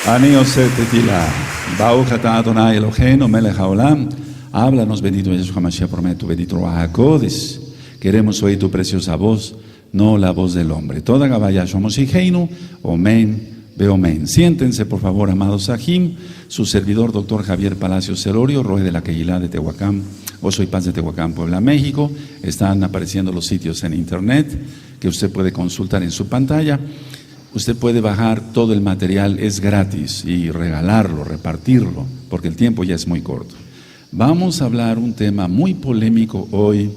Ani Yosef Tetila, Baruch atah Adonai Eloheinu melech haolam. Háblanos, bendito Yeshua HaMashiach, por medio de tu bendito Ruach HaKodesh. Queremos oír tu preciosa voz, no la voz del hombre. Toda Gabaya Shomoshiheinu, Omen, Beomen. Siéntense, por favor, amados Sahim. Su servidor, doctor Javier Palacios Celorio, Roe de la Kehilá de Tehuacán, Gozo y Paz de Tehuacán, Puebla, México. Están apareciendo los sitios en internet que usted puede consultar en su pantalla. Usted puede bajar todo el material, es gratis, y regalarlo, repartirlo, porque el tiempo ya es muy corto. Vamos a hablar un tema muy polémico hoy,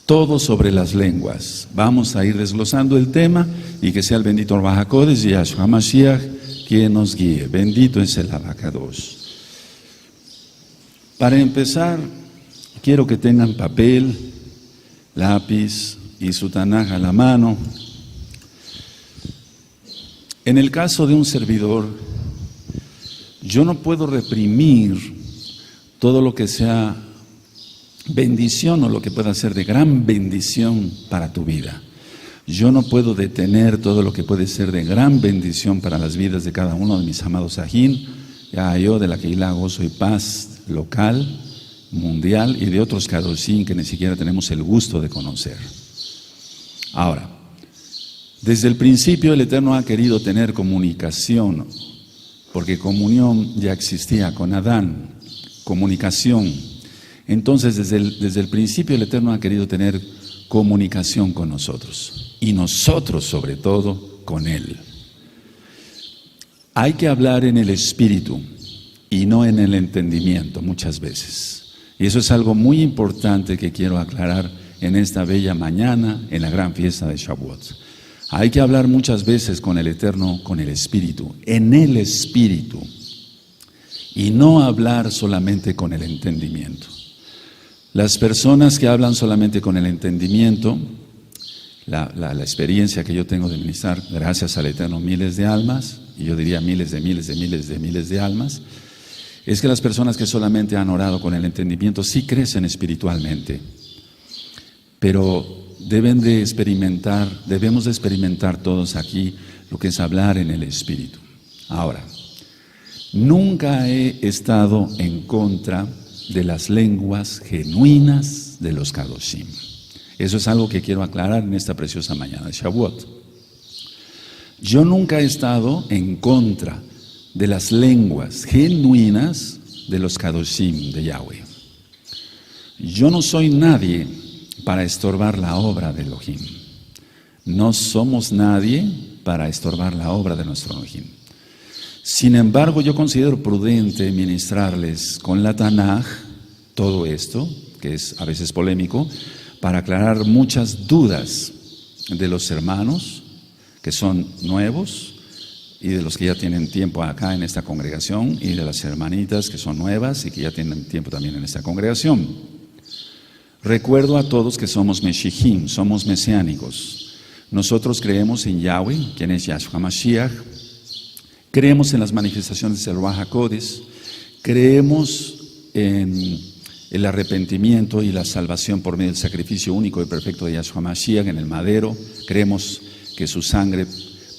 todo sobre las lenguas. Vamos a ir desglosando el tema y que sea el bendito Ruach HaKodesh y Yeshua HaMashiach quien nos guíe. Bendito es el Abacados. Para empezar, quiero que tengan papel, lápiz y su Tanaj a la mano. En el caso de un servidor, yo no puedo reprimir todo lo que sea bendición o lo que pueda ser de gran bendición para tu vida. Yo no puedo detener todo lo que puede ser de gran bendición para las vidas de cada uno de mis amados Sahin, ya yo de la Kehilá Gozo y Paz local, mundial y de otros Kadoshim que ni siquiera tenemos el gusto de conocer. Ahora, desde el principio el Eterno ha querido tener comunicación, porque comunión ya existía con Adán, comunicación. Entonces desde el principio el Eterno ha querido tener comunicación con nosotros, y nosotros sobre todo con Él. Hay que hablar en el espíritu y no en el entendimiento muchas veces. Y eso es algo muy importante que quiero aclarar en esta bella mañana, en la gran fiesta de Shavuot. Hay que hablar muchas veces con el Eterno, con el Espíritu, en el Espíritu, y no hablar solamente con el entendimiento. Las personas que hablan solamente con el entendimiento, la experiencia que yo tengo de ministrar, gracias al Eterno, miles de almas, y yo diría miles de almas, es que las personas que solamente han orado con el entendimiento sí crecen espiritualmente, pero debemos de experimentar todos aquí lo que es hablar en el Espíritu. Ahora, nunca he estado en contra de las lenguas genuinas de los Kadoshim. Eso es algo que quiero aclarar en esta preciosa mañana de Shavuot. Yo nunca he estado en contra de las lenguas genuinas de los Kadoshim de Yahweh. Yo no soy nadie para estorbar la obra de Elohim. No somos nadie para estorbar la obra de nuestro Elohim. Sin embargo, yo considero prudente ministrarles con la Tanaj todo esto, que es a veces polémico, para aclarar muchas dudas de los hermanos que son nuevos y de los que ya tienen tiempo acá en esta congregación, y de las hermanitas que son nuevas y que ya tienen tiempo también en esta congregación. Recuerdo a todos que somos Meshihim, somos mesiánicos. Nosotros creemos en Yahweh, quien es Yeshua HaMashiach. Creemos en las manifestaciones del Ruach HaKodesh. Creemos en el arrepentimiento y la salvación por medio del sacrificio único y perfecto de Yeshua HaMashiach en el madero. Creemos que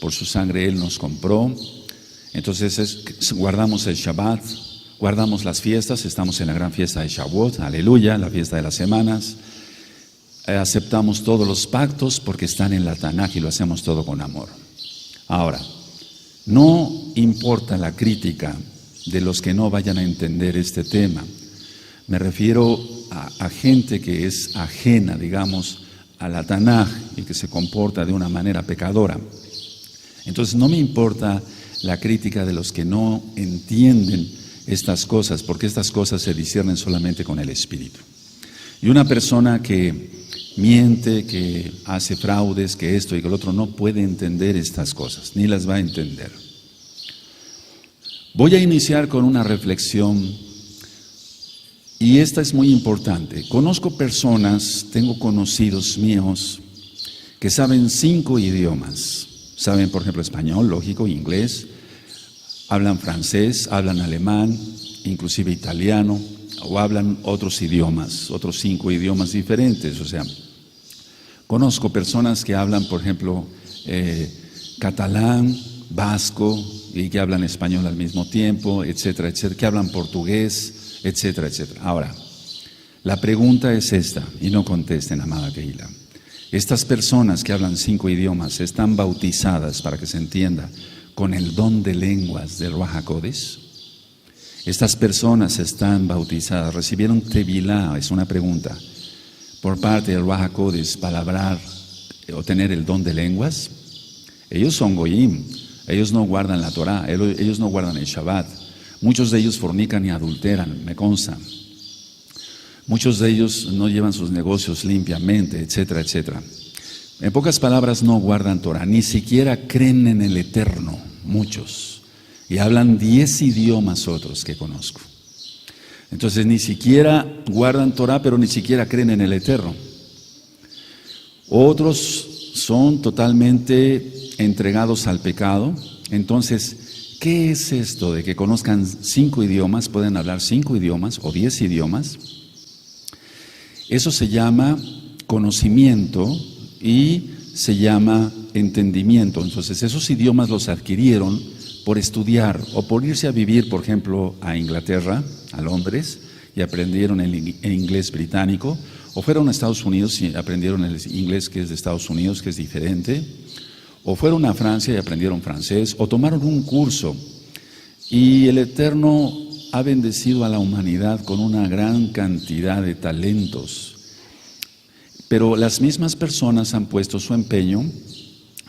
por su sangre Él nos compró. Entonces guardamos el Shabbat. Guardamos las fiestas, estamos en la gran fiesta de Shavuot, aleluya, la fiesta de las semanas. Aceptamos todos los pactos porque están en la Tanaj y lo hacemos todo con amor. Ahora, no importa la crítica de los que no vayan a entender este tema. Me refiero a gente que es ajena, digamos, a la Tanaj y que se comporta de una manera pecadora. Entonces no me importa la crítica de los que no entienden estas cosas, porque estas cosas se disciernen solamente con el Espíritu. Y una persona que miente, que hace fraudes, que esto y que el otro, no puede entender estas cosas, ni las va a entender. Voy a iniciar con una reflexión, y esta es muy importante. Conozco personas, tengo conocidos míos, que saben 5 idiomas. Saben, por ejemplo, español, lógico, inglés, hablan francés, hablan alemán, inclusive italiano, o hablan otros idiomas, otros 5 idiomas diferentes. O sea, conozco personas que hablan, por ejemplo, catalán, vasco, y que hablan español al mismo tiempo, etcétera, etcétera, que hablan portugués, etcétera, etcétera. Ahora, la pregunta es esta, y no contesten, amada Kehila. Estas personas que hablan 5 idiomas están bautizadas, para que se entienda, con el don de lenguas del Ruach HaKodesh. Estas personas están bautizadas, recibieron Tevilá, es una pregunta, por parte del Ruach HaKodesh para hablar o tener el don de lenguas. Ellos son goyim, ellos no guardan la Torah, ellos no guardan el Shabbat. Muchos de ellos fornican y adulteran, me consta. Muchos de ellos no llevan sus negocios limpiamente, etcétera, etcétera. En pocas palabras, no guardan Torah, ni siquiera creen en el Eterno, muchos. Y hablan 10 idiomas otros que conozco. Entonces, ni siquiera guardan Torah, pero ni siquiera creen en el Eterno. Otros son totalmente entregados al pecado. Entonces, ¿qué es esto de que conozcan 5 idiomas, pueden hablar 5 idiomas o 10 idiomas? Eso se llama conocimiento y se llama entendimiento. Entonces, esos idiomas los adquirieron por estudiar o por irse a vivir, por ejemplo, a Inglaterra, a Londres, y aprendieron el inglés británico, o fueron a Estados Unidos y aprendieron el inglés que es de Estados Unidos, que es diferente, o fueron a Francia y aprendieron francés, o tomaron un curso. Y el Eterno ha bendecido a la humanidad con una gran cantidad de talentos. Pero las mismas personas han puesto su empeño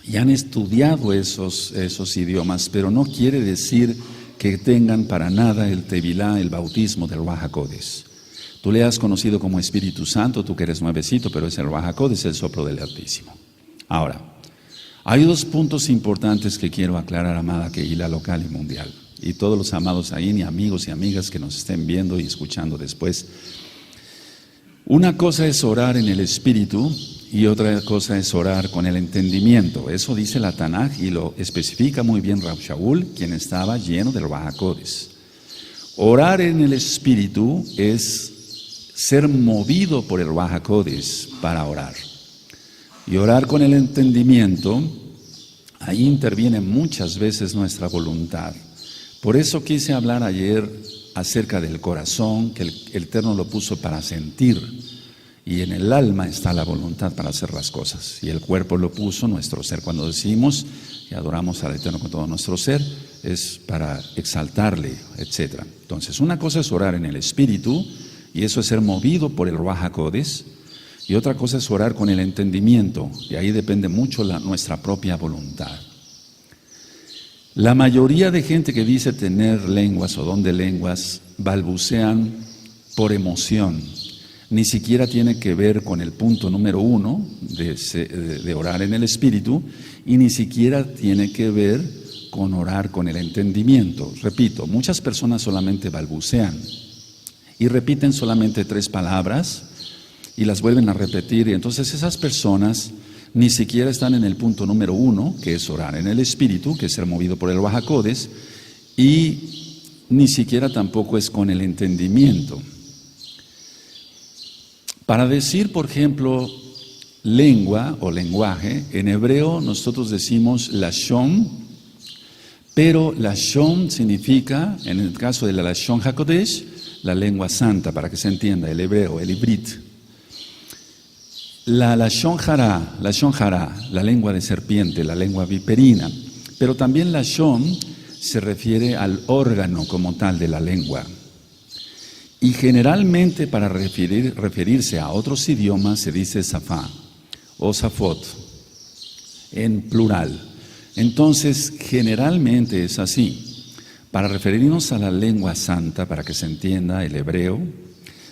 y han estudiado esos idiomas, pero no quiere decir que tengan para nada el Tevilá, el bautismo del Ruach HaKodesh. Tú le has conocido como Espíritu Santo, tú que eres nuevecito, pero es el Ruach HaKodesh, el soplo del Altísimo. Ahora, hay 2 puntos importantes que quiero aclarar, amada Kehila local y mundial, y todos los amados ahí, y amigos y amigas que nos estén viendo y escuchando después. Una cosa es orar en el Espíritu y otra cosa es orar con el entendimiento. Eso dice la Tanaj y lo especifica muy bien Rab Shaul, quien estaba lleno del Ruach HaKodesh. Orar en el Espíritu es ser movido por el Ruach HaKodesh para orar. Y orar con el entendimiento, ahí interviene muchas veces nuestra voluntad. Por eso quise hablar ayer acerca del corazón, que el Eterno lo puso para sentir, y en el alma está la voluntad para hacer las cosas, y el cuerpo lo puso nuestro ser. Cuando decimos que adoramos al Eterno con todo nuestro ser, es para exaltarle, etc. Entonces, una cosa es orar en el Espíritu, y eso es ser movido por el Ruach HaKodesh, y otra cosa es orar con el entendimiento, y ahí depende mucho nuestra propia voluntad. La mayoría de gente que dice tener lenguas o don de lenguas balbucean por emoción. Ni siquiera tiene que ver con el punto número 1 de orar en el Espíritu, y ni siquiera tiene que ver con orar con el entendimiento. Repito, muchas personas solamente balbucean y repiten solamente 3 palabras y las vuelven a repetir, y entonces esas personas ni siquiera están en el punto número 1, que es orar en el Espíritu, que es ser movido por el Ruach HaKodesh, y ni siquiera tampoco es con el entendimiento. Para decir, por ejemplo, lengua o lenguaje, en hebreo nosotros decimos lashon, pero lashon significa, en el caso de la lashon HaKodesh, la lengua santa, para que se entienda, el hebreo, el ibrit. La lashon hara, la lengua de serpiente, la lengua viperina, pero también lashon se refiere al órgano como tal de la lengua. Y generalmente para referirse a otros idiomas se dice safá o safot, en plural. Entonces, generalmente es así. Para referirnos a la lengua santa, para que se entienda el hebreo,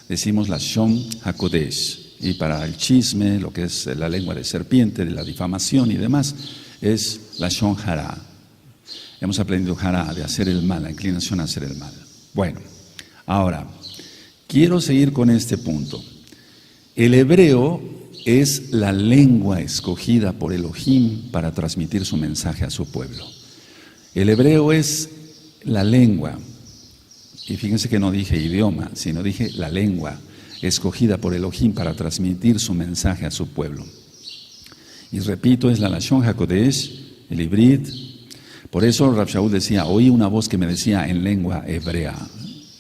decimos lashon hakodesh. Y para el chisme, lo que es la lengua de serpiente, de la difamación y demás, es lashon hara. Hemos aprendido hara, de hacer el mal, la inclinación a hacer el mal. Bueno, ahora, quiero seguir con este punto. El hebreo es la lengua escogida por Elohim para transmitir su mensaje a su pueblo. El hebreo es la lengua, y fíjense que no dije idioma, sino dije la lengua escogida por Elohim para transmitir su mensaje a su pueblo. Y repito, es la lashon hakodesh, el ibrit. Por eso Rav Shaul decía, oí una voz que me decía en lengua hebrea,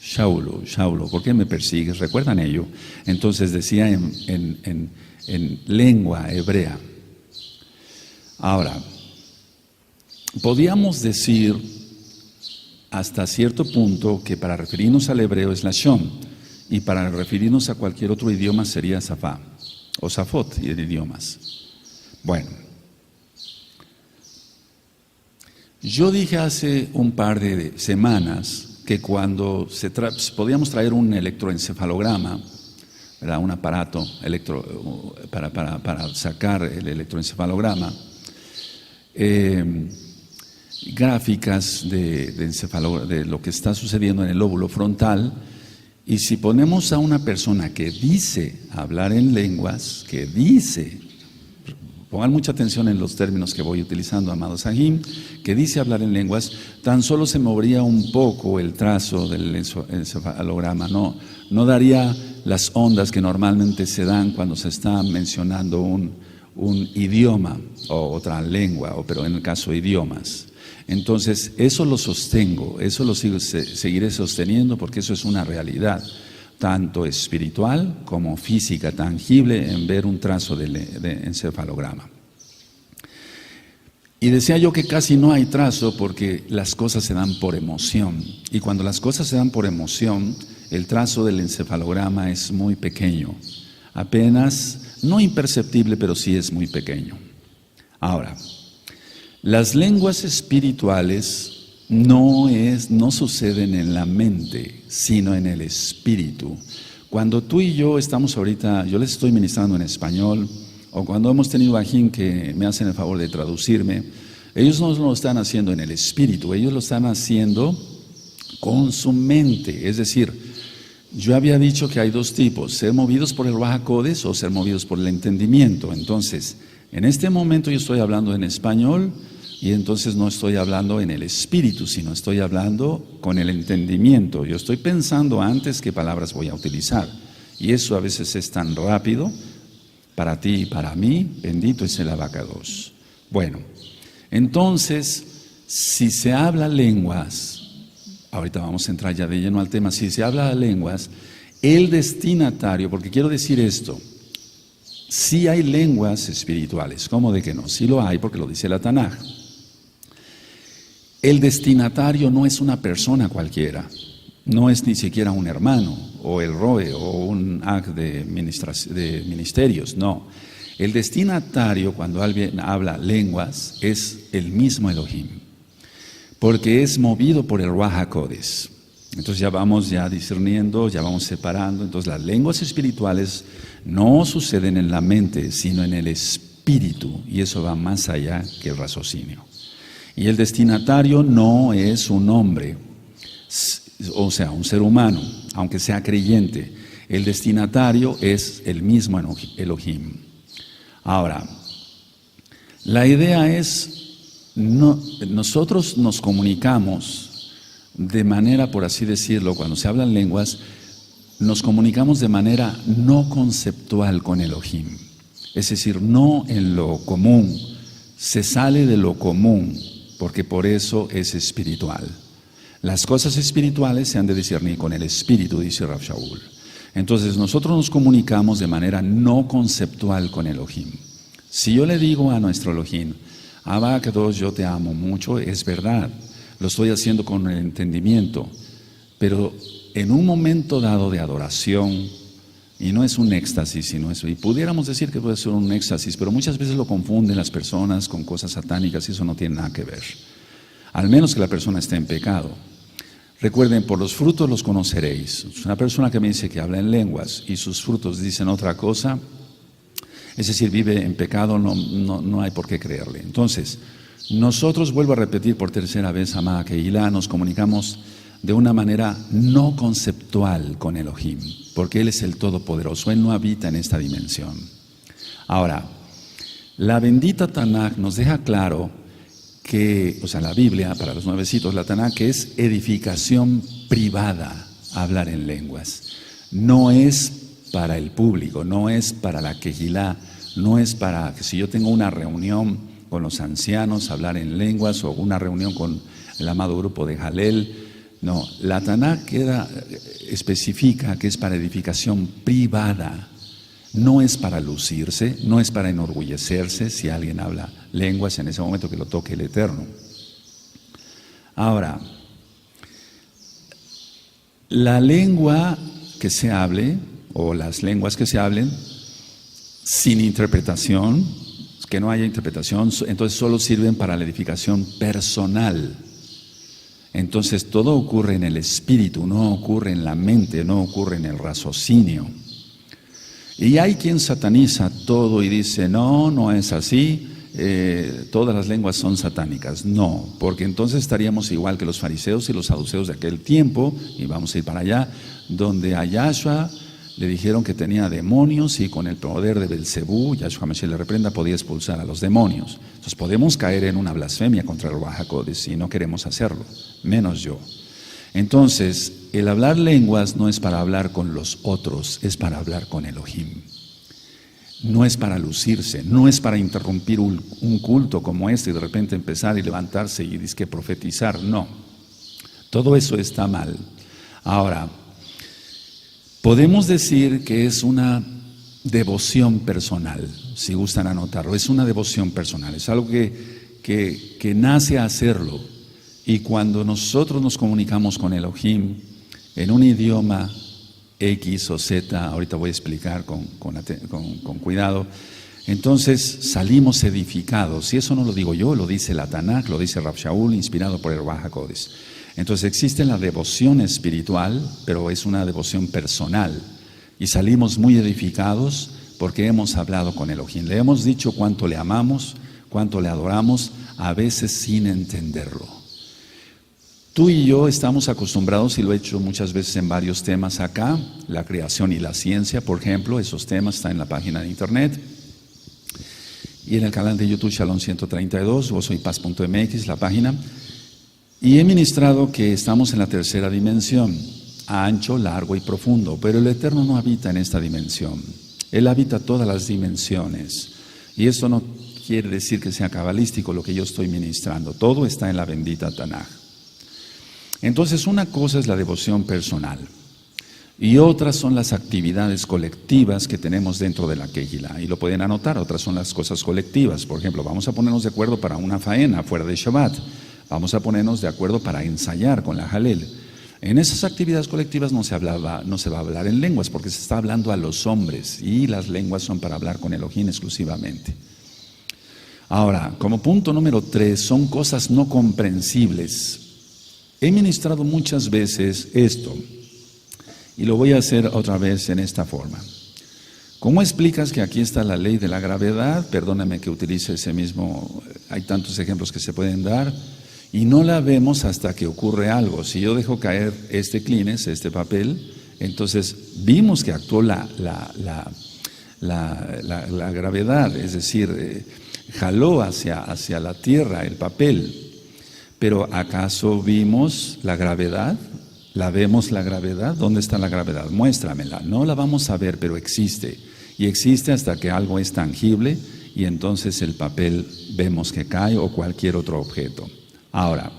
Shaulo, Shaulo, ¿por qué me persigues? ¿Recuerdan ello? Entonces decía en lengua hebrea. Ahora, podíamos decir hasta cierto punto que para referirnos al hebreo es lashon y para referirnos a cualquier otro idioma sería safá o safot y de idiomas. Bueno, yo dije hace un par de semanas que cuando podíamos traer un electroencefalograma, ¿verdad? Un aparato para sacar el electroencefalograma, gráficas de lo que está sucediendo en el lóbulo frontal, y si ponemos a una persona que dice hablar en lenguas, pongan mucha atención en los términos que voy utilizando, amados Sahim, que dice hablar en lenguas, tan solo se movería un poco el trazo del encefalograma, no daría las ondas que normalmente se dan cuando se está mencionando un idioma o otra lengua, pero en el caso de idiomas. Entonces, eso lo sostengo, eso lo seguiré sosteniendo porque eso es una realidad, tanto espiritual como física, tangible, en ver un trazo de encefalograma. Y decía yo que casi no hay trazo porque las cosas se dan por emoción. Y cuando las cosas se dan por emoción, el trazo del encefalograma es muy pequeño, apenas, no imperceptible, pero sí es muy pequeño. Ahora, las lenguas espirituales no suceden en la mente, sino en el espíritu. Cuando tú y yo estamos ahorita, yo les estoy ministrando en español, o cuando hemos tenido bajín que me hacen el favor de traducirme, ellos no lo están haciendo en el espíritu, ellos lo están haciendo con su mente. Es decir, yo había dicho que hay dos tipos, ser movidos por el Ruach HaKodesh o ser movidos por el entendimiento. Entonces, en este momento yo estoy hablando en español, y entonces no estoy hablando en el espíritu, sino estoy hablando con el entendimiento. Yo estoy pensando antes qué palabras voy a utilizar. Y eso a veces es tan rápido para ti y para mí. Bendito es el Abacados. Bueno, entonces, si se habla lenguas, ahorita vamos a entrar ya de lleno al tema, si se habla lenguas, el destinatario, porque quiero decir esto, sí hay lenguas espirituales, ¿cómo de que no? Sí lo hay porque lo dice la Tanaj. El destinatario no es una persona cualquiera, no es ni siquiera un hermano, o el Roe, o un AG de ministerios, no. El destinatario, cuando alguien habla lenguas, es el mismo Elohim, porque es movido por el Ruach HaKodesh. Entonces ya vamos discerniendo, ya vamos separando. Entonces las lenguas espirituales no suceden en la mente, sino en el espíritu, y eso va más allá que el raciocinio. Y el destinatario no es un hombre, o sea, un ser humano, aunque sea creyente. El destinatario es el mismo Elohim. Ahora, la idea es, nosotros nos comunicamos de manera, por así decirlo, cuando se hablan lenguas, nos comunicamos de manera no conceptual con Elohim. Es decir, no en lo común, se sale de lo común, porque por eso es espiritual. Las cosas espirituales se han de discernir con el espíritu, dice Rav Shaul. Entonces nosotros nos comunicamos de manera no conceptual con Elohim. Si yo le digo a nuestro Elohim, Abba Kadosh, yo te amo mucho, es verdad, lo estoy haciendo con el entendimiento, pero en un momento dado de adoración, y no es un éxtasis, sino eso, y pudiéramos decir que puede ser un éxtasis, pero muchas veces lo confunden las personas con cosas satánicas y eso no tiene nada que ver, al menos que la persona esté en pecado. Recuerden, por los frutos los conoceréis. Una persona que me dice que habla en lenguas y sus frutos dicen otra cosa, es decir, vive en pecado, no hay por qué creerle. Entonces, nosotros, vuelvo a repetir por tercera vez, amada Kehilá, nos comunicamos de una manera no conceptual con Elohim, porque Él es el Todopoderoso, Él no habita en esta dimensión. Ahora, la bendita Tanaj nos deja claro que, o sea, la Biblia, para los nuevecitos, la Tanaj, que es edificación privada hablar en lenguas. No es para el público, no es para la Kehilá, no es para que si yo tengo una reunión con los ancianos, hablar en lenguas o una reunión con el amado grupo de Jalel. No, la Tanaj especifica que es para edificación privada. No es para lucirse, no es para enorgullecerse si alguien habla lenguas en ese momento que lo toque el Eterno. Ahora, la lengua que se hable, o las lenguas que se hablen, sin interpretación, que no haya interpretación, entonces solo sirven para la edificación personal. Entonces todo ocurre en el espíritu, no ocurre en la mente, no ocurre en el raciocinio. Y hay quien sataniza todo y dice, no, no es así, todas las lenguas son satánicas. No, porque entonces estaríamos igual que los fariseos y los saduceos de aquel tiempo, y vamos a ir para allá, donde a Yahshua le dijeron que tenía demonios y con el poder de Belcebú, Yahshua Mashiach le reprenda, podía expulsar a los demonios. Entonces podemos caer en una blasfemia contra el Ruach HaKodesh y no queremos hacerlo, menos yo. Entonces, el hablar lenguas no es para hablar con los otros, es para hablar con Elohim. No es para lucirse, no es para interrumpir un culto como este y de repente empezar y levantarse y dizque profetizar, no. Todo eso está mal. Ahora, podemos decir que es una devoción personal, si gustan anotarlo, es una devoción personal, es algo que nace a hacerlo. Y cuando nosotros nos comunicamos con Elohim en un idioma X o Z, ahorita voy a explicar con cuidado, entonces salimos edificados. Y eso no lo digo yo, lo dice la Tanaj, lo dice Rav Shaul, inspirado por el Ruach HaKodesh. Entonces existe la devoción espiritual, pero es una devoción personal. Y salimos muy edificados porque hemos hablado con Elohim. Le hemos dicho cuánto le amamos, cuánto le adoramos, a veces sin entenderlo. Tú y yo estamos acostumbrados, y lo he hecho muchas veces en varios temas acá, la creación y la ciencia, por ejemplo, esos temas están en la página de internet y en el canal de YouTube Shalom 132, gozoypaz.mx, la página, y he ministrado que estamos en la tercera dimensión, ancho, largo y profundo, pero el Eterno no habita en esta dimensión, Él habita todas las dimensiones, y esto no quiere decir que sea cabalístico lo que yo estoy ministrando, todo está en la bendita Tanaj. Entonces, una cosa es la devoción personal y otras son las actividades colectivas que tenemos dentro de la Kehilá. Y lo pueden anotar, otras son las cosas colectivas. Por ejemplo, vamos a ponernos de acuerdo para una faena fuera de Shabbat. Vamos a ponernos de acuerdo para ensayar con la Jalel. En esas actividades colectivas no se va a hablar en lenguas porque se está hablando a los hombres y las lenguas son para hablar con Elohim exclusivamente. Ahora, como punto número 3, son cosas no comprensibles. He ministrado muchas veces esto y lo voy a hacer otra vez en esta forma. ¿Cómo explicas que aquí está la ley de la gravedad? Perdóname que utilice ese mismo, hay tantos ejemplos que se pueden dar y no la vemos hasta que ocurre algo. Si yo dejo caer este Kleenex, este papel, entonces vimos que actuó la gravedad, es decir, jaló hacia la tierra el papel. Pero ¿acaso vimos la gravedad? ¿La vemos la gravedad? ¿Dónde está la gravedad? Muéstramela. No la vamos a ver, pero existe. Y existe hasta que algo es tangible y entonces el papel vemos que cae o cualquier otro objeto. Ahora,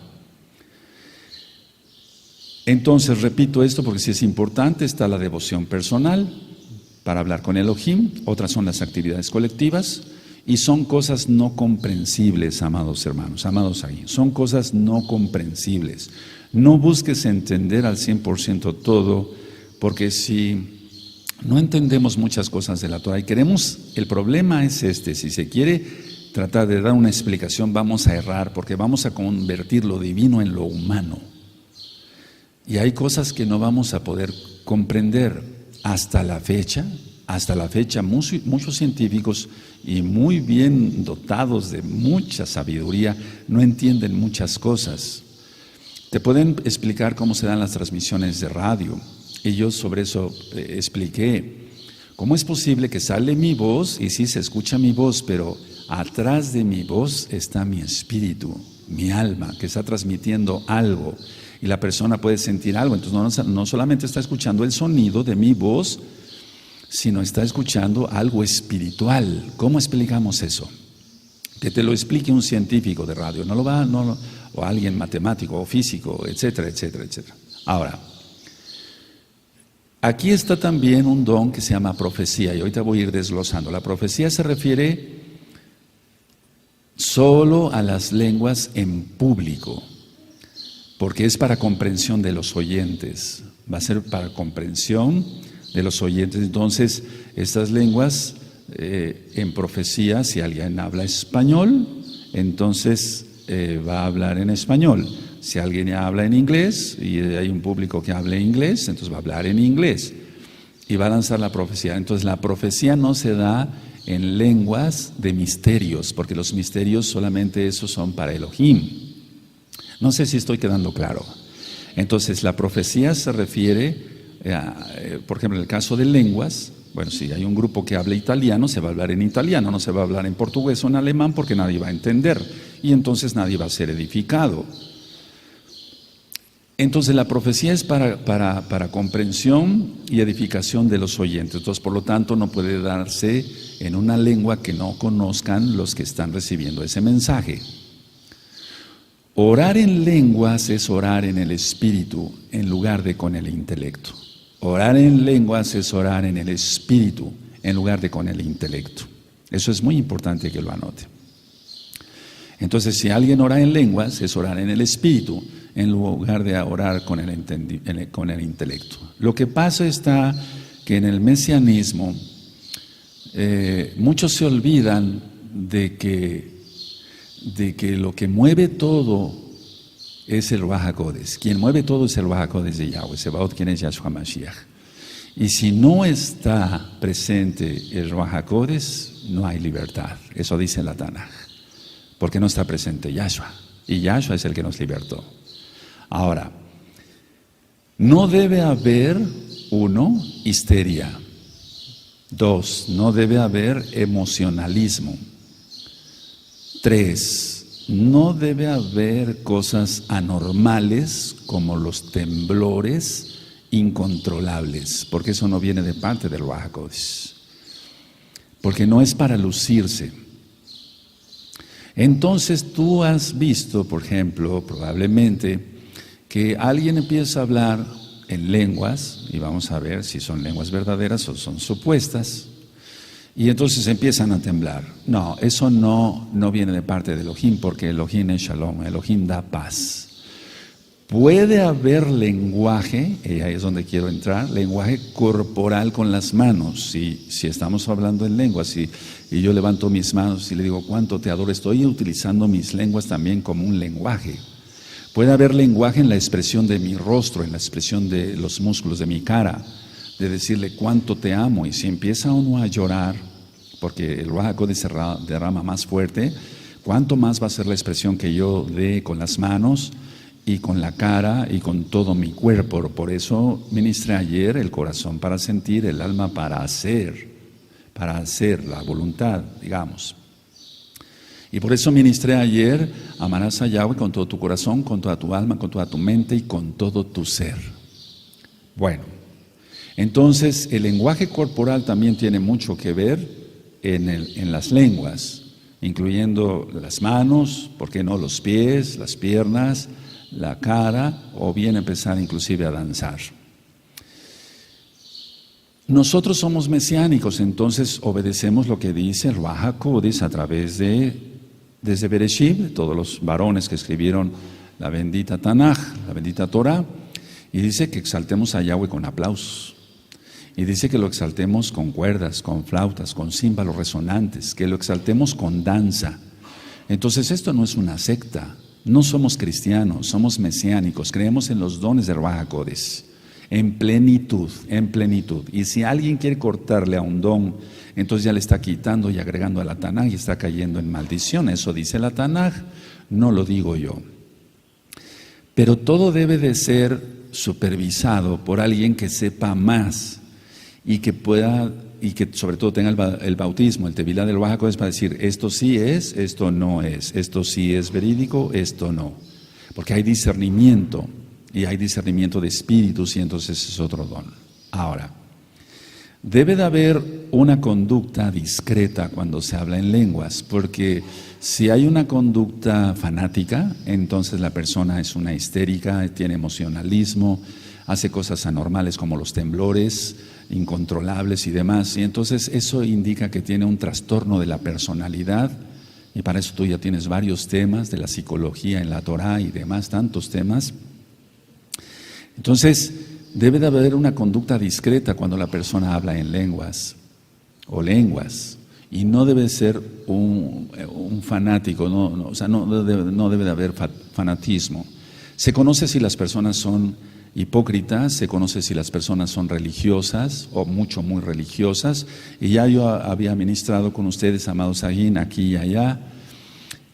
entonces repito esto porque si es importante, está la devoción personal para hablar con Elohim, otras son las actividades colectivas. Y son cosas no comprensibles, amados hermanos, amados ahí. Son cosas no comprensibles. No busques entender al 100% todo, porque si no entendemos muchas cosas de la Torah y queremos, el problema es si se quiere tratar de dar una explicación, vamos a errar, porque vamos a convertir lo divino en lo humano. Y hay cosas que no vamos a poder comprender hasta la fecha. Hasta la fecha, muchos científicos y muy bien dotados de mucha sabiduría no entienden muchas cosas. Te pueden explicar cómo se dan las transmisiones de radio. Y yo sobre eso expliqué. ¿Cómo es posible que sale mi voz y sí se escucha mi voz, pero atrás de mi voz está mi espíritu, mi alma, que está transmitiendo algo? Y la persona puede sentir algo. Entonces no solamente está escuchando el sonido de mi voz, sino está escuchando algo espiritual. ¿Cómo explicamos eso? Que te lo explique un científico de radio, o alguien matemático o físico, etcétera, etcétera, etcétera. Ahora, aquí está también un don que se llama profecía, y ahorita voy a ir desglosando. La profecía se refiere solo a las lenguas en público, porque es para comprensión de los oyentes. Va a ser para comprensión de los oyentes. Entonces, estas lenguas en profecía, si alguien habla español, entonces va a hablar en español. Si alguien habla en inglés y hay un público que hable inglés, entonces va a hablar en inglés y va a lanzar la profecía. Entonces la profecía no se da en lenguas de misterios, porque los misterios solamente esos son para Elohim. No sé si estoy quedando claro. Entonces la profecía se refiere, por ejemplo, en el caso de lenguas, bueno, si hay un grupo que habla italiano, se va a hablar en italiano, no se va a hablar en portugués o en alemán porque nadie va a entender y entonces nadie va a ser edificado. Entonces la profecía es para comprensión y edificación de los oyentes. Entonces, por lo tanto, no puede darse en una lengua que no conozcan los que están recibiendo ese mensaje. Orar en lenguas es orar en el espíritu en lugar de con el intelecto. Orar en lenguas es orar en el espíritu en lugar de con el intelecto. Eso es muy importante que lo anote. Entonces, si alguien ora en lenguas, es orar en el espíritu en lugar de orar con el intelecto. Lo que pasa está que en el mesianismo muchos se olvidan de que lo que mueve todo es el Ruach HaKodesh. Quien mueve todo es el Ruach HaKodesh de Yahweh, Sebaot, quien es Yahshua Mashiach. Y si no está presente el Ruach HaKodesh, no hay libertad. Eso dice la Tanaj. Porque no está presente Yahshua. Y Yahshua es el que nos libertó. Ahora, no debe haber, 1, histeria. 2, no debe haber emocionalismo. 3, no debe haber cosas anormales como los temblores incontrolables, porque eso no viene de parte del Ruach HaKodesh. Porque no es para lucirse. Entonces tú has visto, por ejemplo, probablemente, que alguien empieza a hablar en lenguas, y vamos a ver si son lenguas verdaderas o son supuestas, y entonces empiezan a temblar. No, eso no viene de parte de Elohim, porque Elohim es Shalom, Elohim da paz. Puede haber lenguaje, y ahí es donde quiero entrar, lenguaje corporal con las manos. Si estamos hablando en lenguas y yo levanto mis manos y le digo cuánto te adoro, estoy utilizando mis lenguas también como un lenguaje. Puede haber lenguaje en la expresión de mi rostro, en la expresión de los músculos de mi cara, de decirle cuánto te amo. Y si empieza uno a llorar, porque el Ruach HaKodesh se derrama más fuerte, ¿cuánto más va a ser la expresión que yo dé con las manos y con la cara y con todo mi cuerpo? Por eso ministré ayer el corazón para sentir, el alma para hacer la voluntad, digamos. Y por eso ministré ayer, amarás a Yahweh con todo tu corazón, con toda tu alma, con toda tu mente y con todo tu ser. Bueno, entonces el lenguaje corporal también tiene mucho que ver en las lenguas, incluyendo las manos, ¿por qué no? Los pies, las piernas, la cara, o bien empezar inclusive a danzar. Nosotros somos mesiánicos, entonces obedecemos lo que dice el Ruach HaKodesh a través desde Bereshit, todos los varones que escribieron la bendita Tanaj, la bendita Torah, y dice que exaltemos a Yahweh con aplausos, y dice que lo exaltemos con cuerdas, con flautas, con címbalos resonantes, que lo exaltemos con danza. Entonces esto no es una secta, no somos cristianos, somos mesiánicos, creemos en los dones de Ruach HaKodesh, en plenitud. Y si alguien quiere cortarle a un don, entonces ya le está quitando y agregando a la Tanaj y está cayendo en maldición. Eso dice la Tanaj, no lo digo yo. Pero todo debe de ser supervisado por alguien que sepa más y que pueda, y que sobre todo tenga el bautismo, el tevilá del Ruach HaKodesh, para decir esto sí es, esto no es, esto sí es verídico, esto no. Porque hay discernimiento. Y hay discernimiento de espíritus y entonces es otro don. Ahora, Debe de haber una conducta discreta cuando se habla en lenguas, porque si hay una conducta fanática, entonces la persona es una histérica, tiene emocionalismo, hace cosas anormales como los temblores, incontrolables y demás, y entonces eso indica que tiene un trastorno de la personalidad, y para eso tú ya tienes varios temas de la psicología en la Torá y demás, tantos temas. Entonces, debe de haber una conducta discreta cuando la persona habla en lenguas o lenguas, y no debe ser un fanático, o sea, no debe de haber fanatismo. Se conoce si las personas son hipócritas, se conoce si las personas son religiosas o muy religiosas, y ya yo había ministrado con ustedes, amados Aguín, aquí y allá,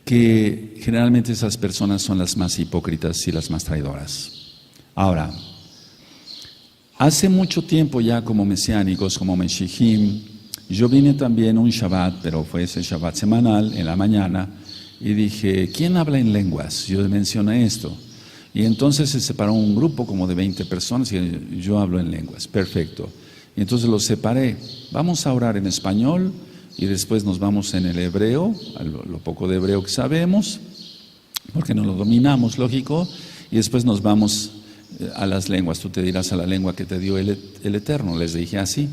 que generalmente esas personas son las más hipócritas y las más traidoras. Ahora, hace mucho tiempo ya como mesiánicos, como Meshijim, yo vine también un Shabbat, pero fue ese Shabbat semanal, en la mañana, y dije, ¿quién habla en lenguas? Yo mencioné esto. Y entonces se separó un grupo como de 20 personas y yo hablo en lenguas. Perfecto. Y entonces los separé. Vamos a orar en español y después nos vamos en el hebreo, lo poco de hebreo que sabemos, porque no lo dominamos, lógico, y después nos vamos a las lenguas. Tú te dirás a la lengua que te dio el Eterno. Les dije así.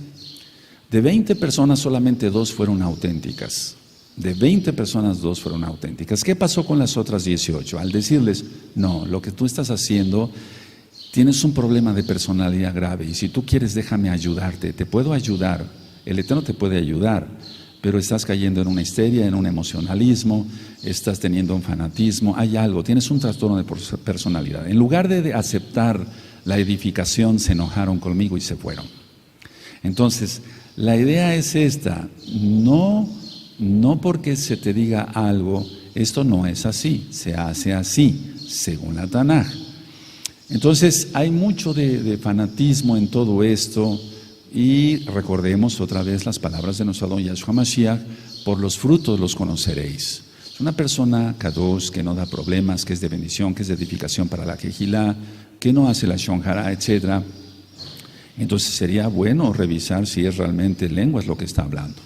De 20 personas solamente 2 fueron auténticas. De 20 personas 2 fueron auténticas. ¿Qué pasó con las otras 18? Al decirles, no, lo que tú estás haciendo, tienes un problema de personalidad grave y si tú quieres déjame ayudarte, te puedo ayudar, el Eterno te puede ayudar, pero estás cayendo en una histeria, en un emocionalismo, estás teniendo un fanatismo, hay algo, tienes un trastorno de personalidad. En lugar de aceptar la edificación, se enojaron conmigo y se fueron. Entonces, la idea es esta, no porque se te diga algo, esto no es así, se hace así, según la Tanaj. Entonces hay mucho de fanatismo en todo esto y recordemos otra vez las palabras de nuestro Adón Yahshua Mashiach, por los frutos los conoceréis. Es una persona kadosh que no da problemas, que es de bendición, que es de edificación para la Kejilá, que no hace la Shon Hara, etc. Entonces sería bueno revisar si es realmente lenguas lo que está hablando.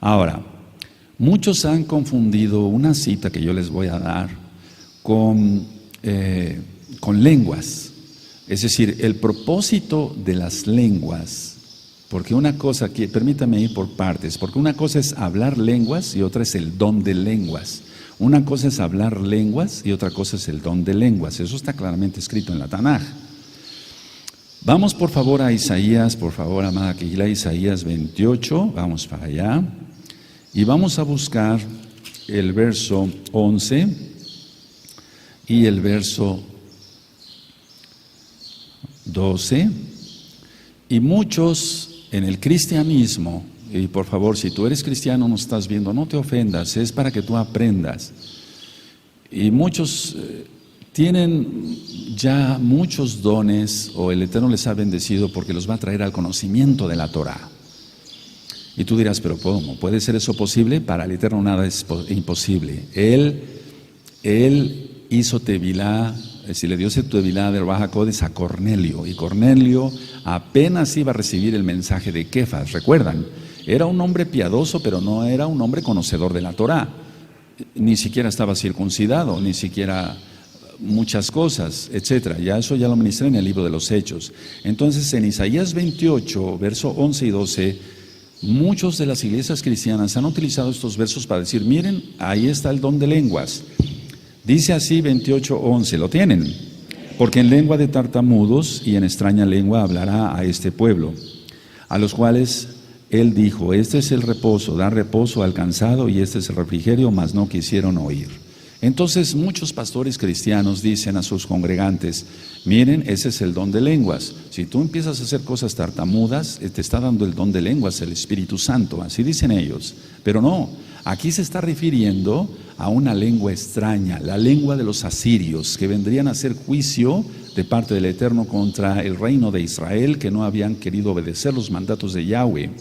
Ahora, muchos han confundido una cita que yo les voy a dar con lenguas. Es decir, el propósito de las lenguas, porque una cosa, permítame ir por partes, porque una cosa es hablar lenguas y otra es el don de lenguas. Una cosa es hablar lenguas y otra cosa es el don de lenguas. Eso está claramente escrito en la Tanaj. Vamos por favor a Isaías, por favor, amada Kehilá, Isaías 28, vamos para allá. Y vamos a buscar el verso 11 y el verso 12. Y muchos en el cristianismo, y por favor, si tú eres cristiano, no estás viendo, no te ofendas, es para que tú aprendas. Y muchos tienen ya muchos dones, o el Eterno les ha bendecido porque los va a traer al conocimiento de la Torah. Y tú dirás, pero ¿cómo? ¿Puede ser eso posible? Para el Eterno nada es imposible. Él hizo Tevilá, si le dio ese Tevilá de Ruach HaKodesh a Cornelio, y Cornelio apenas iba a recibir el mensaje de Kefas, ¿recuerdan? Era un hombre piadoso, pero no era un hombre conocedor de la Torah. Ni siquiera estaba circuncidado, ni siquiera muchas cosas, etcétera. Eso ya lo ministré en el libro de los Hechos. Entonces, en Isaías 28, verso 11 y 12, muchos de las iglesias cristianas han utilizado estos versos para decir, miren, ahí está el don de lenguas. Dice así 28:11, ¿lo tienen? Porque en lengua de tartamudos y en extraña lengua hablará a este pueblo, a los cuales él dijo, este es el reposo, da reposo al cansado y este es el refrigerio, mas no quisieron oír. Entonces muchos pastores cristianos dicen a sus congregantes, miren, ese es el don de lenguas. Si tú empiezas a hacer cosas tartamudas, te está dando el don de lenguas, el Espíritu Santo, así dicen ellos. Pero no, aquí se está refiriendo a una lengua extraña, la lengua de los asirios, que vendrían a hacer juicio de parte del Eterno contra el reino de Israel, que no habían querido obedecer los mandatos de Yahweh.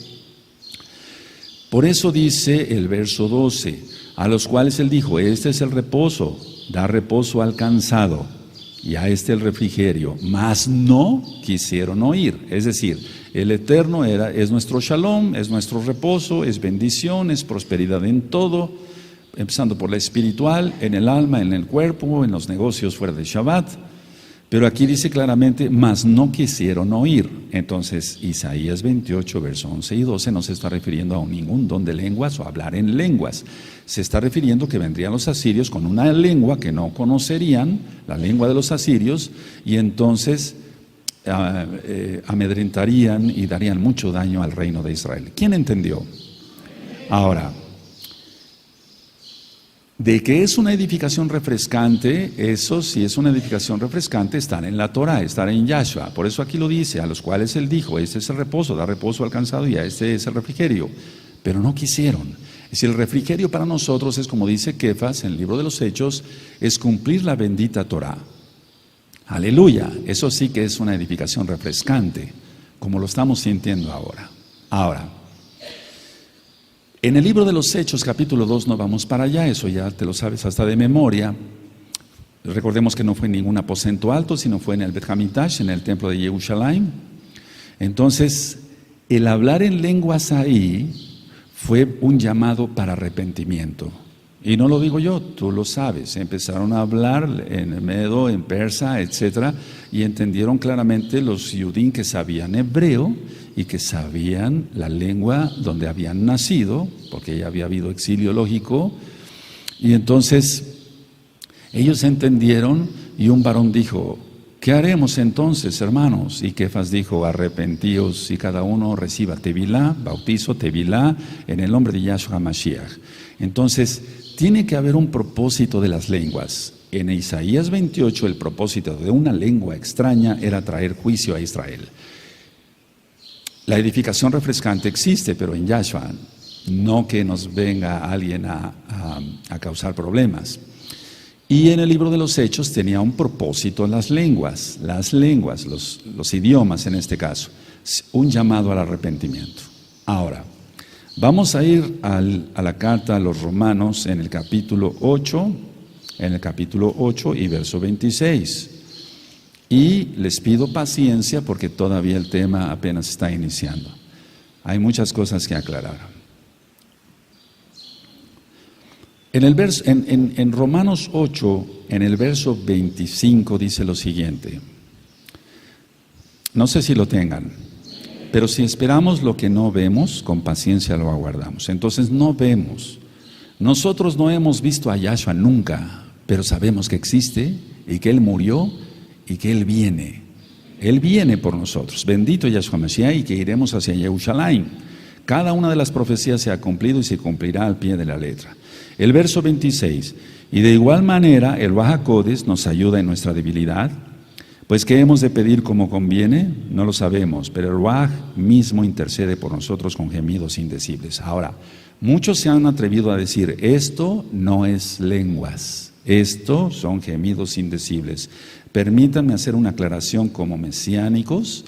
Por eso dice el verso 12, a los cuales él dijo, este es el reposo, da reposo al cansado. y a este el refrigerio, mas no quisieron oír. Es decir, el Eterno es nuestro shalom, es nuestro reposo, es bendición, es prosperidad en todo, empezando por la espiritual, en el alma, en el cuerpo, en los negocios fuera de Shabbat. Pero aquí dice claramente, mas no quisieron oír. Entonces, Isaías 28, versos 11 y 12 no se está refiriendo a ningún don de lenguas o hablar en lenguas. Se está refiriendo que vendrían los asirios con una lengua que no conocerían, la lengua de los asirios, y entonces amedrentarían y darían mucho daño al reino de Israel. ¿Quién entendió? Ahora, de que es una edificación refrescante, eso sí es una edificación refrescante, estar en la Torah, estar en Yahshua. Por eso aquí lo dice, a los cuales él dijo, este es el reposo, da reposo al cansado y a este es el refrigerio. Pero no quisieron. Es decir, el refrigerio para nosotros es, como dice Kefas en el libro de los Hechos, es cumplir la bendita Torah. Aleluya, eso sí que es una edificación refrescante, como lo estamos sintiendo ahora. Ahora, en el libro de los Hechos, capítulo 2, no vamos para allá, eso ya te lo sabes hasta de memoria. Recordemos que no fue en ningún aposento alto, sino fue en el Bet Hamikdash, en el templo de Jerusalén. Entonces, el hablar en lenguas ahí fue un llamado para arrepentimiento. Y no lo digo yo, tú lo sabes. Empezaron a hablar en medo, en persa, etcétera, y entendieron claramente los judíos que sabían hebreo y que sabían la lengua donde habían nacido, porque ya había habido exilio lógico. Y entonces ellos entendieron y un varón dijo, ¿qué haremos entonces, hermanos? Y Kefas dijo, arrepentíos y cada uno reciba tevilá, bautizo, tevilá, en el nombre de Yahshua Mashiach. Entonces, tiene que haber un propósito de las lenguas. En Isaías 28, el propósito de una lengua extraña era traer juicio a Israel. La edificación refrescante existe, pero en Yahshua, no que nos venga alguien a causar problemas. Y en el libro de los Hechos tenía un propósito las lenguas, los idiomas en este caso, un llamado al arrepentimiento. Ahora, vamos a ir a la carta a los Romanos en el capítulo 8 y verso 26. Y les pido paciencia porque todavía el tema apenas está iniciando. Hay muchas cosas que aclarar. En Romanos 8, en el verso 25 dice lo siguiente. No sé si lo tengan, pero si esperamos lo que no vemos, con paciencia lo aguardamos. Entonces no vemos. Nosotros no hemos visto a Yahshua nunca, pero sabemos que existe y que Él murió y que Él viene. Él viene por nosotros. Bendito Yahshua Mashiach, y que iremos hacia Jerusalén. Cada una de las profecías se ha cumplido y se cumplirá al pie de la letra. El verso 26, y de igual manera el Ruach HaKodesh nos ayuda en nuestra debilidad, pues ¿qué hemos de pedir como conviene? No lo sabemos, pero el Ruach mismo intercede por nosotros con gemidos indecibles. Ahora, muchos se han atrevido a decir, esto no es lenguas, esto son gemidos indecibles. Permítanme hacer una aclaración como mesianos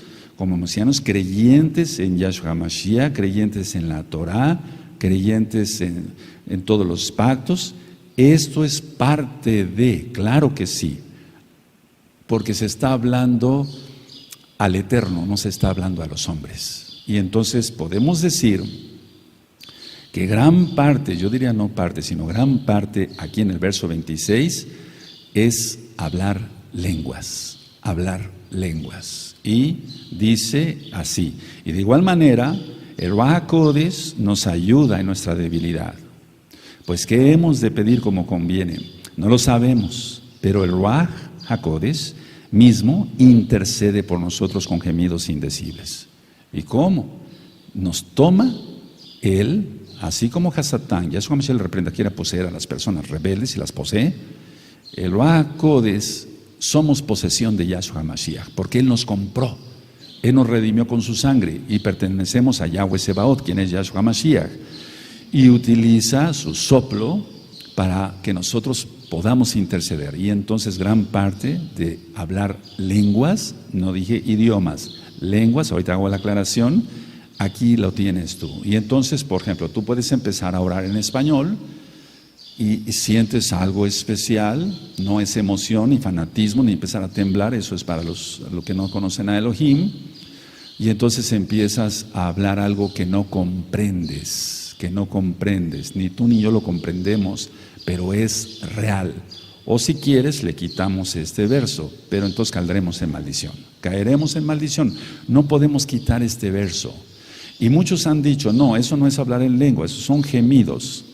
creyentes en Yahshua Mashiach, creyentes en la Torah, creyentes en todos los pactos. Esto es parte de, claro que sí, porque se está hablando al Eterno, no se está hablando a los hombres. Y entonces podemos decir que gran parte, yo diría no parte, sino gran parte, aquí en el verso 26, es hablar lenguas. Y dice así, y de igual manera, el Ruach HaKodesh nos ayuda en nuestra debilidad. Pues ¿qué hemos de pedir como conviene? No lo sabemos, pero el Ruach HaKodesh mismo intercede por nosotros con gemidos indecibles. ¿Y cómo? Nos toma Él, así como Hasatán, Yahshua Mashiach le reprenda, quiera poseer a las personas rebeldes y las posee. El Ruach HaKodesh somos posesión de Yahshua Mashiach, porque Él nos compró. Él nos redimió con su sangre y pertenecemos a Yahweh Sebaot, quien es Yahshua Mashiach. Y utiliza su soplo para que nosotros podamos interceder. Y entonces gran parte de hablar lenguas, no dije idiomas, lenguas, ahorita hago la aclaración, aquí lo tienes tú. Y entonces, por ejemplo, tú puedes empezar a orar en español y sientes algo especial, no es emoción ni fanatismo ni empezar a temblar, eso es para los que no conocen a Elohim, y entonces empiezas a hablar algo que no comprendes, ni tú ni yo lo comprendemos, pero es real. O si quieres, le quitamos este verso, pero entonces caeremos en maldición. No podemos quitar este verso. Y muchos han dicho, no, eso no es hablar en lengua, esos son gemidos.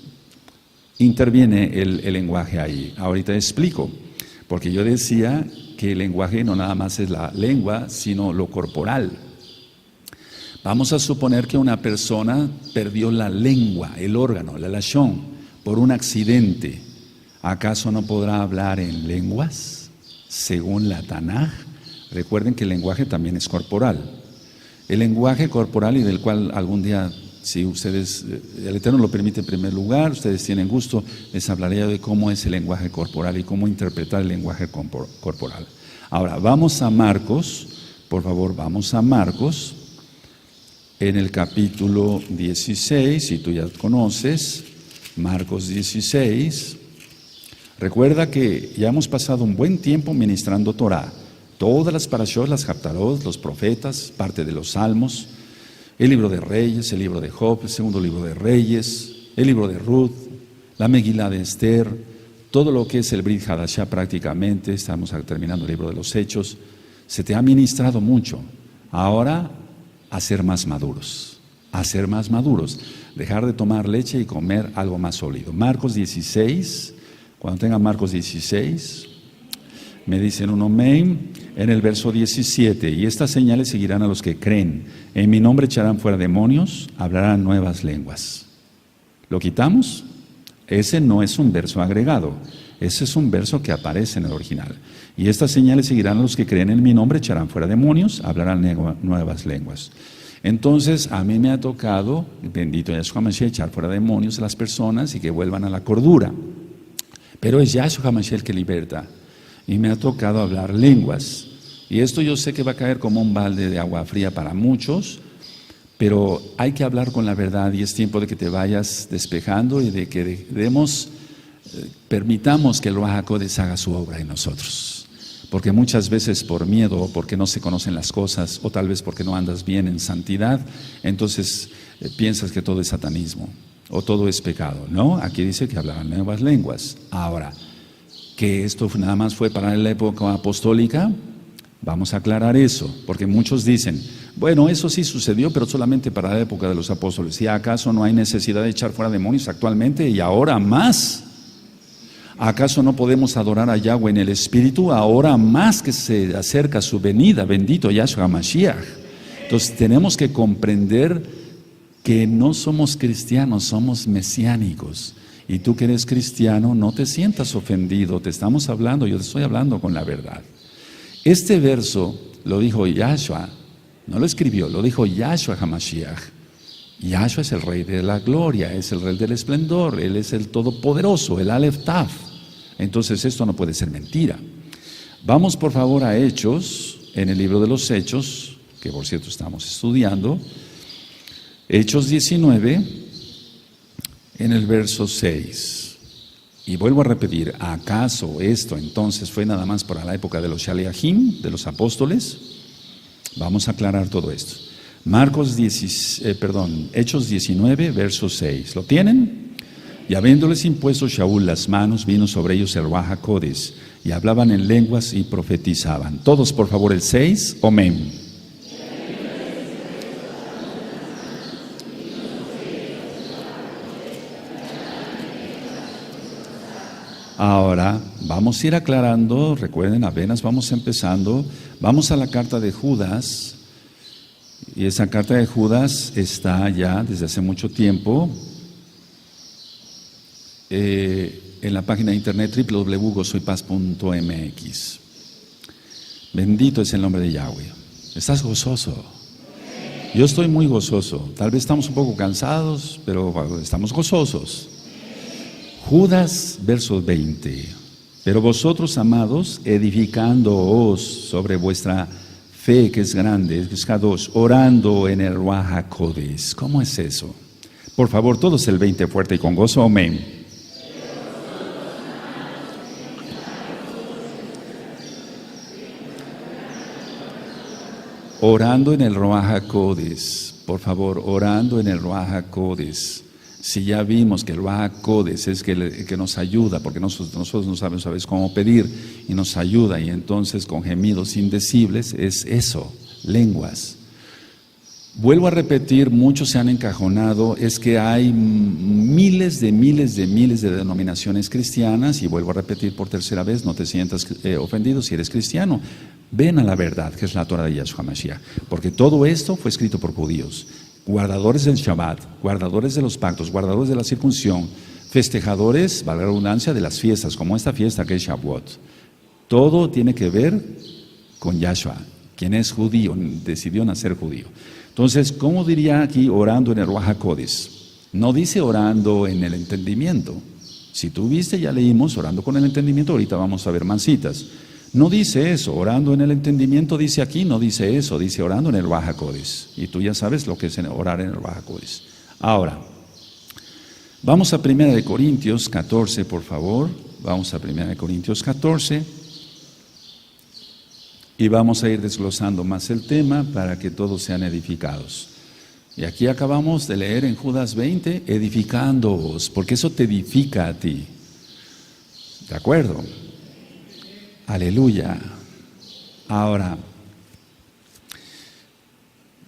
Interviene el lenguaje ahí. Ahorita explico, porque yo decía que el lenguaje no nada más es la lengua, sino lo corporal. Vamos a suponer que una persona perdió la lengua, el órgano, la lashon, por un accidente. ¿Acaso no podrá hablar en lenguas? Según la Tanaj. Recuerden que el lenguaje también es corporal. El lenguaje corporal, y del cual algún día, si ustedes, el Eterno lo permite en primer lugar, ustedes tienen gusto, les hablaré de cómo es el lenguaje corporal y cómo interpretar el lenguaje corporal. Ahora, vamos a Marcos, por favor, vamos a Marcos, en el capítulo 16, si tú ya conoces, Marcos 16. Recuerda que ya hemos pasado un buen tiempo ministrando Torah. Todas las parashot, las haftarot, los profetas, parte de los salmos, el libro de Reyes, el libro de Job, el segundo libro de Reyes, el libro de Ruth, la Megilá de Esther, todo lo que es el Brit Hadashah prácticamente, estamos terminando el libro de los Hechos. Se te ha ministrado mucho. Ahora, a ser más maduros, dejar de tomar leche y comer algo más sólido. Marcos 16, cuando tengan Marcos 16, me dicen un amén, en el verso 17, y estas señales seguirán a los que creen, en mi nombre echarán fuera demonios, hablarán nuevas lenguas. ¿Lo quitamos? Ese no es un verso agregado, ese es un verso que aparece en el original. Y estas señales seguirán a los que creen en mi nombre, echarán fuera demonios, hablarán nuevas lenguas. Entonces, a mí me ha tocado, bendito Yahshua HaMashiach, echar fuera demonios a las personas y que vuelvan a la cordura. Pero es Yahshua HaMashiach el que liberta. Y me ha tocado hablar lenguas. Y esto yo sé que va a caer como un balde de agua fría para muchos, pero hay que hablar con la verdad y es tiempo de que te vayas despejando y de que permitamos que el Ruach HaKodesh haga su obra en nosotros. Porque muchas veces por miedo, o porque no se conocen las cosas, o tal vez porque no andas bien en santidad, entonces piensas que todo es satanismo, o todo es pecado. No, aquí dice que hablaban nuevas lenguas. Ahora, que esto nada más fue para la época apostólica, vamos a aclarar eso, porque muchos dicen, bueno, eso sí sucedió, pero solamente para la época de los apóstoles. ¿Y acaso no hay necesidad de echar fuera demonios actualmente y ahora más? ¿Acaso no podemos adorar a Yahweh en el Espíritu ahora más que se acerca su venida? Bendito Yahshua HaMashiach. Entonces tenemos que comprender que no somos cristianos, somos mesiánicos. Y tú que eres cristiano, no te sientas ofendido, te estamos hablando, yo te estoy hablando con la verdad. Este verso lo dijo Yahshua, no lo escribió, lo dijo Yahshua HaMashiach. Yahshua es el Rey de la Gloria, es el Rey del Esplendor, Él es el Todopoderoso, el Aleph Taf. Entonces esto no puede ser mentira. Vamos por favor a Hechos, en el libro de los Hechos, que por cierto estamos estudiando, Hechos 19, en el verso 6. Y vuelvo a repetir, ¿acaso esto entonces fue nada más para la época de los Shaliachim, de los apóstoles? Vamos a aclarar todo esto. Hechos 19, verso 6. ¿Lo tienen? Y habiéndoles impuesto Shaul las manos, vino sobre ellos el Ruach HaKodesh, y hablaban en lenguas y profetizaban. Todos, por favor, el 6, amén. Ahora, vamos a ir aclarando, recuerden, apenas vamos empezando, vamos a la carta de Judas, y esa carta de Judas está ya desde hace mucho tiempo, en la página de internet www.gozoypaz.mx. Bendito es el nombre de Yahweh. ¿Estás gozoso? Yo estoy muy gozoso. Tal vez estamos un poco cansados, pero estamos gozosos. Judas, verso 20. Pero vosotros, amados, edificándoos sobre vuestra fe que es grande, que es Kadosh, orando en el Ruach HaKodesh. ¿Cómo es eso? Por favor, todos el 20 fuerte y con gozo, amén. orando en el Ruach HaKodes, por favor, orando en el Ruach HaKodes. Si ya vimos que el Ruach HaKodes es que nos ayuda, porque nosotros no sabemos a veces cómo pedir, y nos ayuda, y entonces con gemidos indecibles es eso, lenguas. Vuelvo a repetir, muchos se han encajonado, es que hay miles de denominaciones cristianas, y vuelvo a repetir por tercera vez, no te sientas ofendido si eres cristiano. Ven a la verdad, que es la Torah de Yahshua Mashiach, porque todo esto fue escrito por judíos, guardadores del Shabbat, guardadores de los pactos, guardadores de la circuncisión, festejadores, valga la redundancia, de las fiestas, como esta fiesta que es Shavuot. Todo tiene que ver con Yahshua, quien es judío, decidió nacer judío. Entonces, ¿cómo diría aquí orando en el Ruach HaKodes? No dice orando en el entendimiento. Si tú viste, ya leímos orando con el entendimiento, ahorita vamos a ver mancitas. No dice eso, orando en el entendimiento dice aquí, no dice eso, dice orando en el Ruach HaKodes. Y tú ya sabes lo que es orar en el Ruach HaKodes. Ahora, vamos a 1 Corintios 14, por favor. Vamos a 1 Corintios 14. Y vamos a ir desglosando más el tema para que todos sean edificados. Y aquí acabamos de leer en Judas 20, edificándoos, porque eso te edifica a ti. ¿De acuerdo? Aleluya. Ahora,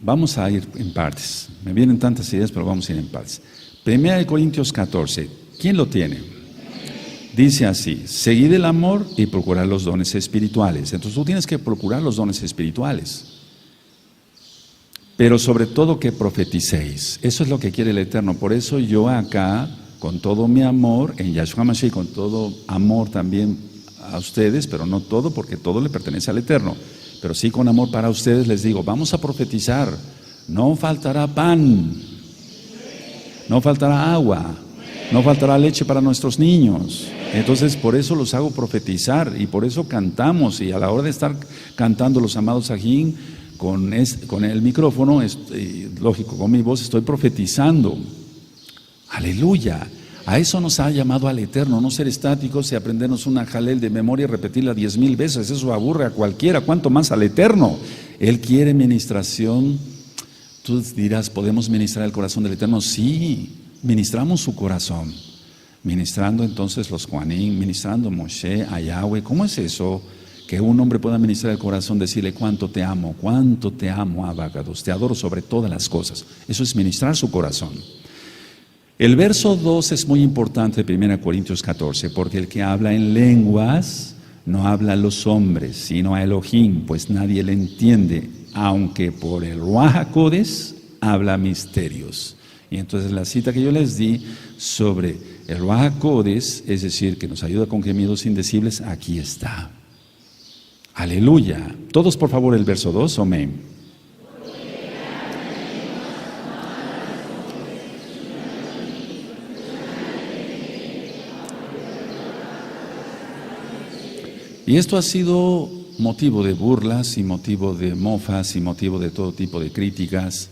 vamos a ir en partes. Me vienen tantas ideas, pero vamos a ir en partes. 1 Corintios 14. ¿Quién lo tiene? Dice así: seguid el amor y procurad los dones espirituales. Entonces tú tienes que procurar los dones espirituales. Pero sobre todo que profeticéis. Eso es lo que quiere el Eterno. Por eso yo acá, con todo mi amor, en Yahshua Mashiach, con todo amor también a ustedes, pero no todo, porque todo le pertenece al Eterno. Pero sí con amor para ustedes les digo, vamos a profetizar. No faltará pan, no faltará agua, no faltará leche para nuestros niños. Entonces por eso los hago profetizar y por eso cantamos, y a la hora de estar cantando los amados Sajín con el micrófono, lógico, con mi voz estoy profetizando. Aleluya. A eso nos ha llamado al Eterno, no ser estáticos y aprendernos una jalel de memoria y repetirla 10,000 veces. Eso aburre a cualquiera, ¿cuánto más al Eterno? Él quiere ministración. Tú dirás, ¿podemos ministrar el corazón del Eterno? Sí, ministramos su corazón. Ministrando entonces los Juanín, ministrando Moshe, a Yahweh. ¿Cómo es eso? Que un hombre pueda ministrar el corazón, decirle cuánto te amo, Abacados, te adoro sobre todas las cosas. Eso es ministrar su corazón. El verso 2 es muy importante de 1 Corintios 14, porque el que habla en lenguas no habla a los hombres, sino a Elohim, pues nadie le entiende, aunque por el Ruach HaKodes habla misterios. Y entonces la cita que yo les di sobre el Ruach HaKodes, es decir, que nos ayuda con gemidos indecibles, aquí está. Aleluya. Todos por favor el verso 2, amén. Y esto ha sido motivo de burlas y motivo de mofas y motivo de todo tipo de críticas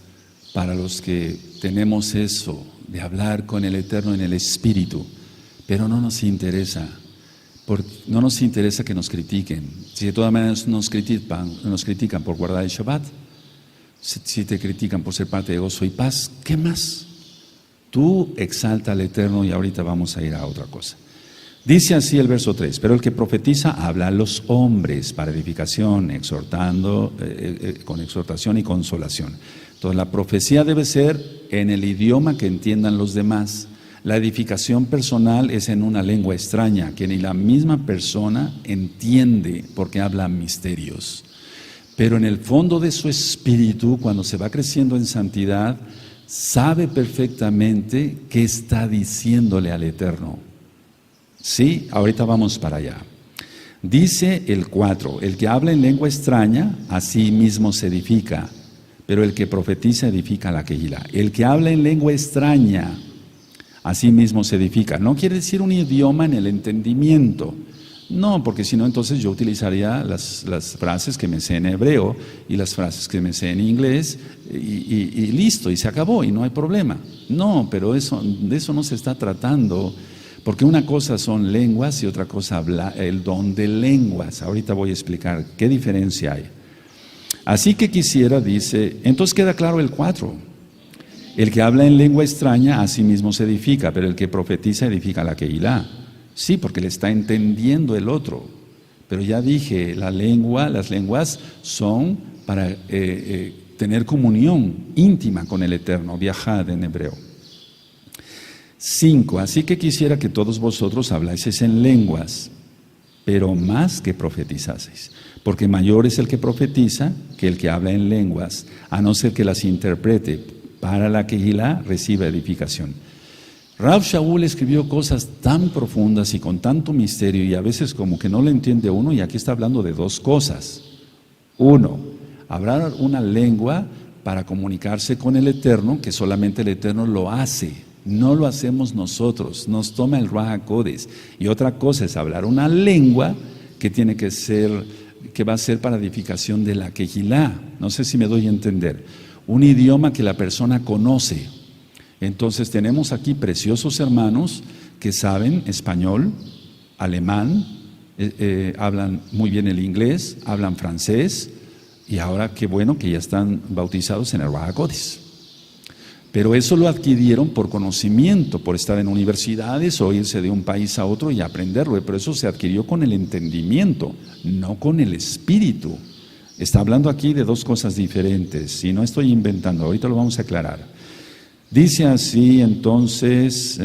para los que tenemos eso de hablar con el Eterno en el Espíritu, pero no nos interesa. No nos interesa que nos critiquen. Si de todas maneras nos critican por guardar el Shabbat, si te critican por ser parte de gozo y paz, ¿qué más? Tú exalta al Eterno y ahorita vamos a ir a otra cosa. Dice así el verso 3, pero el que profetiza habla a los hombres para edificación, exhortando, con exhortación y consolación. Entonces la profecía debe ser en el idioma que entiendan los demás. La edificación personal es en una lengua extraña que ni la misma persona entiende porque habla misterios. Pero en el fondo de su espíritu, cuando se va creciendo en santidad, sabe perfectamente qué está diciéndole al Eterno. Sí, ahorita vamos para allá. Dice el 4, el que habla en lengua extraña, a sí mismo se edifica, pero el que profetiza edifica la Kehilá. El que habla en lengua extraña, a sí mismo se edifica. No quiere decir un idioma en el entendimiento. No, porque si no, entonces yo utilizaría las frases que me sé en hebreo y las frases que me sé en inglés y listo, y se acabó, y no hay problema. No, pero de eso no se está tratando. Porque una cosa son lenguas y otra cosa el don de lenguas. Ahorita voy a explicar qué diferencia hay. Así que quisiera, dice, entonces queda claro el 4. El que habla en lengua extraña a sí mismo se edifica, pero el que profetiza edifica la Kehilá. Sí, porque le está entendiendo el otro. Pero ya dije, las lenguas son para tener comunión íntima con el Eterno, viajad en hebreo. 5. Así que quisiera que todos vosotros hablaseis en lenguas, pero más que profetizaseis. Porque mayor es el que profetiza que el que habla en lenguas, a no ser que las interprete. Para la Kehilá reciba edificación. Rav Shaul escribió cosas tan profundas y con tanto misterio, y a veces como que no lo entiende uno, y aquí está hablando de 2 cosas. 1, hablar una lengua para comunicarse con el Eterno, que solamente el Eterno lo hace, no lo hacemos nosotros, nos toma el Ruach HaKodesh. Y otra cosa es hablar una lengua que tiene que ser, que va a ser para edificación de la Kehilá. No sé si me doy a entender. Un idioma que la persona conoce. Entonces tenemos aquí preciosos hermanos que saben español, alemán, hablan muy bien el inglés, hablan francés, y ahora qué bueno que ya están bautizados en el Ruach HaKodesh. Pero eso lo adquirieron por conocimiento, por estar en universidades o irse de un país a otro y aprenderlo, pero eso se adquirió con el entendimiento, no con el espíritu. Está hablando aquí de 2 cosas diferentes, y no estoy inventando, ahorita lo vamos a aclarar. Dice así entonces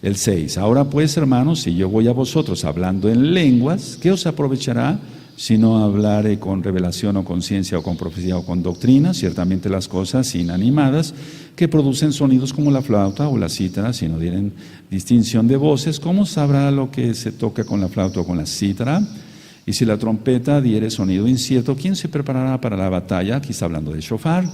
el 6, ahora pues hermanos, si yo voy a vosotros hablando en lenguas, ¿qué os aprovechará si no hablare con revelación o con ciencia o con profecía o con doctrina? Ciertamente las cosas inanimadas que producen sonidos como la flauta o la cítara, si no dieren distinción de voces, ¿cómo sabrá lo que se toca con la flauta o con la cítara? Y si la trompeta diere sonido incierto, ¿quién se preparará para la batalla? Aquí está hablando de shofar.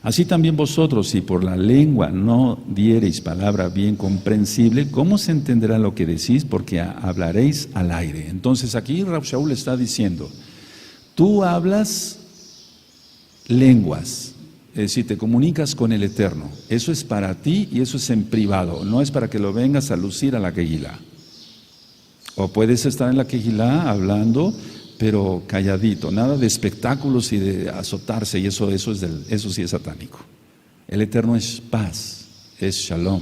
Así también vosotros, si por la lengua no diereis palabra bien comprensible, ¿cómo se entenderá lo que decís? Porque hablaréis al aire. Entonces aquí Rav Shaul está diciendo, tú hablas lenguas, es decir, te comunicas con el Eterno. Eso es para ti y eso es en privado, no es para que lo vengas a lucir a la Kehilá. O puedes estar en la Kehilá hablando, pero calladito, nada de espectáculos y de azotarse, y eso sí es satánico. El Eterno es paz, es shalom.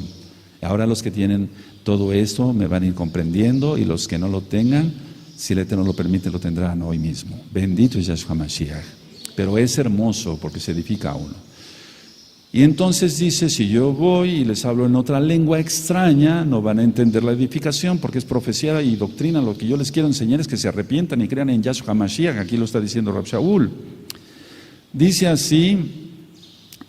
Ahora los que tienen todo esto me van a ir comprendiendo, y los que no lo tengan, si el Eterno lo permite, lo tendrán hoy mismo. Bendito es Yahshua Mashiach. Pero es hermoso porque se edifica a uno. Y entonces dice, si yo voy y les hablo en otra lengua extraña, no van a entender la edificación, porque es profecía y doctrina. Lo que yo les quiero enseñar es que se arrepientan y crean en Yahshua Mashiach. Aquí lo está diciendo Rav Shaul. Dice así,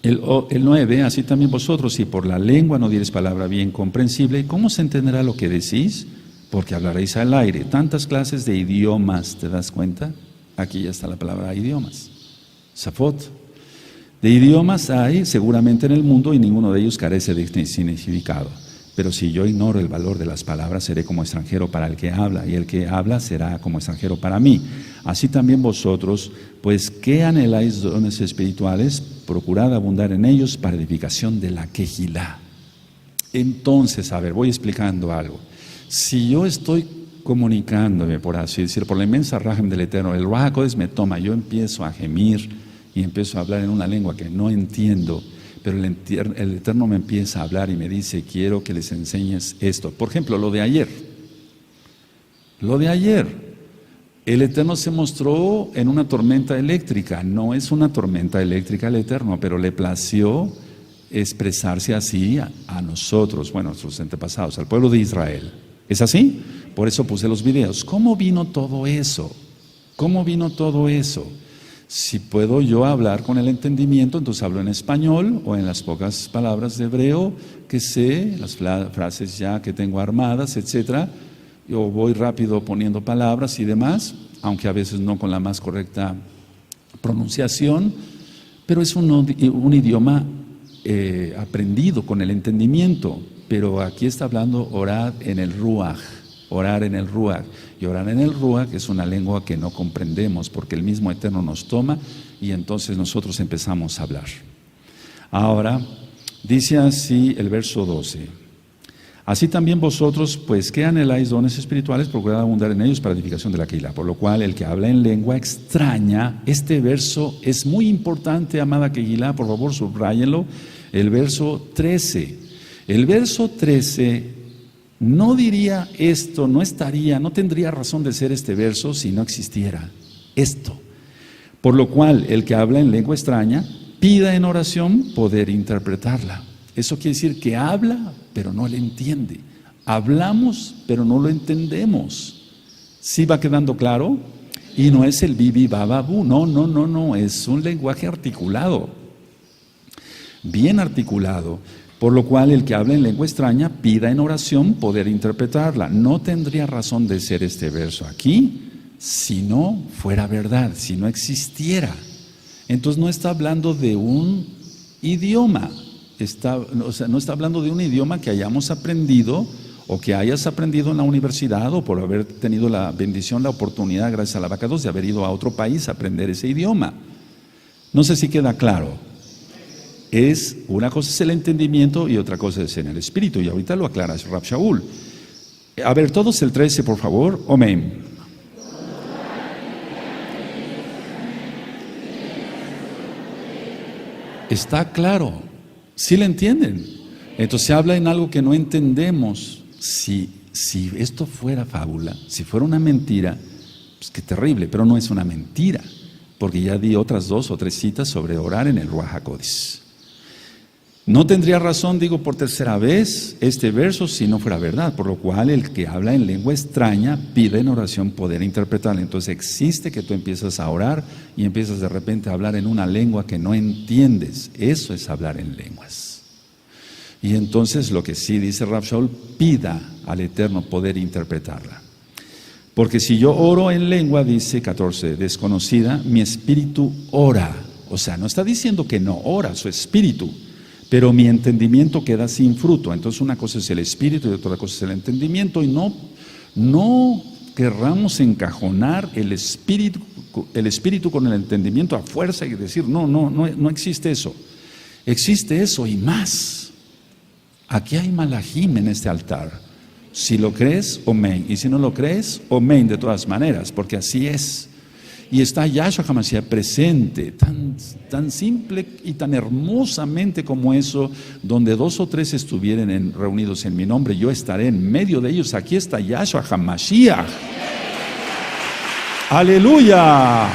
el 9, así también vosotros, si por la lengua no dieres palabra bien comprensible, ¿cómo se entenderá lo que decís? Porque hablaréis al aire. Tantas clases de idiomas, ¿te das cuenta? Aquí ya está la palabra idiomas. Safot. De idiomas hay seguramente en el mundo, y ninguno de ellos carece de significado. Pero si yo ignoro el valor de las palabras, seré como extranjero para el que habla, y el que habla será como extranjero para mí. Así también vosotros, pues, ¿qué anheláis dones espirituales? Procurad abundar en ellos para edificación de la Kehilá. Entonces, a ver, voy explicando algo. Si yo estoy comunicándome, por así decir, por la inmensa rajem del Eterno, el Ruach HaKodesh me toma, yo empiezo a gemir y empiezo a hablar en una lengua que no entiendo, pero el Eterno me empieza a hablar y me dice, quiero que les enseñes esto. Por ejemplo, lo de ayer. El Eterno se mostró en una tormenta eléctrica. No es una tormenta eléctrica el Eterno, pero le plació expresarse así a nosotros, bueno, a nuestros antepasados, al pueblo de Israel. ¿Es así? Por eso puse los videos. ¿Cómo vino todo eso? Si puedo yo hablar con el entendimiento, entonces hablo en español o en las pocas palabras de hebreo que sé, las frases ya que tengo armadas, etcétera. Yo voy rápido poniendo palabras y demás, aunque a veces no con la más correcta pronunciación, pero es un idioma aprendido con el entendimiento. Pero aquí está hablando orar en el Ruach. Y orar en el Ruach es una lengua que no comprendemos, porque el mismo Eterno nos toma y entonces nosotros empezamos a hablar. Ahora, dice así el verso 12. Así también vosotros, pues que anheláis dones espirituales, procurad abundar en ellos para edificación de la Keilah. Por lo cual, el que habla en lengua extraña, este verso es muy importante, amada Keilah, por favor subráyenlo, el verso 13. El verso 13 no diría esto, no tendría razón de ser este verso si no existiera esto. Por lo cual, el que habla en lengua extraña, pida en oración poder interpretarla. Eso quiere decir que habla, pero no le entiende. Hablamos, pero no lo entendemos. ¿Sí va quedando claro? Y no es el bibi bababú, no, es un lenguaje articulado, bien articulado. Por lo cual el que habla en lengua extraña pida en oración poder interpretarla. No tendría razón de ser este verso aquí si no fuera verdad, si no existiera. Entonces no está hablando de un idioma. No está hablando de un idioma que hayamos aprendido o que hayas aprendido en la universidad o por haber tenido la bendición, la oportunidad, gracias al Abacados, de haber ido a otro país a aprender ese idioma. No sé si queda claro. Una cosa es el entendimiento y otra cosa es en el espíritu, y ahorita lo aclara Rab Shaul. A ver, todos el 13, por favor. Amén. Está claro. ¿Sí le entienden? Entonces se habla en algo que no entendemos. Si esto fuera fábula, si fuera una mentira, pues qué terrible, pero no es una mentira, porque ya di otras 2 o 3 citas sobre orar en el Ruach HaKodesh. No tendría razón, digo por tercera vez, este verso si no fuera verdad, por lo cual el que habla en lengua extraña pide en oración poder interpretarla. Entonces existe que tú empiezas a orar y empiezas de repente a hablar en una lengua que no entiendes. Eso es hablar en lenguas. Y entonces lo que sí dice Rab Shaul, pida al Eterno poder interpretarla. Porque si yo oro en lengua, dice 14, desconocida, mi espíritu ora. O sea, no está diciendo que no ora su espíritu, pero mi entendimiento queda sin fruto. Entonces una cosa es el espíritu y otra cosa es el entendimiento, y no querramos encajonar el espíritu con el entendimiento a fuerza y decir no existe eso. Existe eso y más. Aquí hay malajim en este altar. Si lo crees, amén, y si no lo crees, amén de todas maneras, porque así es. Y está Yahshua HaMashiach presente, tan simple y tan hermosamente como eso, donde 2 o 3 estuvieren reunidos en mi nombre, yo estaré en medio de ellos. Aquí está Yahshua HaMashiach. ¡Aleluya!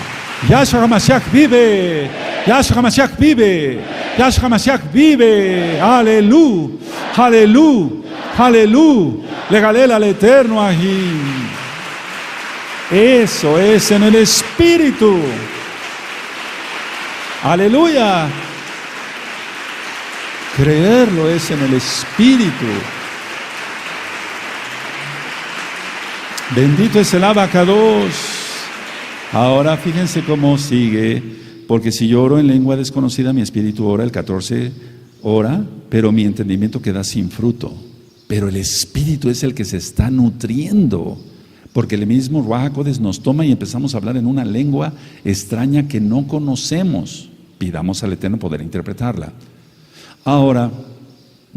Yahshua HaMashiach vive. Yahshua HaMashiach vive. Yahshua HaMashiach vive. ¡Aleluya! ¡Aleluya! ¡Aleluya! Le galela al Eterno ahí. Eso es en el Espíritu. Aleluya. Creerlo es en el Espíritu. Bendito es el Abacados. Ahora fíjense cómo sigue. Porque si yo oro en lengua desconocida, mi espíritu ora, el 14 ora, pero mi entendimiento queda sin fruto. Pero el Espíritu es el que se está nutriendo. Porque el mismo Ruach HaKodesh nos toma y empezamos a hablar en una lengua extraña que no conocemos. Pidamos al Eterno poder interpretarla. Ahora,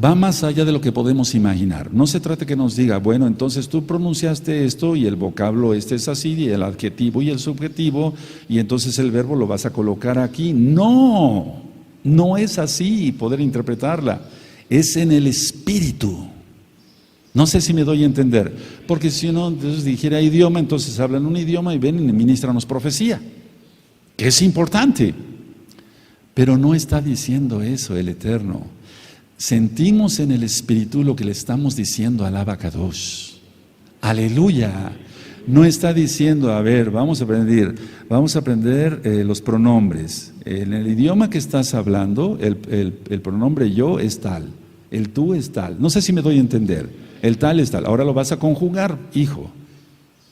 va más allá de lo que podemos imaginar. No se trata que nos diga, bueno, entonces tú pronunciaste esto y el vocablo este es así, y el adjetivo y el subjetivo, y entonces el verbo lo vas a colocar aquí. No es así poder interpretarla. Es en el Espíritu. No sé si me doy a entender, porque si uno entonces dijera idioma, entonces hablan un idioma y ven y ministranos profecía, que es importante, pero no está diciendo eso el Eterno. Sentimos en el Espíritu lo que le estamos diciendo al Abacadosh. Aleluya. No está diciendo, a ver, vamos a aprender los pronombres. En el idioma que estás hablando, el pronombre yo es tal, el tú es tal. No sé si me doy a entender. El tal es tal. Ahora lo vas a conjugar, hijo.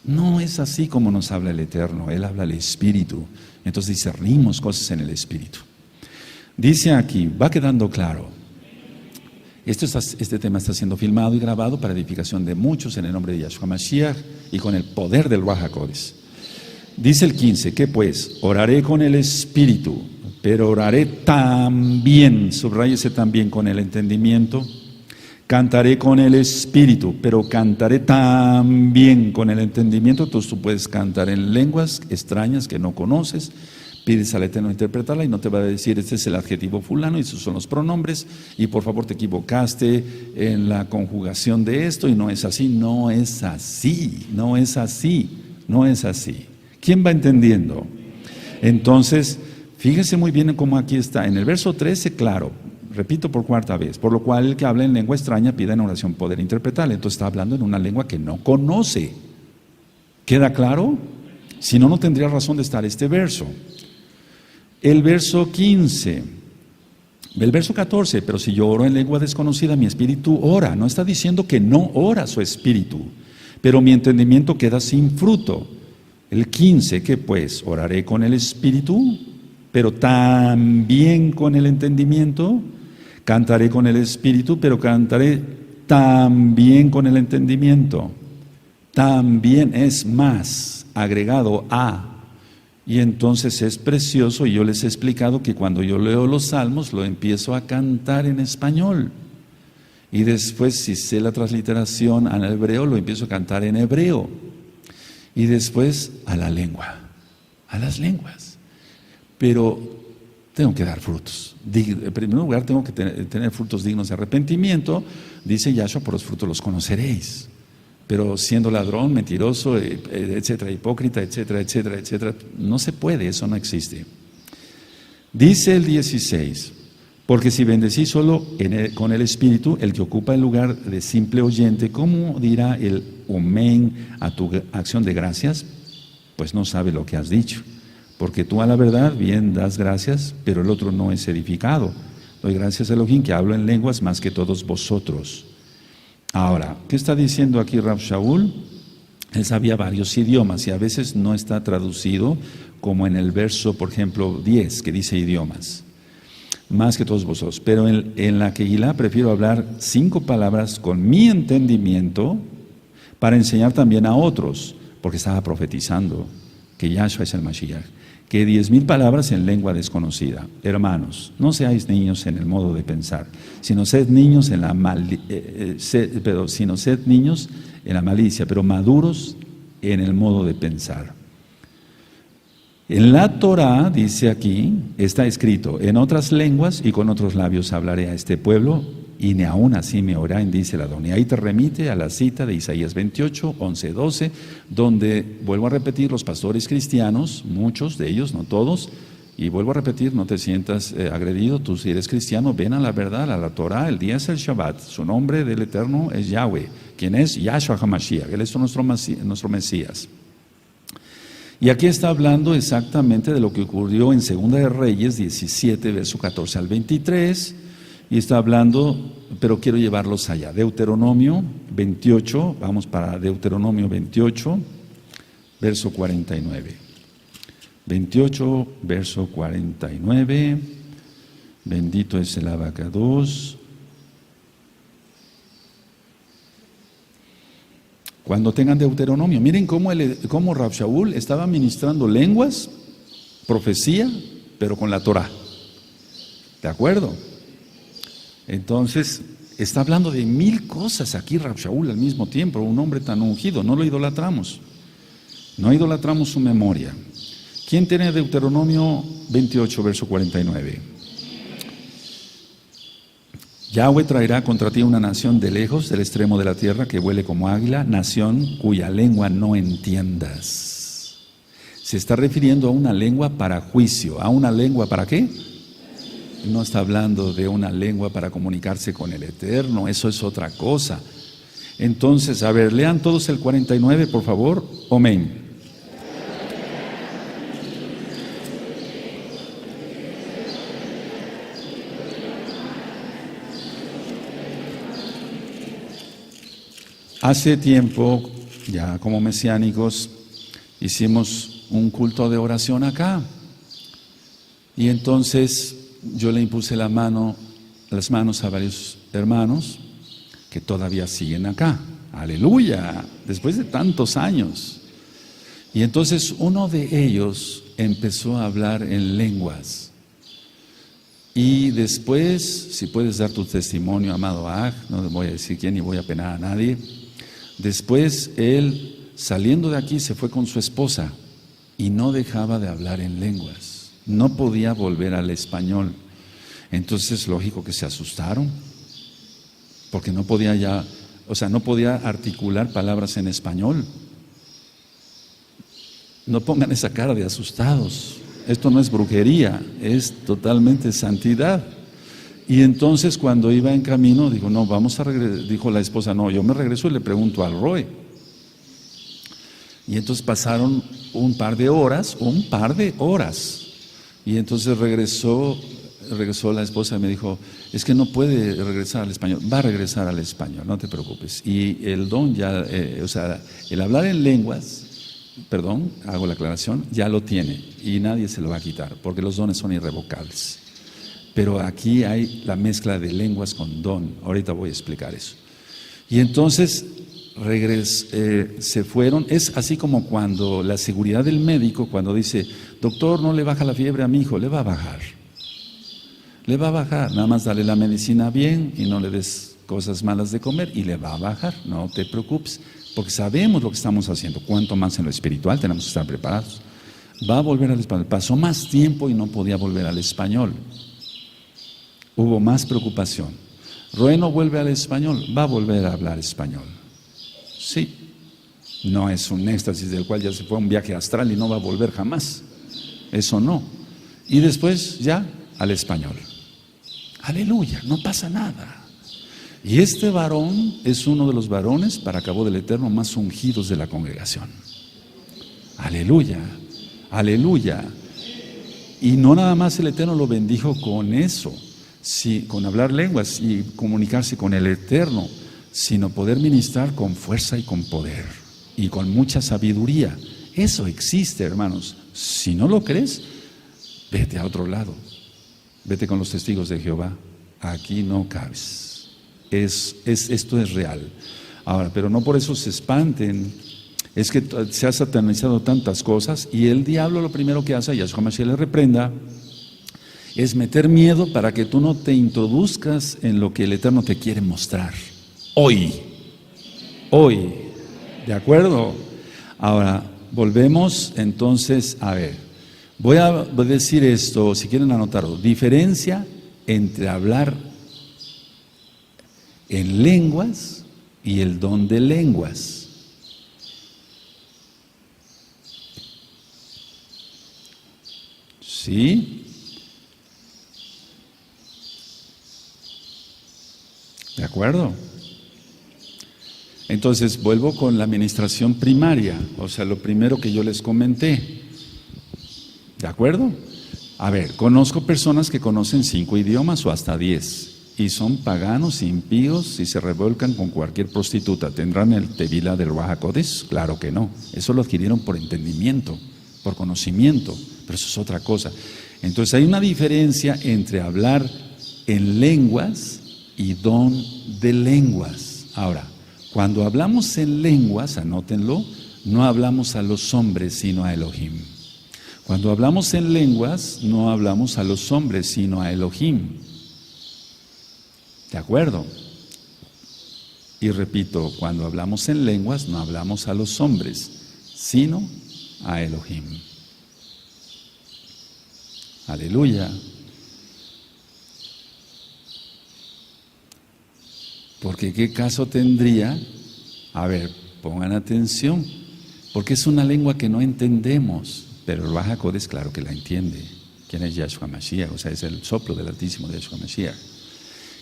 No es así como nos habla el Eterno. Él habla al Espíritu. Entonces discernimos cosas en el Espíritu. Dice aquí, va quedando claro. Este tema está siendo filmado y grabado para edificación de muchos en el nombre de Yahshua Mashiach y con el poder del Ruach HaKodesh. Dice el 15, ¿qué pues? Oraré con el Espíritu, pero oraré también, subráyese también con el entendimiento. Cantaré con el espíritu, pero cantaré también con el entendimiento. Entonces tú puedes cantar en lenguas extrañas que no conoces, pides al Eterno interpretarla y no te va a decir este es el adjetivo fulano y esos son los pronombres y por favor te equivocaste en la conjugación de esto y no es así, no es así, no es así, no es así. ¿Quién va entendiendo? Entonces, fíjese muy bien en cómo aquí está. En el verso 13, claro, repito por cuarta vez, por lo cual el que habla en lengua extraña pida en oración poder interpretarla. Entonces está hablando en una lengua que no conoce. ¿Queda claro? Si no, no tendría razón de estar este verso. El verso 15, el verso 14, pero si yo oro en lengua desconocida, mi espíritu ora. No está diciendo que no ora su espíritu, pero mi entendimiento queda sin fruto. El 15, que pues oraré con el espíritu, pero también con el entendimiento. Cantaré con el espíritu, pero cantaré también con el entendimiento. También es más, agregado a. Y entonces es precioso, y yo les he explicado que cuando yo leo los salmos, lo empiezo a cantar en español. Y después, si sé la transliteración al hebreo, lo empiezo a cantar en hebreo. Y después a la lengua, a las lenguas. Pero tengo que dar frutos. En primer lugar, tengo que tener frutos dignos de arrepentimiento. Dice Yahshua, por los frutos los conoceréis. Pero siendo ladrón, mentiroso, etcétera, hipócrita, etcétera, etcétera, etcétera, no se puede, eso no existe. Dice el 16, porque si bendecí solo con el Espíritu, el que ocupa el lugar de simple oyente, ¿cómo dirá el amén a tu acción de gracias? Pues no sabe lo que has dicho. Porque tú a la verdad bien das gracias, pero el otro no es edificado. Doy gracias a Elohim que hablo en lenguas más que todos vosotros. Ahora, ¿qué está diciendo aquí Rab Shaul? Él sabía varios idiomas y a veces no está traducido como en el verso, por ejemplo, 10, que dice idiomas. Más que todos vosotros. Pero en la Kehilá prefiero hablar 5 palabras con mi entendimiento para enseñar también a otros, porque estaba profetizando que Yahshua es el Mashiach. Que 10,000 palabras en lengua desconocida. Hermanos, no seáis niños en el modo de pensar, sino sed niños en la malicia, pero maduros en el modo de pensar. En la Torah, dice aquí, está escrito, en otras lenguas y con otros labios hablaré a este pueblo, y ni aún así me oirán, dice el Adón. Y ahí te remite a la cita de Isaías 28, 11, 12, donde, vuelvo a repetir, los pastores cristianos, muchos de ellos, no todos, y vuelvo a repetir, no te sientas agredido, tú si eres cristiano, ven a la verdad, a la Torah, el día es el Shabbat, su nombre del Eterno es Yahweh, quien es Yahshua HaMashiach, Él es nuestro Mesías. Y aquí está hablando exactamente de lo que ocurrió en Segunda de Reyes 17, verso 14 al 23, y está hablando, pero quiero llevarlos allá. Deuteronomio 28, vamos para Deuteronomio 28, verso 49. 28, verso 49. Bendito es el Abacados. Cuando tengan Deuteronomio, miren cómo Rab Shaul estaba ministrando lenguas, profecía, pero con la Torah. ¿De acuerdo? Entonces, está hablando de 1000 cosas aquí Rab Shaul al mismo tiempo, un hombre tan ungido, no lo idolatramos. No idolatramos su memoria. ¿Quién tiene Deuteronomio 28, verso 49? Yahweh traerá contra ti una nación de lejos, del extremo de la tierra, que vuele como águila, nación cuya lengua no entiendas. Se está refiriendo a una lengua para juicio. ¿A una lengua para qué? No está hablando de una lengua para comunicarse con el Eterno, eso es otra cosa. Entonces, a ver, lean todos el 49, por favor. Amén. Hace tiempo, ya como mesiánicos, hicimos un culto de oración acá. Y entonces yo le impuse las manos a varios hermanos que todavía siguen acá. ¡Aleluya! Después de tantos años. Y entonces uno de ellos empezó a hablar en lenguas. Y después, si puedes dar tu testimonio, amado Aj, no voy a decir quién ni voy a penar a nadie. Después él, saliendo de aquí, se fue con su esposa y no dejaba de hablar en lenguas. No podía volver al español. Entonces, lógico que se asustaron, porque no podía ya, o sea, no podía articular palabras en español. No pongan esa cara de asustados. Esto no es brujería, es totalmente santidad. Y entonces cuando iba en camino, dijo, no, vamos a regresar. Dijo la esposa, no, yo me regreso y le pregunto al Roy. Y entonces pasaron un par de horas. Y entonces regresó la esposa y me dijo, es que no puede regresar al español. Va a regresar al español, no te preocupes. Y el don ya, o sea, el hablar en lenguas, perdón, hago la aclaración, ya lo tiene y nadie se lo va a quitar, porque los dones son irrevocables. Pero aquí hay la mezcla de lenguas con don. Ahorita voy a explicar eso. Y entonces se fueron. Es así como cuando la seguridad del médico, cuando dice, doctor, no le baja la fiebre a mi hijo, le va a bajar. Le va a bajar, nada más dale la medicina bien y no le des cosas malas de comer y le va a bajar, no te preocupes. Porque sabemos lo que estamos haciendo, cuanto más en lo espiritual tenemos que estar preparados. Va a volver al español. Pasó más tiempo y no podía volver al español. Hubo más preocupación. Roé no vuelve al español, va a volver a hablar español. Sí, no es un éxtasis del cual ya se fue a un viaje astral y no va a volver jamás. Eso no. Y después ya al español. Aleluya, no pasa nada. Y este varón es uno de los varones, para cabo del Eterno, más ungidos de la congregación. Aleluya, aleluya. Y no nada más el Eterno lo bendijo con eso, con hablar lenguas y comunicarse con el Eterno, sino poder ministrar con fuerza y con poder y con mucha sabiduría. Eso existe, hermanos. Si no lo crees, vete a otro lado. Vete con los testigos de Jehová. Aquí no cabes. Esto es real. Ahora, pero no por eso se espanten. Es que se ha satanizado tantas cosas y el diablo lo primero que hace, y a Yahshua Mashiach le reprenda, es meter miedo para que tú no te introduzcas en lo que el Eterno te quiere mostrar. Hoy. ¿De acuerdo? Ahora, volvemos entonces a ver. Voy a decir esto, si quieren anotarlo. Diferencia entre hablar en lenguas y el don de lenguas. ¿Sí? ¿De acuerdo? Entonces vuelvo con la administración primaria, o sea, lo primero que yo les comenté. ¿De acuerdo? A ver, conozco personas que conocen 5 idiomas o hasta 10. Y son paganos, impíos, y se revuelcan con cualquier prostituta. ¿Tendrán el Tevila del Ruach HaKodesh? Claro que no. Eso lo adquirieron por entendimiento, por conocimiento, pero eso es otra cosa. Entonces hay una diferencia entre hablar en lenguas y don de lenguas. Ahora, cuando hablamos en lenguas, anótenlo, no hablamos a los hombres, sino a Elohim. Cuando hablamos en lenguas, no hablamos a los hombres, sino a Elohim. ¿De acuerdo? Y repito, cuando hablamos en lenguas, no hablamos a los hombres, sino a Elohim. Aleluya. Porque ¿qué caso tendría? A ver, pongan atención, porque es una lengua que no entendemos, pero el Ruach HaKodesh claro que la entiende. ¿Quién es Yahshua Mashiach? O sea, es el soplo del Altísimo de Yahshua Mashiach.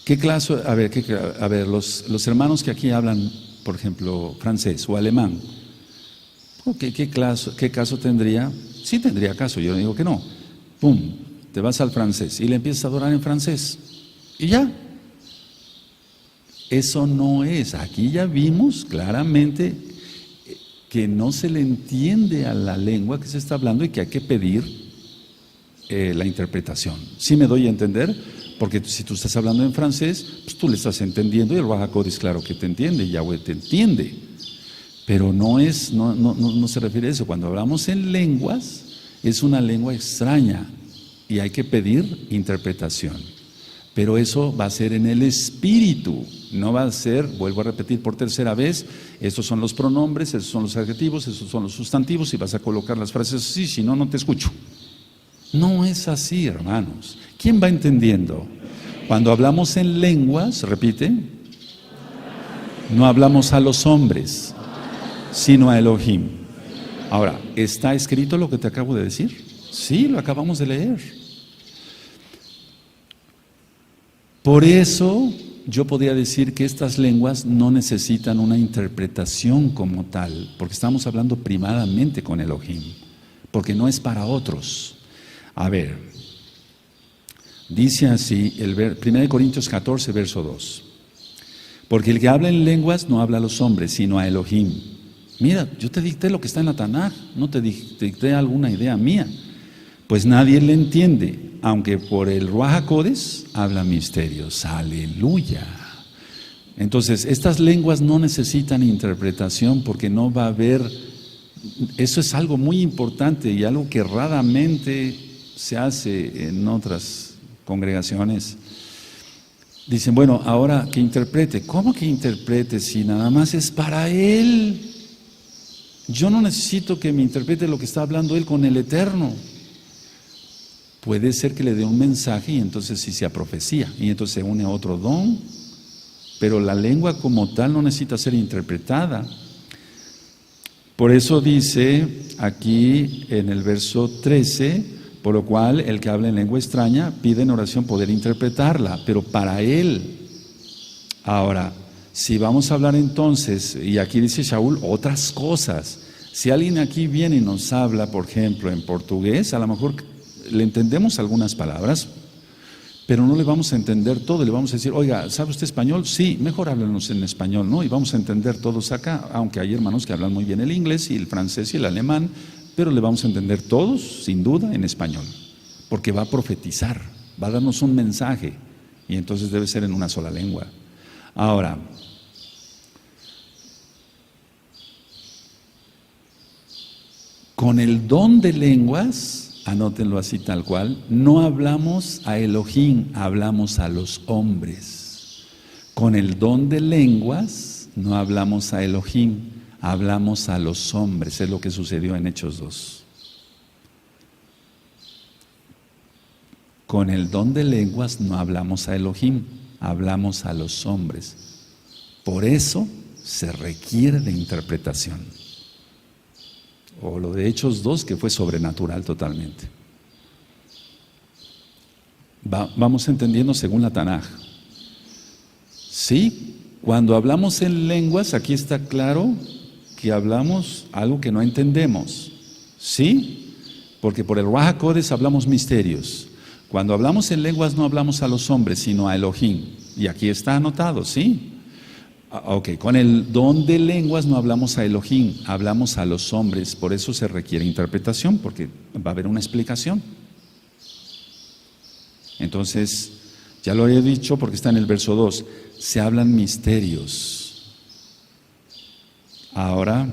¿Qué clase? A ver, los hermanos que aquí hablan, por ejemplo, francés o alemán, ¿qué caso tendría? Sí tendría caso, yo no digo que no. Pum, te vas al francés y le empiezas a adorar en francés. Y ya. Eso no es. Aquí ya vimos claramente que no se le entiende a la lengua que se está hablando y que hay que pedir la interpretación. ¿Sí me doy a entender? Porque si tú estás hablando en francés, pues tú le estás entendiendo y el Ruach HaKodesh claro que te entiende, Yahweh te entiende. Pero no se refiere a eso. Cuando hablamos en lenguas, es una lengua extraña. y hay que pedir interpretación. Pero eso va a ser en el espíritu, no va a ser, vuelvo a repetir por tercera vez, estos son los pronombres, esos son los adjetivos, esos son los sustantivos y vas a colocar las frases así, si no, no te escucho. No es así, hermanos. ¿Quién va entendiendo? Cuando hablamos en lenguas, repite, no hablamos a los hombres, sino a Elohim. Ahora, ¿está escrito lo que te acabo de decir? Sí, lo acabamos de leer. Por eso yo podría decir que estas lenguas no necesitan una interpretación como tal, porque estamos hablando primadamente con Elohim, porque no es para otros. A ver, dice así, 1 Corintios 14, verso 2. Porque el que habla en lenguas no habla a los hombres, sino a Elohim. Mira, yo te dicté lo que está en la Tanaj, no te dicté alguna idea mía. Pues nadie le entiende, aunque por el Ruach HaKodesh habla misterios. ¡Aleluya! Entonces, estas lenguas no necesitan interpretación porque no va a haber... Eso es algo muy importante y algo que raramente se hace en otras congregaciones. Dicen, bueno, ahora que interprete. ¿Cómo que interprete si nada más es para él? Yo no necesito que me interprete lo que está hablando él con el Eterno. Puede ser que le dé un mensaje y entonces sí sea profecía y entonces se une a otro don, pero la lengua como tal no necesita ser interpretada. Por eso dice aquí en el verso 13, por lo cual el que habla en lengua extraña pide en oración poder interpretarla, pero para él. Ahora, si vamos a hablar entonces, y aquí dice Shaul, otras cosas. Si alguien aquí viene y nos habla, por ejemplo, en portugués, a lo mejor le entendemos algunas palabras, pero no le vamos a entender todo. Le vamos a decir, oiga, ¿sabe usted español? Sí, mejor háblanos en español, ¿no? Y vamos a entender todos acá, aunque hay hermanos que hablan muy bien el inglés y el francés y el alemán, pero le vamos a entender todos, sin duda, en español, porque va a profetizar, va a darnos un mensaje, y entonces debe ser en una sola lengua. Ahora, con el don de lenguas, anótenlo así tal cual, no hablamos a Elohim, hablamos a los hombres. Con el don de lenguas no hablamos a Elohim, hablamos a los hombres. Es lo que sucedió en Hechos 2. Con el don de lenguas no hablamos a Elohim, hablamos a los hombres. Por eso se requiere de interpretación. O lo de Hechos 2, que fue sobrenatural totalmente. Vamos entendiendo según la Tanaj. Sí, cuando hablamos en lenguas, aquí está claro que hablamos algo que no entendemos. Sí, porque por el Ruach HaKodesh hablamos misterios. Cuando hablamos en lenguas no hablamos a los hombres, sino a Elohim. Y aquí está anotado, ¿sí? Ok, con el don de lenguas no hablamos a Elohim, hablamos a los hombres, por eso se requiere interpretación, porque va a haber una explicación. Entonces, ya lo he dicho porque está en el verso 2, se hablan misterios. Ahora,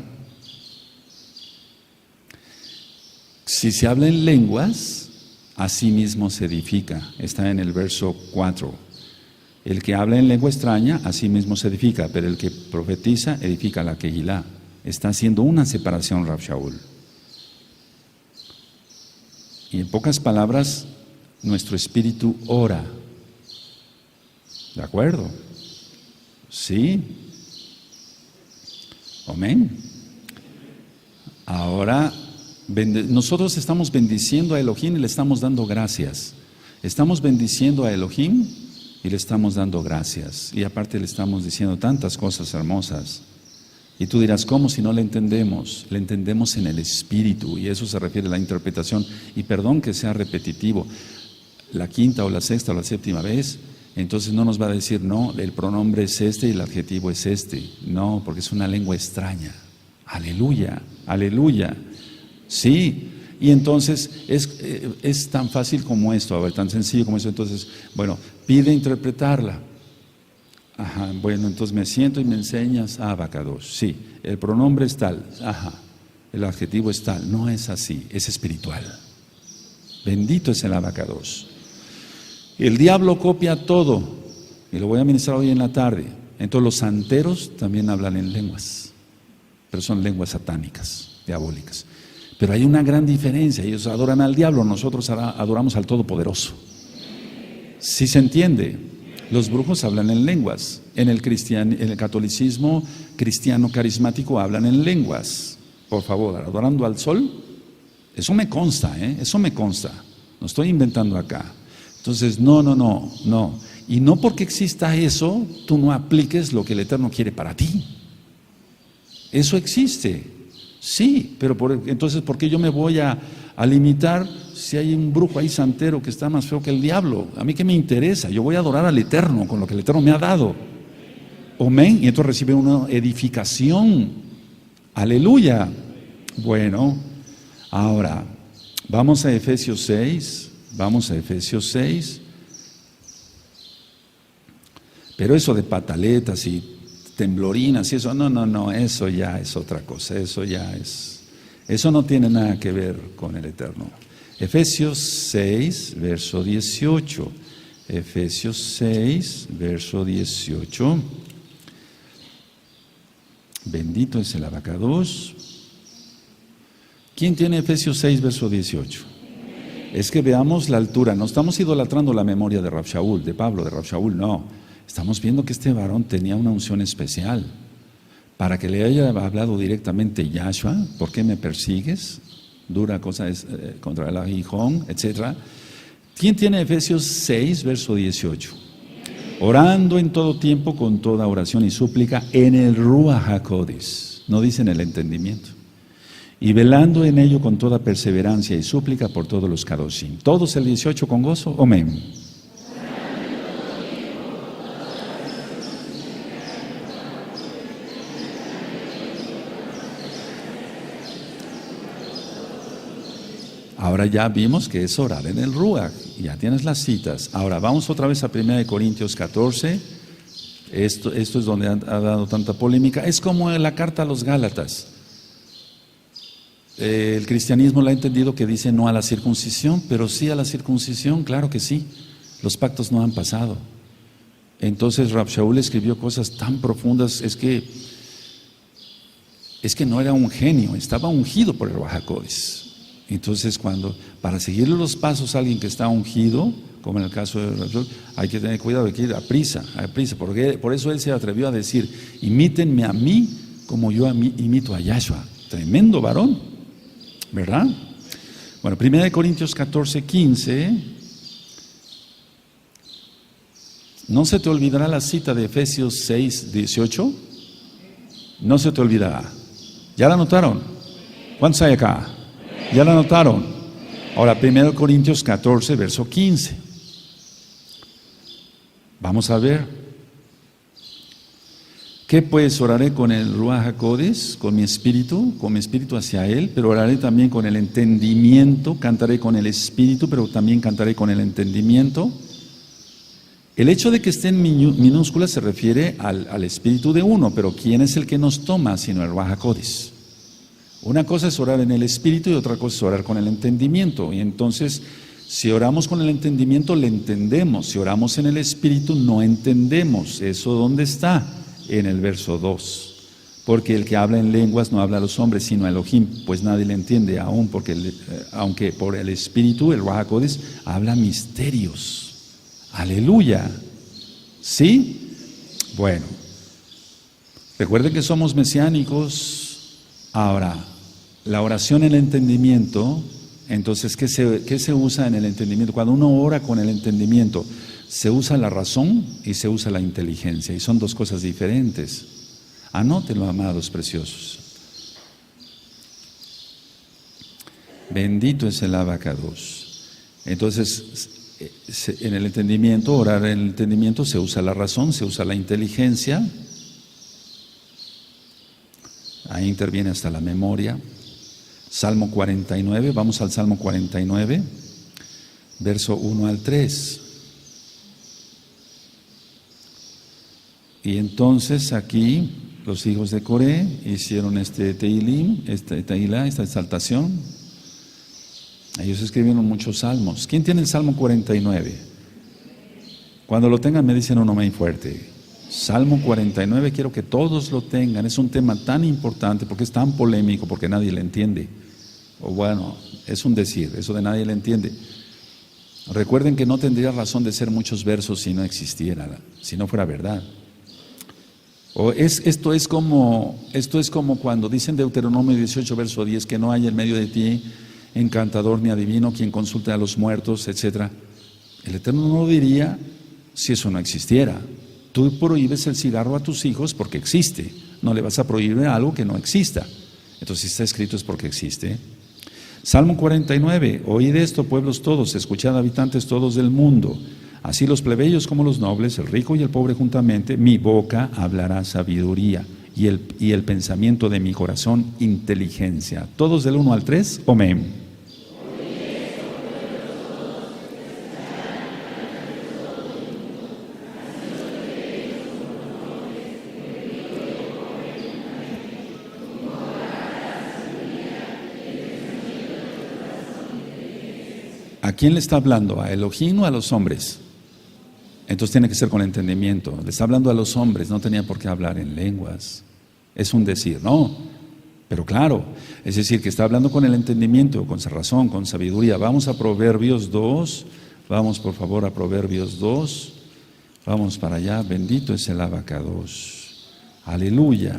si se habla en lenguas, así mismo se edifica, está en el verso 4. El que habla en lengua extraña, así mismo se edifica, pero el que profetiza, edifica la Kehilá. Está haciendo una separación, Rav Shaul. Y en pocas palabras, nuestro espíritu ora. ¿De acuerdo? Sí. Amén. Ahora, nosotros estamos bendiciendo a Elohim y le estamos dando gracias. Estamos bendiciendo a Elohim y le estamos dando gracias. Y aparte le estamos diciendo tantas cosas hermosas. Y tú dirás, ¿cómo si no le entendemos? Le entendemos en el espíritu, y eso se refiere a la interpretación. Y perdón que sea repetitivo, la quinta o la sexta o la séptima vez, entonces no nos va a decir, no, el pronombre es este y el adjetivo es este. No, porque es una lengua extraña. Aleluya, aleluya. Sí. Y entonces es tan fácil como esto, a ver, tan sencillo como eso. Entonces, bueno, pide interpretarla. Ajá, bueno, entonces me siento y me enseñas Abacadosh. Sí, el pronombre es tal. Ajá, el adjetivo es tal. No es así, es espiritual. Bendito es el abacados. El diablo copia todo, y lo voy a ministrar hoy en la tarde. Entonces los santeros también hablan en lenguas, pero son lenguas satánicas, diabólicas. Pero hay una gran diferencia, ellos adoran al diablo, nosotros adoramos al Todopoderoso. ¿Sí se entiende? Los brujos hablan en lenguas, en el catolicismo cristiano carismático hablan en lenguas. Por favor, adorando al sol, eso me consta, eso me consta, no estoy inventando acá. Entonces, no. Y no porque exista eso, tú no apliques lo que el Eterno quiere para ti. Eso existe, sí, pero entonces, ¿por qué yo me voy a limitar si hay un brujo ahí santero que está más feo que el diablo? A mí qué me interesa, yo voy a adorar al Eterno con lo que el Eterno me ha dado. Amén, y entonces recibe una edificación. Aleluya. Bueno, ahora, vamos a Efesios 6. Pero eso de pataletas y temblorinas y eso, no, eso ya es otra cosa, eso no tiene nada que ver con el Eterno. Efesios 6, verso 18. Efesios 6, verso 18. Bendito es el abacados. ¿Quién tiene Efesios 6, verso 18? Es que veamos la altura, no estamos idolatrando la memoria de Rab Shaul, de Pablo, de Rab Shaul, no. Estamos viendo que este varón tenía una unción especial. Para que le haya hablado directamente Yahshua, ¿por qué me persigues? Dura cosa es contra el aguijón, etc. ¿Quién tiene Efesios 6, verso 18? Orando en todo tiempo con toda oración y súplica en el Ruach HaKodesh, no dice en el entendimiento. Y velando en ello con toda perseverancia y súplica por todos los Kadoshim. ¿Todos el 18 con gozo? Amén. Ahora ya vimos que es orar en el Ruach, ya tienes las citas. Ahora vamos otra vez a 1 Corintios 14. Esto es donde ha dado tanta polémica. Es como la carta a los Gálatas. El cristianismo la ha entendido que dice no a la circuncisión, pero sí a la circuncisión, claro que sí. Los pactos no han pasado. Entonces Rab Shaul escribió cosas tan profundas, es que no era un genio, estaba ungido por el Ruach HaKodesh. Entonces para seguirle los pasos a alguien que está ungido, como en el caso de Rab Shaul, hay que tener cuidado, hay que ir a prisa, porque por eso él se atrevió a decir, imítenme a mí como yo imito a Yahshua. Tremendo varón, ¿verdad? Bueno, 1 Corintios 14, 15. ¿No se te olvidará la cita de Efesios 6, 18? No se te olvidará. ¿Ya la anotaron? ¿Cuántos hay acá? ¿Ya la anotaron? Ahora, 1 Corintios 14, verso 15. Vamos a ver. ¿Qué pues? Oraré con el Ruach HaKodesh, con mi espíritu hacia Él, pero oraré también con el entendimiento, cantaré con el espíritu, pero también cantaré con el entendimiento. El hecho de que esté en minúscula se refiere al espíritu de uno, pero ¿quién es el que nos toma sino el Ruach HaKodesh? Una cosa es orar en el espíritu y otra cosa es orar con el entendimiento. Y entonces, si oramos con el entendimiento, le entendemos. Si oramos en el espíritu, no entendemos. ¿Eso dónde está? En el verso 2. Porque el que habla en lenguas no habla a los hombres, sino a Elohim, pues nadie le entiende aún, aunque por el espíritu, el Ruach HaKodesh, habla misterios. Aleluya. ¿Sí? Bueno, recuerden que somos mesiánicos. Ahora, la oración en el entendimiento, entonces, ¿qué se usa en el entendimiento? Cuando uno ora con el entendimiento, se usa la razón y se usa la inteligencia, y son dos cosas diferentes. Anótenlo, amados preciosos. Bendito es el abacados. Entonces, en el entendimiento, orar en el entendimiento, se usa la razón, se usa la inteligencia. Ahí interviene hasta la memoria. Salmo 49, vamos al Salmo 49, verso 1 al 3. Y entonces aquí los hijos de Coré hicieron este Teilim, esta exaltación. Ellos escribieron muchos salmos. ¿Quién tiene el Salmo 49? Cuando lo tengan me dicen un amén fuerte. Salmo 49, quiero que todos lo tengan. Es un tema tan importante porque es tan polémico, porque nadie le entiende. O bueno, es un decir, eso de nadie le entiende. Recuerden que no tendría razón de ser muchos versos si no existiera, si no fuera verdad. Esto es como cuando dicen Deuteronomio 18, verso 10, que no hay en medio de ti encantador ni adivino, quien consulte a los muertos, etc. El Eterno no lo diría si eso no existiera. Tú prohíbes el cigarro a tus hijos porque existe. No le vas a prohibir algo que no exista. Entonces, si está escrito es porque existe. Salmo 49, oíd esto, pueblos todos, escuchad, habitantes todos del mundo. Así los plebeyos como los nobles, el rico y el pobre juntamente, mi boca hablará sabiduría y el pensamiento de mi corazón, inteligencia. Todos del 1 al 3, amén. ¿A quién le está hablando? ¿A Elohim o a los hombres? Entonces tiene que ser con entendimiento. Le está hablando a los hombres, no tenía por qué hablar en lenguas. Es un decir, no. Pero claro, es decir, que está hablando con el entendimiento, con razón, con sabiduría. Vamos a Proverbios 2. Vamos por favor a Proverbios 2. Vamos para allá. Bendito es el abacados. Aleluya.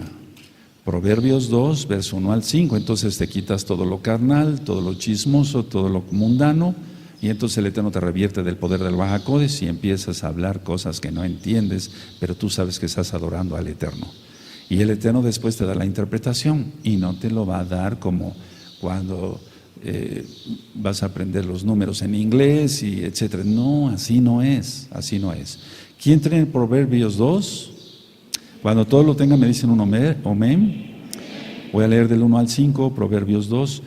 Proverbios 2, verso 1 al 5. Entonces te quitas todo lo carnal, todo lo chismoso, todo lo mundano. Y entonces el Eterno te revierte del poder del Ruach HaKodesh y empiezas a hablar cosas que no entiendes, pero tú sabes que estás adorando al Eterno. Y el Eterno después te da la interpretación y no te lo va a dar como cuando vas a aprender los números en inglés y etcétera. No, así no es, así no es. ¿Quién tiene Proverbios 2? Cuando todos lo tengan me dicen un amén. Voy a leer del 1 al 5, Proverbios 2.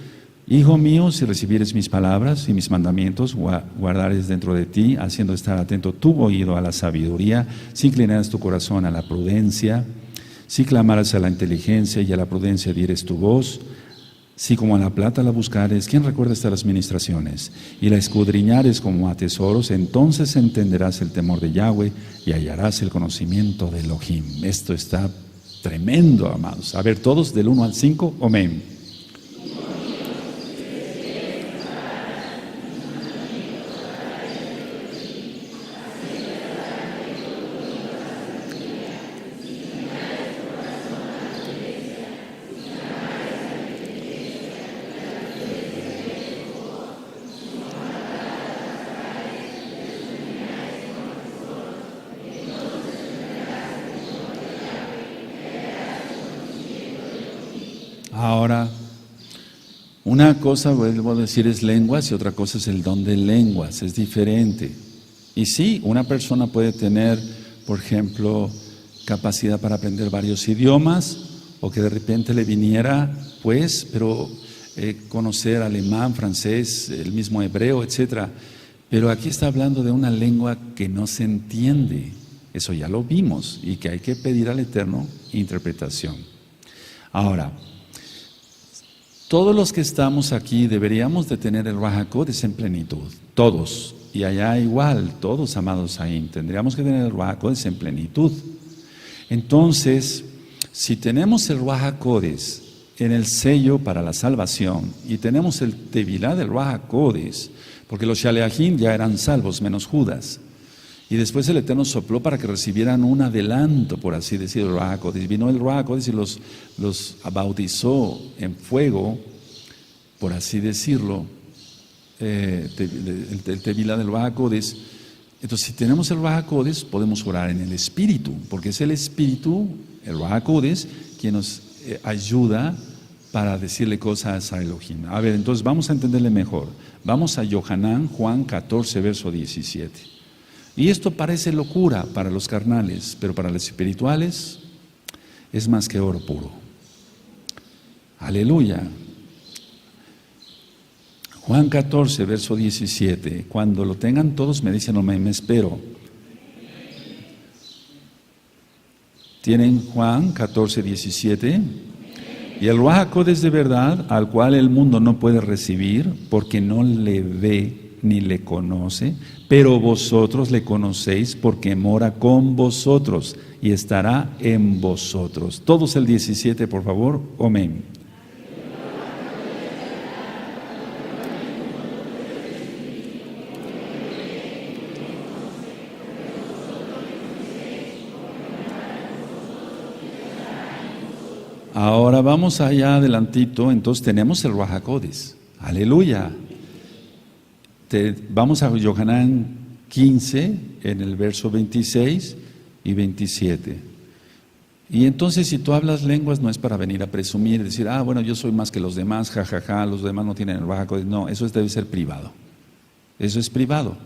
Hijo mío, si recibieres mis palabras y mis mandamientos, guardares dentro de ti, haciendo estar atento tu oído a la sabiduría, si inclinaras tu corazón a la prudencia, si clamaras a la inteligencia y a la prudencia dieres tu voz, si como a la plata la buscares, ¿quién recuerda estas ministraciones? Y la escudriñares como a tesoros, entonces entenderás el temor de Yahweh y hallarás el conocimiento de Elohim. Esto está tremendo, amados. A ver, todos del 1 al 5, amén. Ahora, una cosa, vuelvo a decir, es lenguas y otra cosa es el don de lenguas, es diferente. Y sí, una persona puede tener, por ejemplo, capacidad para aprender varios idiomas o que de repente le viniera, pues, pero conocer alemán, francés, el mismo hebreo, etcétera. Pero aquí está hablando de una lengua que no se entiende. Eso ya lo vimos y que hay que pedir al Eterno interpretación. Ahora, todos los que estamos aquí deberíamos de tener el Ruach HaKodesh en plenitud, todos, y allá igual, todos amados ahí, tendríamos que tener el Ruach HaKodesh en plenitud. Entonces, si tenemos el Ruach HaKodesh en el sello para la salvación y tenemos el Tevilá del Ruach HaKodesh, porque los Shaleachim ya eran salvos menos Judas, y después el Eterno sopló para que recibieran un adelanto, por así decirlo, el Ruach HaKodesh. Vino el Ruach HaKodesh y los bautizó en fuego, por así decirlo, el Tevilá del Ruach HaKodesh. Entonces, si tenemos el Ruach HaKodesh, podemos orar en el Espíritu, porque es el Espíritu, el Ruach HaKodesh, quien nos ayuda para decirle cosas a Elohim. A ver, entonces vamos a entenderle mejor. Vamos a Yohanan, Juan 14, verso 17. Y esto parece locura para los carnales, pero para los espirituales es más que oro puro. Aleluya. Juan 14, verso 17. Cuando lo tengan todos me dicen, no me espero. ¿Tienen Juan 14, 17? Y el Ruaj HaKodesh de verdad, al cual el mundo no puede recibir, porque no le ve ni le conoce, pero vosotros le conocéis porque mora con vosotros y estará en vosotros. Todos el 17, por favor. Amén. Ahora vamos allá adelantito, entonces tenemos el Ruaj HaKodesh. Aleluya. Vamos a Yohanan 15, en el verso 26 y 27. Y entonces si tú hablas lenguas no es para venir a presumir y decir, bueno, yo soy más que los demás, jajaja, los demás no tienen el Ruaj HaKodesh. No, eso debe ser privado. Eso es privado.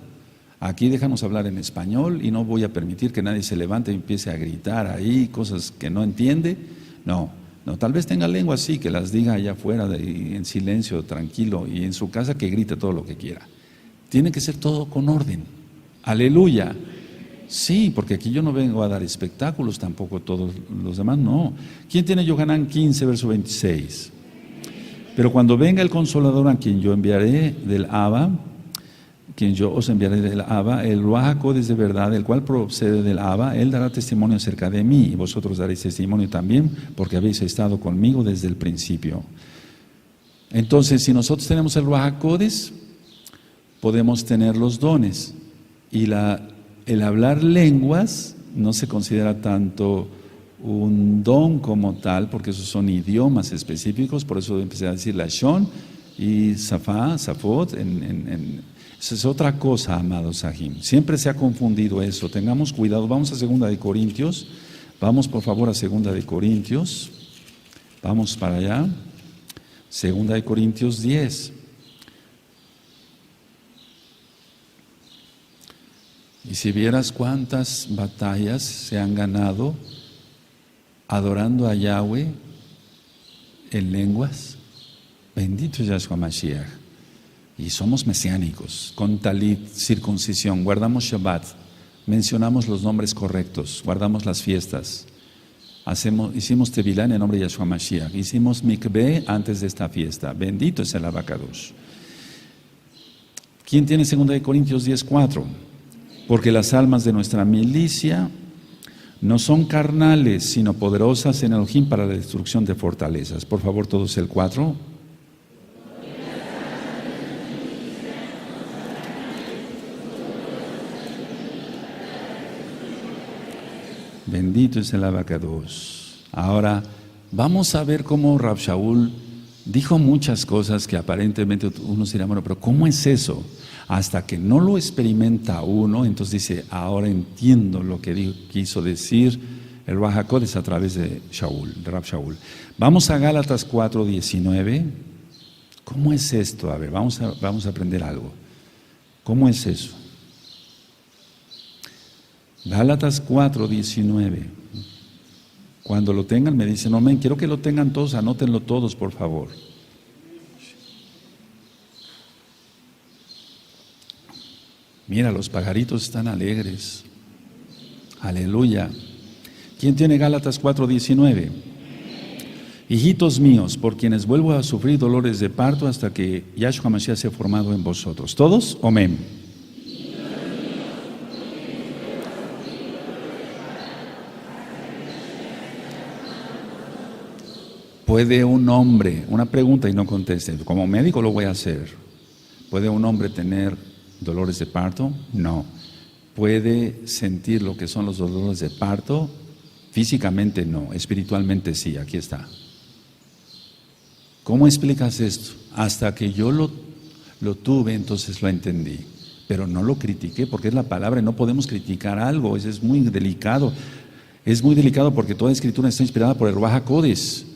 Aquí déjanos hablar en español y no voy a permitir que nadie se levante y empiece a gritar ahí cosas que no entiende. No, tal vez tenga lengua así, que las diga allá afuera en silencio, tranquilo, y en su casa que grite todo lo que quiera. Tiene que ser todo con orden. Aleluya. Sí, porque aquí yo no vengo a dar espectáculos, tampoco todos los demás, no. ¿Quién tiene Yohanan 15, verso 26? Pero cuando venga el Consolador, a quien yo enviaré del Abba, quien yo os enviaré del Abba, el Ruaj HaKodesh de verdad, el cual procede del Abba, él dará testimonio acerca de mí, y vosotros daréis testimonio también, porque habéis estado conmigo desde el principio. Entonces, si nosotros tenemos el Ruaj HaKodesh, podemos tener los dones, y el hablar lenguas no se considera tanto un don como tal, porque esos son idiomas específicos, por eso empecé a decir Lashon y Safot, eso es otra cosa, amados Sahim. Siempre se ha confundido eso, tengamos cuidado. Vamos a 2 de Corintios, vamos por favor a 2 de Corintios, vamos para allá, 2 de Corintios 10. Y si vieras cuántas batallas se han ganado adorando a Yahweh en lenguas, bendito es Yahshua Mashiach. Y somos mesiánicos, con talit, circuncisión, guardamos Shabbat, mencionamos los nombres correctos, guardamos las fiestas, hicimos Tevilá en el nombre de Yahshua Mashiach, hicimos Mikveh antes de esta fiesta, bendito es el Abacadosh. ¿Quién tiene 2 de Corintios 10:4? Porque las almas de nuestra milicia no son carnales, sino poderosas en Elohim para la destrucción de fortalezas. Por favor, todos el 4. Bendito es el Abacadosh. Ahora, vamos a ver cómo Rab Shaul dijo muchas cosas que aparentemente uno se dirá, bueno, pero ¿cómo es eso? Hasta que no lo experimenta uno, entonces dice, ahora entiendo lo que quiso decir el Ruaj HaKodesh a través de Rab Shaul. Vamos a Gálatas 4:19. ¿Cómo es esto? A ver, vamos a aprender algo. ¿Cómo es eso? Gálatas 4:19. Cuando lo tengan me dicen, amén, quiero que lo tengan todos, anótenlo todos, por favor. Mira, los pajaritos están alegres. Aleluya. ¿Quién tiene Gálatas 4:19? Hijitos míos, por quienes vuelvo a sufrir dolores de parto hasta que Yahshua Mashiach sea formado en vosotros. ¿Todos? Amén. ¿Puede un hombre, una pregunta y no conteste, como médico lo voy a hacer, ¿puede un hombre tener dolores de parto? No. ¿Puede sentir lo que son los dolores de parto? Físicamente no, espiritualmente sí, aquí está. ¿Cómo explicas esto? Hasta que yo lo tuve, entonces lo entendí, pero no lo critiqué porque es la palabra y no podemos criticar algo, eso es muy delicado. Es muy delicado porque toda escritura está inspirada por el Ruaj HaKodesh.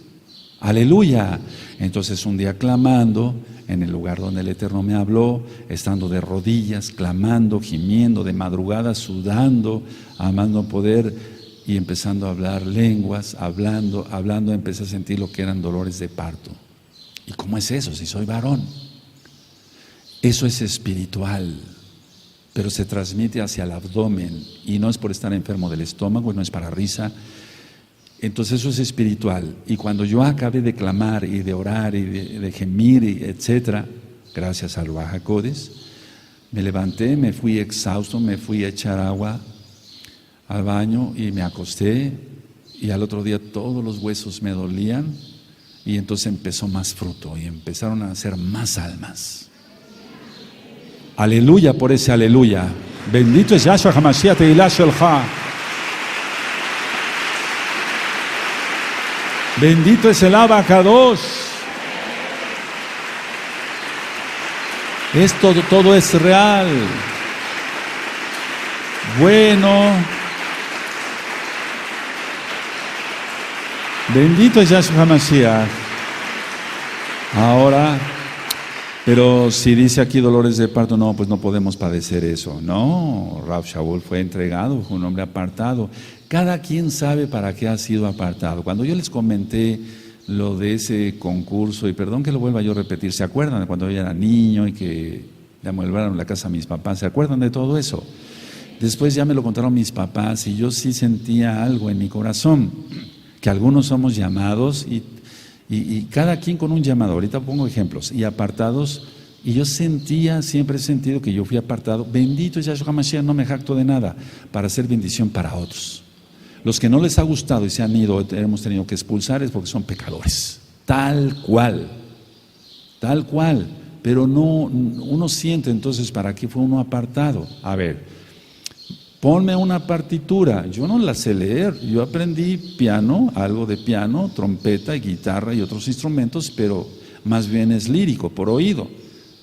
Aleluya. Entonces un día clamando en el lugar donde el Eterno me habló, estando de rodillas, clamando, gimiendo, de madrugada, sudando, amando poder y empezando a hablar lenguas, hablando, empecé a sentir lo que eran dolores de parto. ¿Y cómo es eso si soy varón? Eso es espiritual, pero se transmite hacia el abdomen y no es por estar enfermo del estómago, no es para risa. Entonces eso es espiritual. Y cuando yo acabé de clamar y de orar y de gemir, y etcétera, gracias al Ruach HaKodesh, me levanté, me fui exhausto, me fui a echar agua al baño y me acosté, y al otro día todos los huesos me dolían, y entonces empezó más fruto y empezaron a nacer más almas. Aleluya por ese aleluya. Bendito es Yahshua HaMashiach Tehilah Shelcha. Bendito es el Abacados. Todo es real. Bueno. Bendito es Yahshua HaMashiach. Ahora, pero si dice aquí dolores de parto, no, pues no podemos padecer eso. No, Rav Shaul fue entregado, fue un hombre apartado. Cada quien sabe para qué ha sido apartado. Cuando yo les comenté lo de ese concurso, y perdón que lo vuelva yo a repetir, ¿se acuerdan de cuando yo era niño y que le amueblaron la casa a mis papás? ¿Se acuerdan de todo eso? Después ya me lo contaron mis papás y yo sí sentía algo en mi corazón, que algunos somos llamados y cada quien con un llamado. Ahorita pongo ejemplos, y apartados, y yo siempre he sentido que yo fui apartado. Bendito es Yahshua HaMashiach, no me jacto de nada, para hacer bendición para otros. Los que no les ha gustado y se han ido, hemos tenido que expulsar, es porque son pecadores, tal cual, pero no, uno siente entonces para qué fue uno apartado. A ver, ponme una partitura. Yo no la sé leer, yo aprendí piano, algo de piano, trompeta y guitarra y otros instrumentos, pero más bien es lírico, por oído.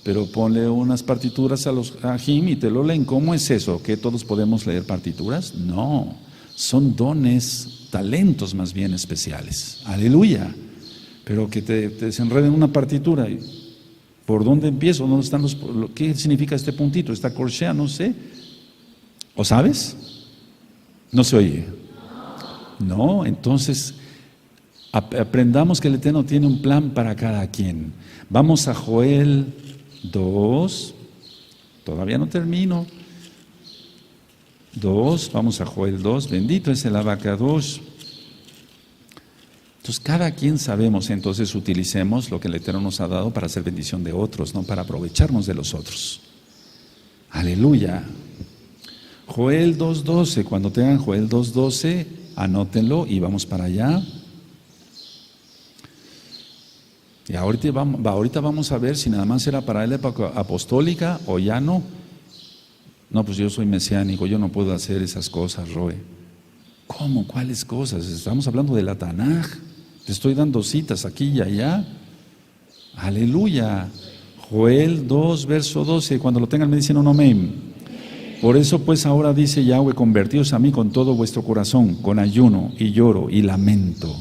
Pero ponle unas partituras a los ajim y te lo leen. ¿Cómo es eso? ¿Que todos podemos leer partituras? No, son dones, talentos más bien especiales. Aleluya. Pero que te desenreden una partitura. ¿Por dónde empiezo? ¿Dónde están qué significa este puntito? ¿Esta corchea? No sé. ¿O sabes? No se oye. No, entonces aprendamos que el Eterno tiene un plan para cada quien. Vamos a Joel 2. Todavía no termino. 2, vamos a Joel 2. Bendito es el Abacados. Entonces cada quien sabemos, entonces utilicemos lo que el Eterno nos ha dado para hacer bendición de otros, no para aprovecharnos de los otros. Aleluya. Joel 2.12, cuando tengan Joel 2.12, anótenlo y vamos para allá. Y ahorita vamos a ver si nada más era para la época apostólica o ya no. No, pues yo soy mesiánico, yo no puedo hacer esas cosas, Roe. ¿Cómo? ¿Cuáles cosas? Estamos hablando de la Tanaj. Te estoy dando citas aquí y allá. Aleluya. Joel 2, verso 12, cuando lo tengan me dicen un amén. Por eso pues ahora dice Yahweh, convertíos a mí con todo vuestro corazón, con ayuno y lloro y lamento.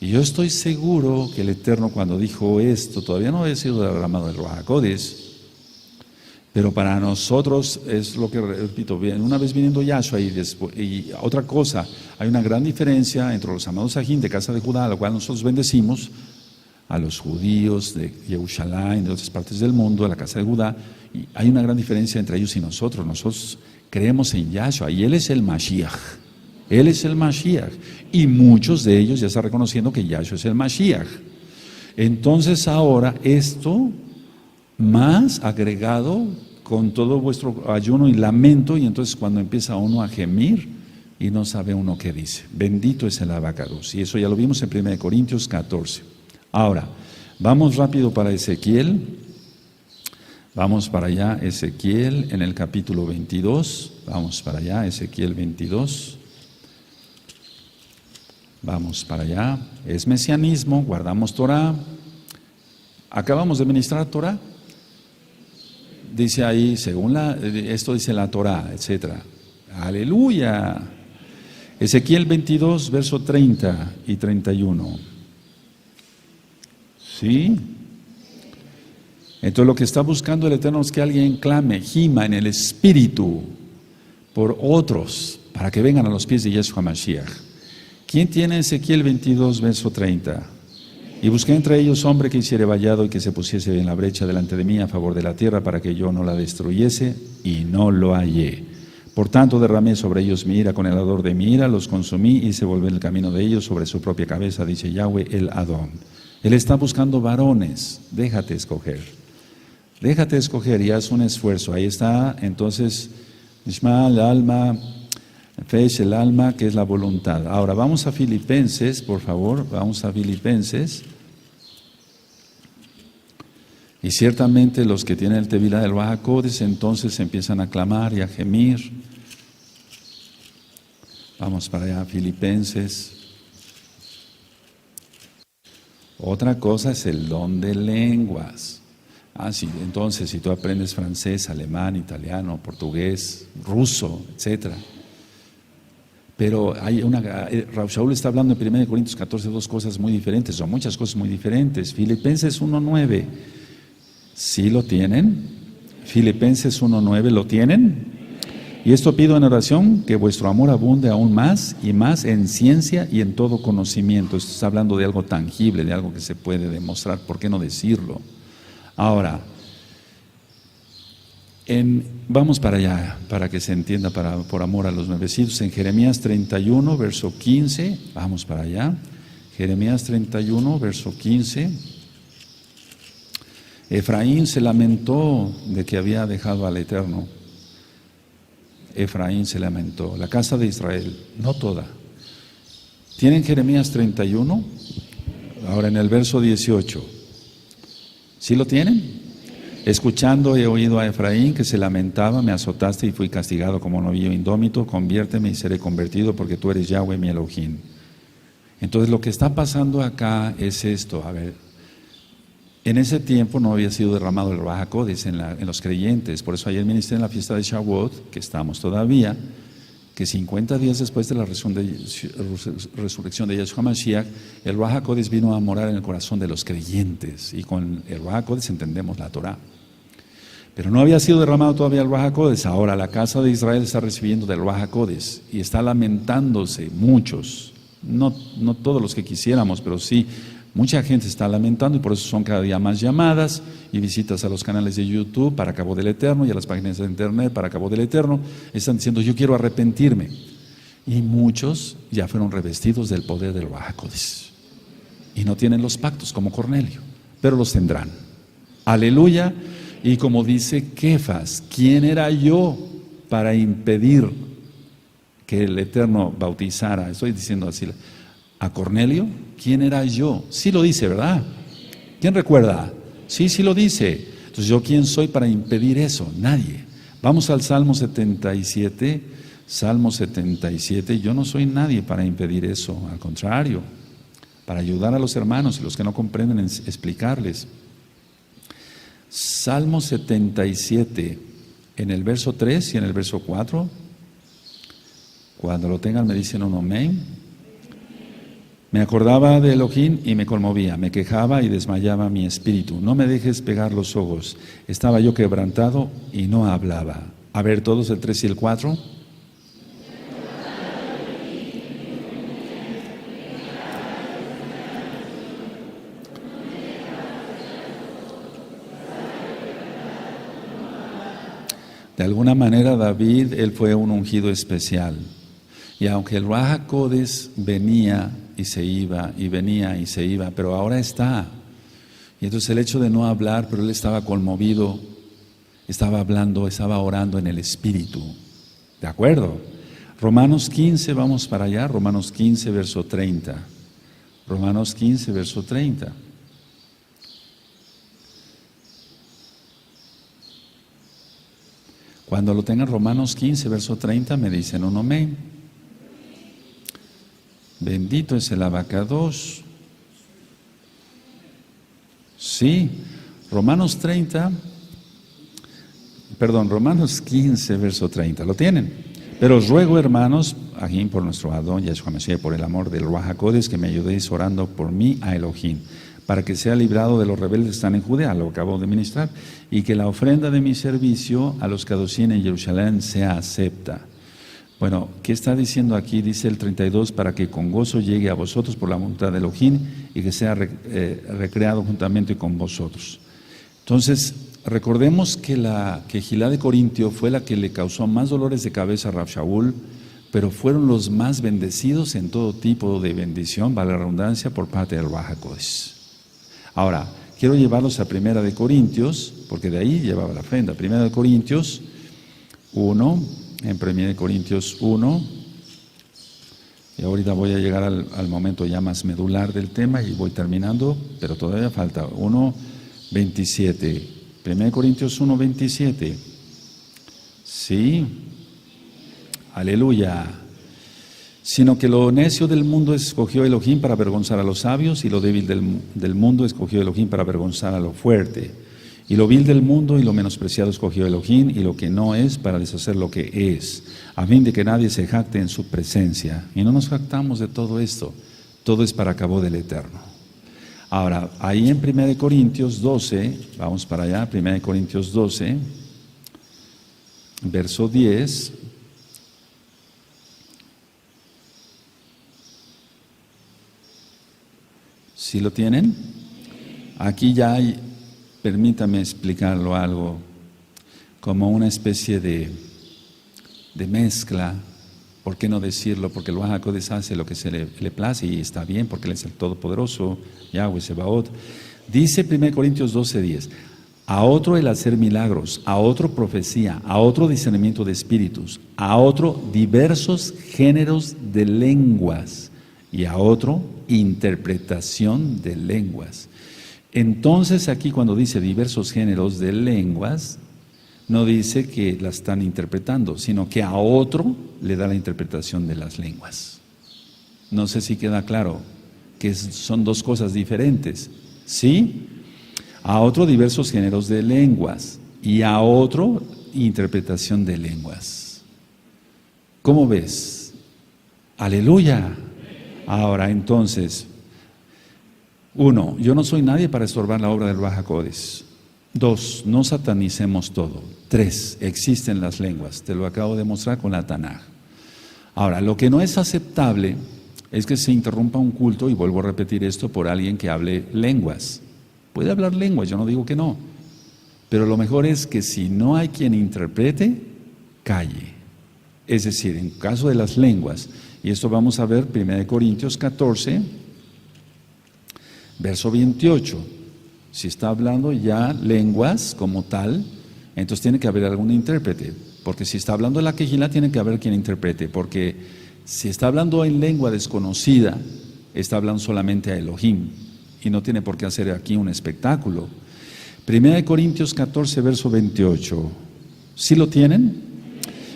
Y yo estoy seguro que el Eterno cuando dijo esto, todavía no había sido derramado el Ruach HaKodesh, pero para nosotros es lo que repito, una vez viniendo Yahshua y otra cosa, hay una gran diferencia entre los amados Ajín de casa de Judá, a la cual nosotros bendecimos, a los judíos de Yerushalayim, de otras partes del mundo, de la casa de Judá, y hay una gran diferencia entre ellos y nosotros. Nosotros creemos en Yahshua y Él es el Mashiach. Él es el Mashiach. Y muchos de ellos ya están reconociendo que Yahshua es el Mashiach. Entonces ahora esto más agregado con todo vuestro ayuno y lamento, y entonces cuando empieza uno a gemir y no sabe uno qué dice. Bendito es el Abacados. Y eso ya lo vimos en 1 Corintios 14. Ahora, vamos rápido para Ezequiel. Vamos para allá, Ezequiel en el capítulo 22. Vamos para allá, Ezequiel 22. Vamos para allá. Es mesianismo, guardamos Torah. Acabamos de ministrar Torah. Dice ahí, según esto dice la Torah, etc. Aleluya. Ezequiel 22, verso 30 y 31. ¿Sí? Entonces lo que está buscando el Eterno es que alguien clame, gima en el Espíritu por otros, para que vengan a los pies de Yahshua Mashiach. ¿Quién tiene Ezequiel 22, verso 30? Y busqué entre ellos hombre que hiciere vallado y que se pusiese en la brecha delante de mí a favor de la tierra para que yo no la destruyese, y no lo hallé. Por tanto derramé sobre ellos mi ira con el ardor de mi ira, los consumí y hice volver el camino de ellos sobre su propia cabeza, dice Yahweh el Adón. Él está buscando varones, déjate escoger y haz un esfuerzo. Ahí está, entonces, Nishma, el alma, Fesh, el alma, que es la voluntad. Ahora vamos a Filipenses, por favor, vamos a Filipenses. Y ciertamente los que tienen el Tevilá del Ruach HaKodesh entonces empiezan a clamar y a gemir. Vamos para allá, Filipenses. Otra cosa es el don de lenguas. Sí, entonces si tú aprendes francés, alemán, italiano, portugués, ruso, etc. Pero hay Rav Shaul está hablando en 1 Corintios 14, dos cosas muy diferentes, o muchas cosas muy diferentes. Filipenses 1:9. ¿Sí lo tienen? Filipenses 1:9, ¿lo tienen? Y esto pido en oración, que vuestro amor abunde aún más y más en ciencia y en todo conocimiento. Esto está hablando de algo tangible, de algo que se puede demostrar, ¿por qué no decirlo? Ahora, vamos para allá, para que se entienda, por amor a los nuevecitos. En Jeremías 31, verso 15, vamos para allá. Jeremías 31, verso 15. Efraín se lamentó de que había dejado al Eterno. Efraín se lamentó, la casa de Israel, no toda. ¿Tienen Jeremías 31? Ahora en el verso 18. ¿Sí lo tienen? Escuchando he oído a Efraín que se lamentaba, me azotaste y fui castigado como novillo indómito, conviérteme y seré convertido porque tú eres Yahweh mi Elohim. Entonces lo que está pasando acá es esto, a ver. En ese tiempo no había sido derramado el Ruach HaKodesh en los creyentes, por eso ayer ministré en la fiesta de Shavuot, que estamos todavía, que 50 días después de la resurrección de Yeshua Mashiach, el Ruach HaKodesh vino a morar en el corazón de los creyentes, y con el Ruach HaKodesh entendemos la Torah. Pero no había sido derramado todavía el Ruach HaKodesh. Ahora la casa de Israel está recibiendo del Ruach HaKodesh y está lamentándose muchos, no todos los que quisiéramos, pero sí. Mucha gente está lamentando y por eso son cada día más llamadas y visitas a los canales de YouTube para Cabo del Eterno y a las páginas de internet para Cabo del Eterno. Están diciendo, yo quiero arrepentirme. Y muchos ya fueron revestidos del poder del Ruach HaKodesh. Y no tienen los pactos como Cornelio, pero los tendrán. Aleluya. Y como dice Kefas, ¿quién era yo para impedir que el Eterno bautizara? Estoy diciendo así. ¿A Cornelio? ¿Quién era yo? Sí lo dice, ¿verdad? ¿Quién recuerda? Sí lo dice. Entonces, ¿yo quién soy para impedir eso? Nadie. Vamos al Salmo 77. Salmo 77. Yo no soy nadie para impedir eso. Al contrario, para ayudar a los hermanos y los que no comprenden, explicarles. Salmo 77, en el verso 3 y en el verso 4. Cuando lo tengan me dicen un amén. Me acordaba de Elohim y me conmovía, me quejaba y desmayaba mi espíritu. No me dejes pegar los ojos. Estaba yo quebrantado y no hablaba. A ver, todos el 3 y el 4. De alguna manera David, él fue un ungido especial. Y aunque el Ruach HaKodesh venía y se iba, y venía y se iba, pero ahora está. Y entonces el hecho de no hablar, pero él estaba conmovido, estaba hablando, estaba orando en el Espíritu. ¿De acuerdo? Romanos 15, vamos para allá, Romanos 15, verso 30. Romanos 15, verso 30. Cuando lo tengan Romanos 15, verso 30, me dicen un amén. Bendito es el abacados. Sí, Romanos 15, verso 30. ¿Lo tienen? Pero os ruego, hermanos, ajín por nuestro Adón, Yeshua Mashiach, por el amor del Ruach HaKodesh, que me ayudéis orando por mí a Elohim, para que sea librado de los rebeldes que están en Judea, lo acabo de ministrar, y que la ofrenda de mi servicio a los Kadoshim en Jerusalén sea acepta. Bueno, ¿qué está diciendo aquí? Dice el 32, para que con gozo llegue a vosotros por la voluntad de Elohim y que sea recreado juntamente con vosotros. Entonces, recordemos que la Quejilá de Corintio fue la que le causó más dolores de cabeza a Rav Shaul, pero fueron los más bendecidos en todo tipo de bendición, vale la redundancia, por parte del Ruach HaKodesh. Ahora, quiero llevarlos a Primera de Corintios, porque de ahí llevaba la ofrenda. Primera de Corintios 1, en Primera de Corintios 1, y ahorita voy a llegar al momento ya más medular del tema y voy terminando, pero todavía falta 1:27. Primera de Corintios 1:27. Sí. Aleluya. Sino que lo necio del mundo escogió Elohim para avergonzar a los sabios, y lo débil del mundo escogió Elohim para avergonzar a lo fuerte. Y lo vil del mundo y lo menospreciado escogió Elohim, y lo que no es para deshacer lo que es, a fin de que nadie se jacte en su presencia. Y no nos jactamos de todo esto, todo es para cabo del Eterno. Ahora, ahí en 1 Corintios 12, vamos para allá, 1 Corintios 12, verso 10. ¿Sí lo tienen? Aquí ya hay, permítame explicarlo algo, como una especie de mezcla. ¿Por qué no decirlo? Porque el Ruach HaKodesh hace lo que se le place y está bien, porque Él es el Todopoderoso, Yahweh Sebaot. Dice 1 Corintios 12:10, a otro el hacer milagros, a otro profecía, a otro discernimiento de espíritus, a otro diversos géneros de lenguas y a otro interpretación de lenguas. Entonces aquí cuando dice diversos géneros de lenguas, no dice que la están interpretando, sino que a otro le da la interpretación de las lenguas. No sé si queda claro que son dos cosas diferentes. ¿Sí? A otro diversos géneros de lenguas y a otro interpretación de lenguas. ¿Cómo ves? Aleluya. Ahora entonces, 1, yo no soy nadie para estorbar la obra del Ruach HaKodesh. 2, no satanicemos todo. 3, existen las lenguas. Te lo acabo de mostrar con la Tanaj. Ahora, lo que no es aceptable es que se interrumpa un culto, y vuelvo a repetir esto, por alguien que hable lenguas. Puede hablar lenguas, yo no digo que no. Pero lo mejor es que si no hay quien interprete, calle. Es decir, en caso de las lenguas, y esto vamos a ver 1 Corintios 14, verso 28. Si está hablando ya lenguas como tal, entonces tiene que haber algún intérprete. Porque si está hablando de la Quejilá, tiene que haber quien interprete. Porque si está hablando en lengua desconocida, está hablando solamente a Elohim. Y no tiene por qué hacer aquí un espectáculo. 1 Corintios 14, verso 28. ¿Sí lo tienen?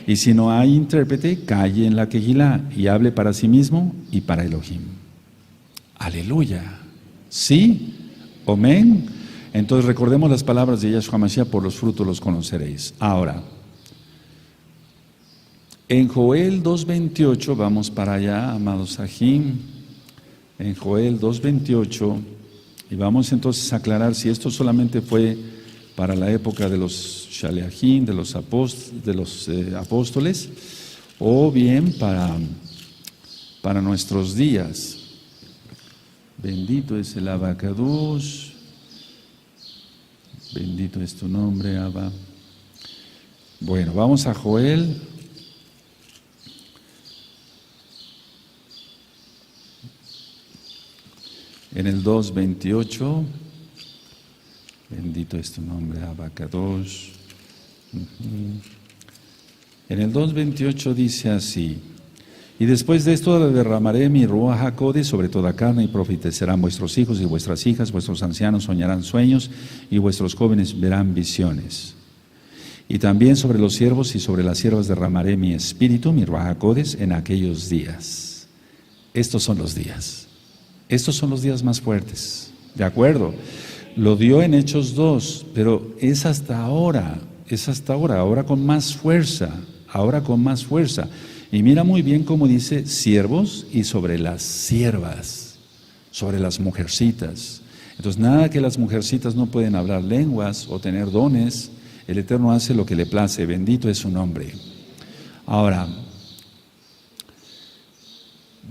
Y si no hay intérprete, calle en la Quejilá y hable para sí mismo y para Elohim. Aleluya. ¿Sí? Amén. Entonces recordemos las palabras de Yahshua Mashiach: por los frutos los conoceréis. Ahora, en Joel 2:28, vamos para allá, amados Sahim. En Joel 2:28, y vamos entonces a aclarar si esto solamente fue para la época de los Shaleachim, de los apóstoles, o bien para nuestros días. Bendito es el Abacadush, bendito es tu nombre, Abba. Bueno, vamos a Joel. En el 2:28, bendito es tu nombre, Abacadosh. En el 2:28 dice así: y después de esto derramaré mi Ruach HaKodesh sobre toda carne, y profetizarán vuestros hijos y vuestras hijas, vuestros ancianos soñarán sueños, y vuestros jóvenes verán visiones. Y también sobre los siervos y sobre las siervas derramaré mi espíritu, mi Ruach HaKodesh, en aquellos días. Estos son los días. Estos son los días más fuertes, ¿de acuerdo? Lo dio en Hechos 2, pero es hasta ahora, ahora con más fuerza, Y mira muy bien cómo dice siervos y sobre las siervas, sobre las mujercitas. Entonces nada que las mujercitas no pueden hablar lenguas o tener dones, el Eterno hace lo que le place, bendito es su nombre. Ahora,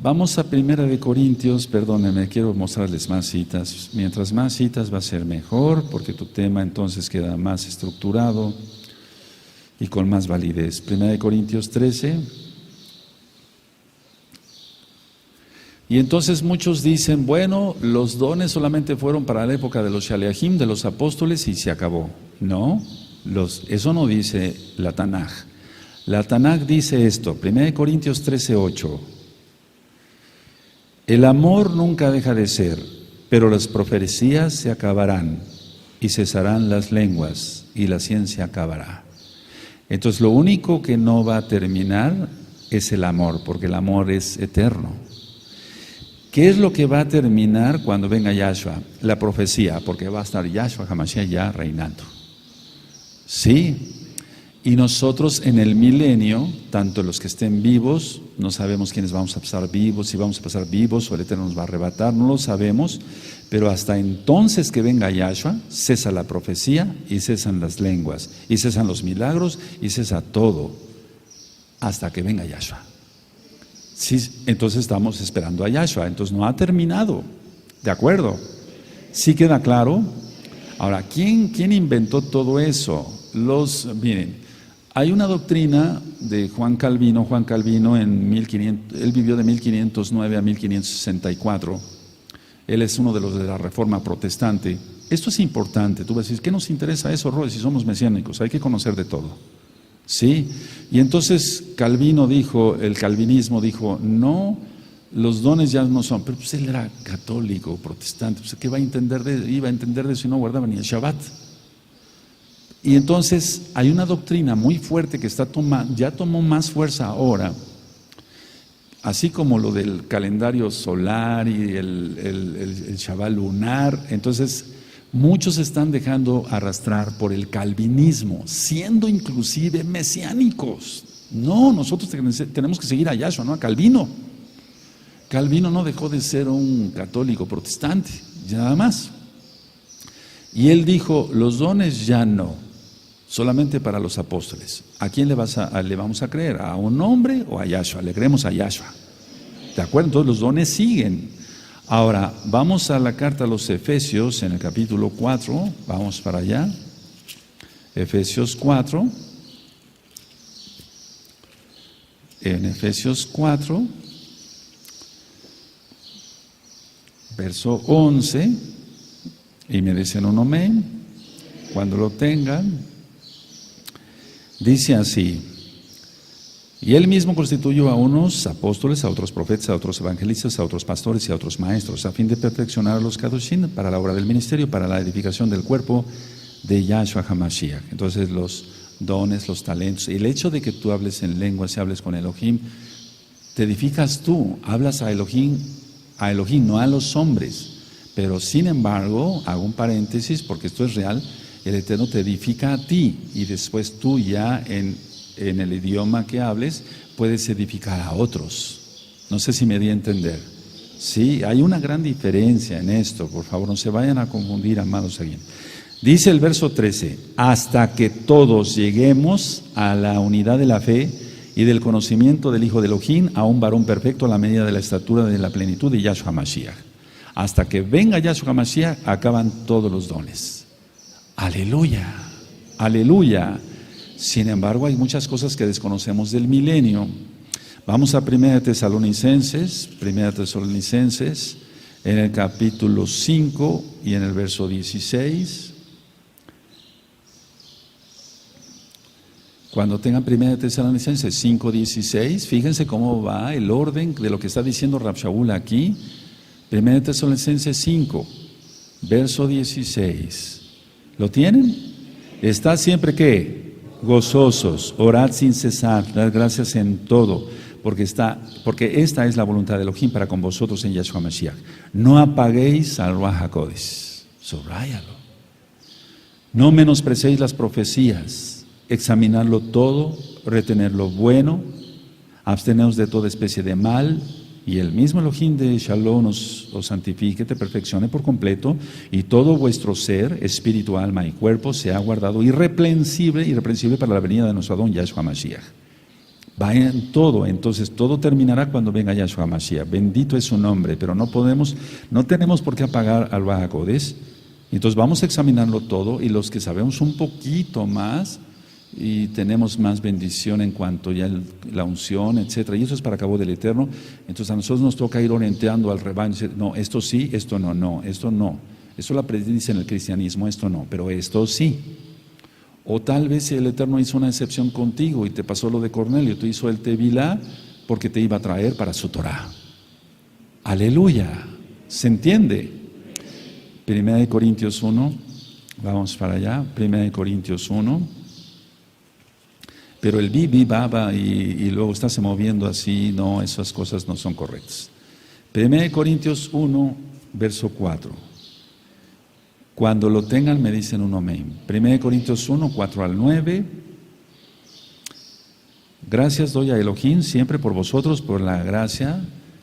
Vamos a Primera de Corintios, perdónenme, quiero mostrarles más citas. Mientras más citas va a ser mejor, porque tu tema entonces queda más estructurado y con más validez. Primera de Corintios 13. Y entonces muchos dicen, bueno, los dones solamente fueron para la época de los Shaliachim, de los apóstoles, y se acabó. No, eso no dice la Tanaj. La Tanaj dice esto, 1 Corintios 13:8. El amor nunca deja de ser, pero las profecías se acabarán y cesarán las lenguas y la ciencia acabará. Entonces lo único que no va a terminar es el amor, porque el amor es eterno. ¿Qué es lo que va a terminar cuando venga Yahshua? La profecía, porque va a estar Yahshua HaMashiach ya reinando. Sí. Y nosotros en el milenio, tanto los que estén vivos, no sabemos quiénes vamos a pasar vivos, si vamos a pasar vivos o el Eterno nos va a arrebatar, no lo sabemos, pero hasta entonces que venga Yahshua, cesa la profecía y cesan las lenguas, y cesan los milagros y cesa todo, hasta que venga Yahshua. Sí, entonces estamos esperando a Yahshua, entonces no ha terminado, ¿de acuerdo? ¿Sí queda claro? Ahora, ¿quién inventó todo eso? Miren, hay una doctrina de Juan Calvino en 1500, él vivió de 1509 a 1564, él es uno de los de la Reforma Protestante. Esto es importante, tú vas a decir, ¿qué nos interesa eso, Roy, si somos mesiánicos? Hay que conocer de todo, ¿sí? Y entonces el calvinismo dijo, no, los dones ya no son, pero pues él era católico, protestante, pues ¿qué iba a entender de eso si no guardaba ni el Shabbat? Y entonces hay una doctrina muy fuerte que ya tomó más fuerza ahora, así como lo del calendario solar y el Shabbat lunar. Entonces muchos se están dejando arrastrar por el calvinismo, siendo inclusive mesiánicos. No, nosotros tenemos que seguir a Yahshua, no a Calvino. Calvino no dejó de ser un católico protestante, nada más. Y él dijo, los dones ya no. Solamente para los apóstoles. ¿A quién le vamos a creer? ¿A un hombre o a Yahshua? Le creemos a Yahshua. ¿De acuerdo? Entonces los dones siguen. Ahora, vamos a la carta a los Efesios en el capítulo 4. Vamos para allá. Efesios 4. En Efesios 4, verso 11. Y me dicen un amén cuando lo tengan. Dice así, y él mismo constituyó a unos apóstoles, a otros profetas, a otros evangelistas, a otros pastores y a otros maestros, a fin de perfeccionar a los kadoshim para la obra del ministerio, para la edificación del cuerpo de Yahshua HaMashiach. Entonces los dones, los talentos, el hecho de que tú hables en lenguas y hables con Elohim, te edificas tú, hablas a Elohim, no a los hombres. Pero sin embargo, hago un paréntesis porque esto es real, el Eterno te edifica a ti y después tú ya en el idioma que hables puedes edificar a otros. No sé si me di a entender. Sí, hay una gran diferencia en esto, por favor, no se vayan a confundir, amados aquí. Dice el verso 13, hasta que todos lleguemos a la unidad de la fe y del conocimiento del Hijo de Elohim, a un varón perfecto a la medida de la estatura de la plenitud de Yahshua HaMashiach. Hasta que venga Yahshua HaMashiach, acaban todos los dones. Aleluya, aleluya. Sin embargo, hay muchas cosas que desconocemos del milenio. Vamos a 1 Tesalonicenses, en el capítulo 5 y en el verso 16. Cuando tengan 1 Tesalonicenses 5, 16, fíjense cómo va el orden de lo que está diciendo Rab Shaul aquí. 1 Tesalonicenses 5, verso 16. ¿Lo tienen? Está siempre ¿qué? Gozosos, orad sin cesar, dad gracias en todo, porque esta es la voluntad de Elohim para con vosotros en Yahshua Mashiach. No apaguéis al Ruach HaKodesh, subráyalo. No menosprecéis las profecías, examinarlo todo, retener lo bueno, absteneos de toda especie de mal, y el mismo Elohim de Shalom os santifique, te perfeccione por completo, y todo vuestro ser, espíritu, alma y cuerpo, sea guardado irreprensible para la venida de nuestro Adón Yahshua Mashiach. Va en todo, entonces todo terminará cuando venga Yahshua Mashiach. Bendito es su nombre, pero no tenemos por qué apagar al Ruach HaKodesh. Entonces vamos a examinarlo todo, y los que sabemos un poquito más y tenemos más bendición en cuanto ya la unción, etcétera, y eso es para cabo del Eterno. Entonces a nosotros nos toca ir orientando al rebaño, decir, no, esto sí, esto no, no, esto no. Eso la predice en el cristianismo, esto no, pero esto sí. O tal vez si el Eterno hizo una excepción contigo y te pasó lo de Cornelio, te hizo el Tevilá porque te iba a traer para su Torah. Aleluya. ¿Se entiende? Primera de Corintios 1, vamos para allá, Primera de Corintios 1. Pero el bi, baba y luego está se moviendo así, no, esas cosas no son correctas. Primera de Corintios 1, verso 4. Cuando lo tengan me dicen un amén. Primera de Corintios 1, 4 al 9. Gracias doy a Elohim siempre por vosotros, por la gracia,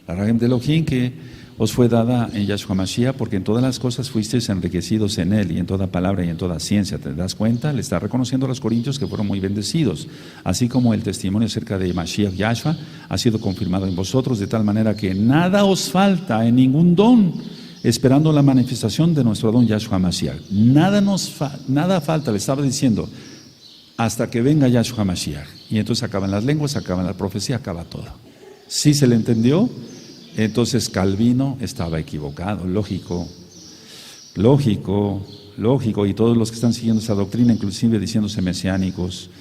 la rajem de Elohim que os fue dada en Yahshua Mashiach, porque en todas las cosas fuisteis enriquecidos en Él, y en toda palabra y en toda ciencia. ¿Te das cuenta? Le está reconociendo a los corintios que fueron muy bendecidos, así como el testimonio acerca de Mashiach Yahshua ha sido confirmado en vosotros, de tal manera que nada os falta en ningún don, esperando la manifestación de nuestro don Yahshua Mashiach. Nada falta, le estaba diciendo, hasta que venga Yahshua Mashiach. Y entonces acaban las lenguas, acaban la profecía, acaba todo. ¿Sí se le entendió? Entonces Calvino estaba equivocado, lógico, y todos los que están siguiendo esa doctrina, inclusive diciéndose mesiánicos.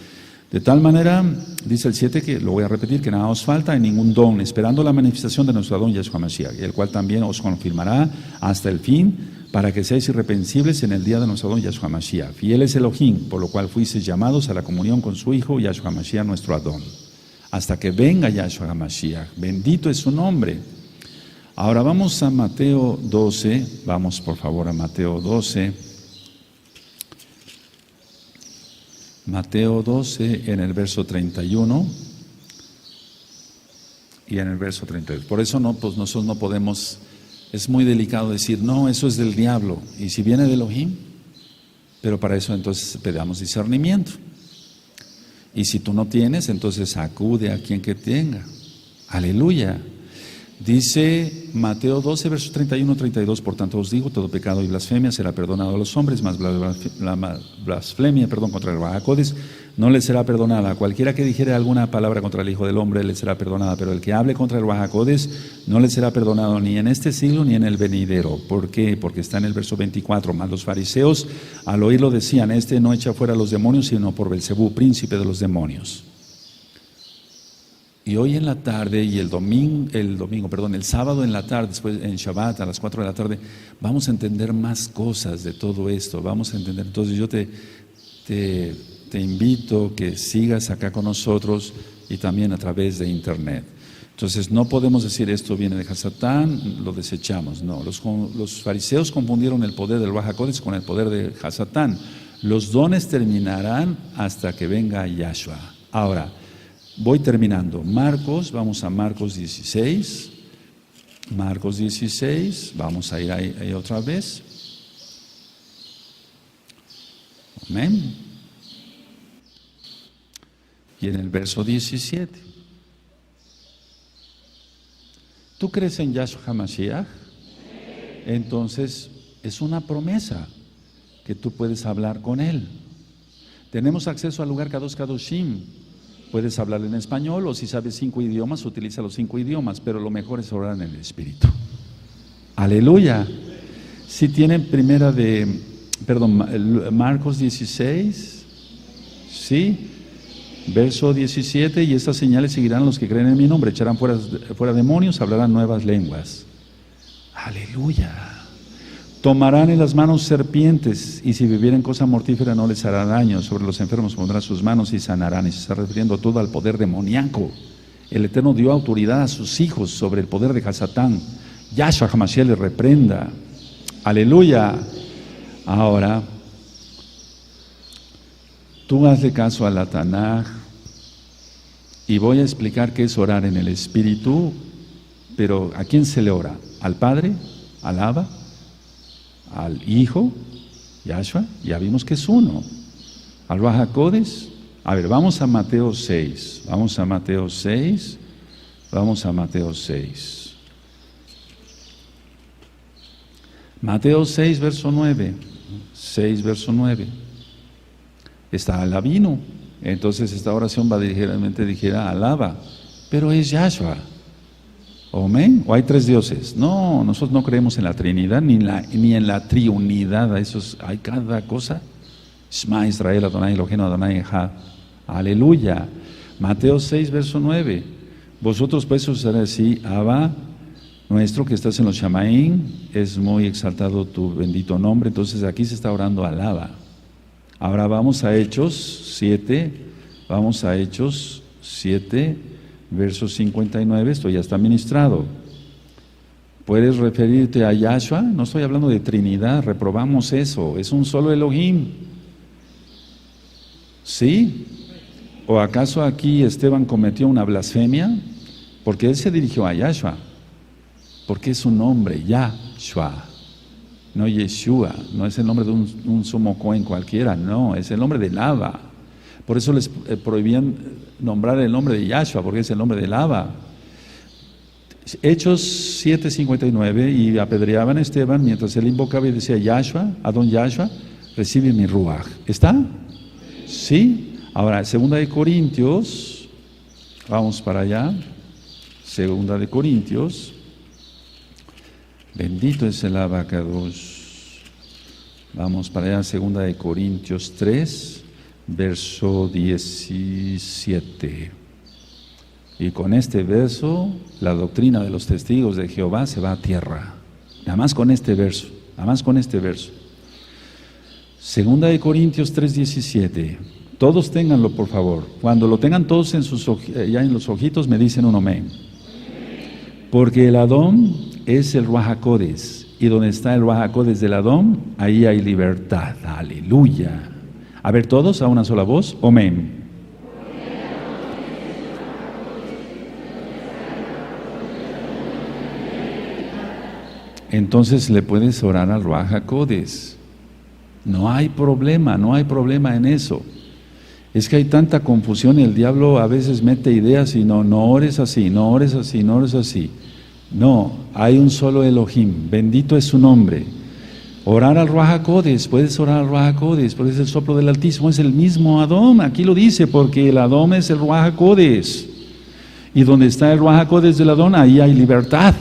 De tal manera, dice el 7, que lo voy a repetir, que nada os falta en ningún don, esperando la manifestación de nuestro don Yahshua Mashiach, el cual también os confirmará hasta el fin, para que seáis irreprensibles en el día de nuestro don Yahshua Mashiach. Fiel es Elohim, por lo cual fuisteis llamados a la comunión con su Hijo Yahshua Mashiach, nuestro Adón. Hasta que venga Yahshua Mashiach, bendito es su nombre. Ahora vamos a Mateo 12, vamos por favor a Mateo 12. Mateo 12 en el verso 31 y en el verso 32. Por eso pues nosotros no podemos, es muy delicado decir, no, eso es del diablo. Y si viene de Elohim, pero para eso entonces pedamos discernimiento. Y si tú no tienes, entonces acude a quien que tenga. Aleluya. Dice Mateo 12, versos 31-32, por tanto os digo, todo pecado y blasfemia será perdonado a los hombres, mas la blasfemia, contra el Ruach HaKodesh no le será perdonada. Cualquiera que dijere alguna palabra contra el Hijo del Hombre le será perdonada, pero el que hable contra el Ruach HaKodesh no le será perdonado ni en este siglo ni en el venidero. ¿Por qué? Porque está en el verso 24, mas los fariseos al oírlo decían, este no echa fuera a los demonios, sino por Belcebú, príncipe de los demonios. Y hoy en la tarde y el sábado en la tarde, después en Shabbat a las 4 de la tarde, vamos a entender más cosas de todo esto, vamos a entender. Entonces yo te invito que sigas acá con nosotros y también a través de internet. Entonces no podemos decir esto viene de Hasatán, lo desechamos. No, los fariseos confundieron el poder del Ruach HaKodesh con el poder de Hasatán. Los dones terminarán hasta que venga Yahshua. Ahora, voy terminando. Vamos a Marcos 16. Marcos 16, vamos a ir ahí otra vez. Amén. Y en el verso 17. ¿Tú crees en Yahshua HaMashiach? Entonces, es una promesa que tú puedes hablar con Él. Tenemos acceso al lugar Kadosh Kadoshim. Puedes hablar en español o si sabes 5 idiomas, utiliza los 5 idiomas, pero lo mejor es orar en el Espíritu. Aleluya. Si tienen Marcos 16, ¿sí? Verso 17, y estas señales seguirán los que creen en mi nombre, echarán fuera demonios, hablarán nuevas lenguas. Aleluya. Tomarán en las manos serpientes, y si bebieren cosa mortífera no les hará daño. Sobre los enfermos pondrán sus manos y sanarán. Y se está refiriendo todo al poder demoníaco. El Eterno dio autoridad a sus hijos sobre el poder de Hasatán. Yahshua HaMashiach le reprenda. Aleluya. Ahora, tú hazle caso a la Tanaj, y voy a explicar qué es orar en el Espíritu, pero ¿a quién se le ora? ¿Al Padre? ¿Al Abba? ¿Al Hijo? Yahshua, ya vimos que es uno. Al Ruach HaKodesh, A ver, vamos a Mateo 6. Vamos a Mateo 6. Vamos a Mateo 6. Mateo 6, verso 9. 6, verso 9. Está alabino. Entonces esta oración va ligeramente, dijera, alaba. Pero es Yahshua. Amén. ¿O hay tres dioses? No, nosotros no creemos en la Trinidad ni en la triunidad. Hay cada cosa. Shema Israel, Adonai Eloheinu, Adonai Echad. Aleluya. Mateo 6, verso 9. Vosotros pues usaré así, Abba, nuestro que estás en los Shamaín, es muy exaltado tu bendito nombre. Entonces aquí se está orando alaba. Ahora vamos a Hechos 7. Vamos a Hechos 7. Verso 59, esto ya está ministrado. ¿Puedes referirte a Yahshua? No estoy hablando de Trinidad, reprobamos eso, es un solo Elohim. ¿Sí? ¿O acaso aquí Esteban cometió una blasfemia? Porque él se dirigió a Yahshua, porque es un nombre, Yahshua, no Yeshua, no es el nombre de un sumo cohen cualquiera, no, es el nombre del Abba. Por eso les prohibían nombrar el nombre de Yahshua, porque es el nombre del Abba. Hechos 7:59, y apedreaban a Esteban mientras él invocaba y decía, Yahshua, Adón Yahshua, recibe mi ruaj. ¿Está? ¿Sí? Ahora, 2 Corintios, vamos para allá, 2 Corintios, bendito es el abacados. Vamos para allá, 2 Corintios 3. Verso 17. Y con este verso, la doctrina de los testigos de Jehová se va a tierra. Nada más con este verso. Nada más con este verso. 2 Corintios 3:17. Todos ténganlo, por favor. Cuando lo tengan todos ya en los ojitos, me dicen un amén. Porque el Adón es el Ruaj HaKodes. Y donde está el Ruaj HaKodes del Adón, ahí hay libertad. Aleluya. A ver, todos a una sola voz, amén. Entonces le puedes orar al Ruaj HaKodes. No hay problema en eso. Es que hay tanta confusión y el diablo a veces mete ideas y no ores así, no ores así, no ores así. No, hay un solo Elohim, bendito es su nombre. Orar al Ruaj HaKodes, puedes orar al Ruaj HaKodes, porque es el soplo del Altísimo, es el mismo Adón, aquí lo dice, porque el Adón es el Ruaj HaKodes. Y donde está el Ruaj HaKodes del Adón, ahí hay libertad.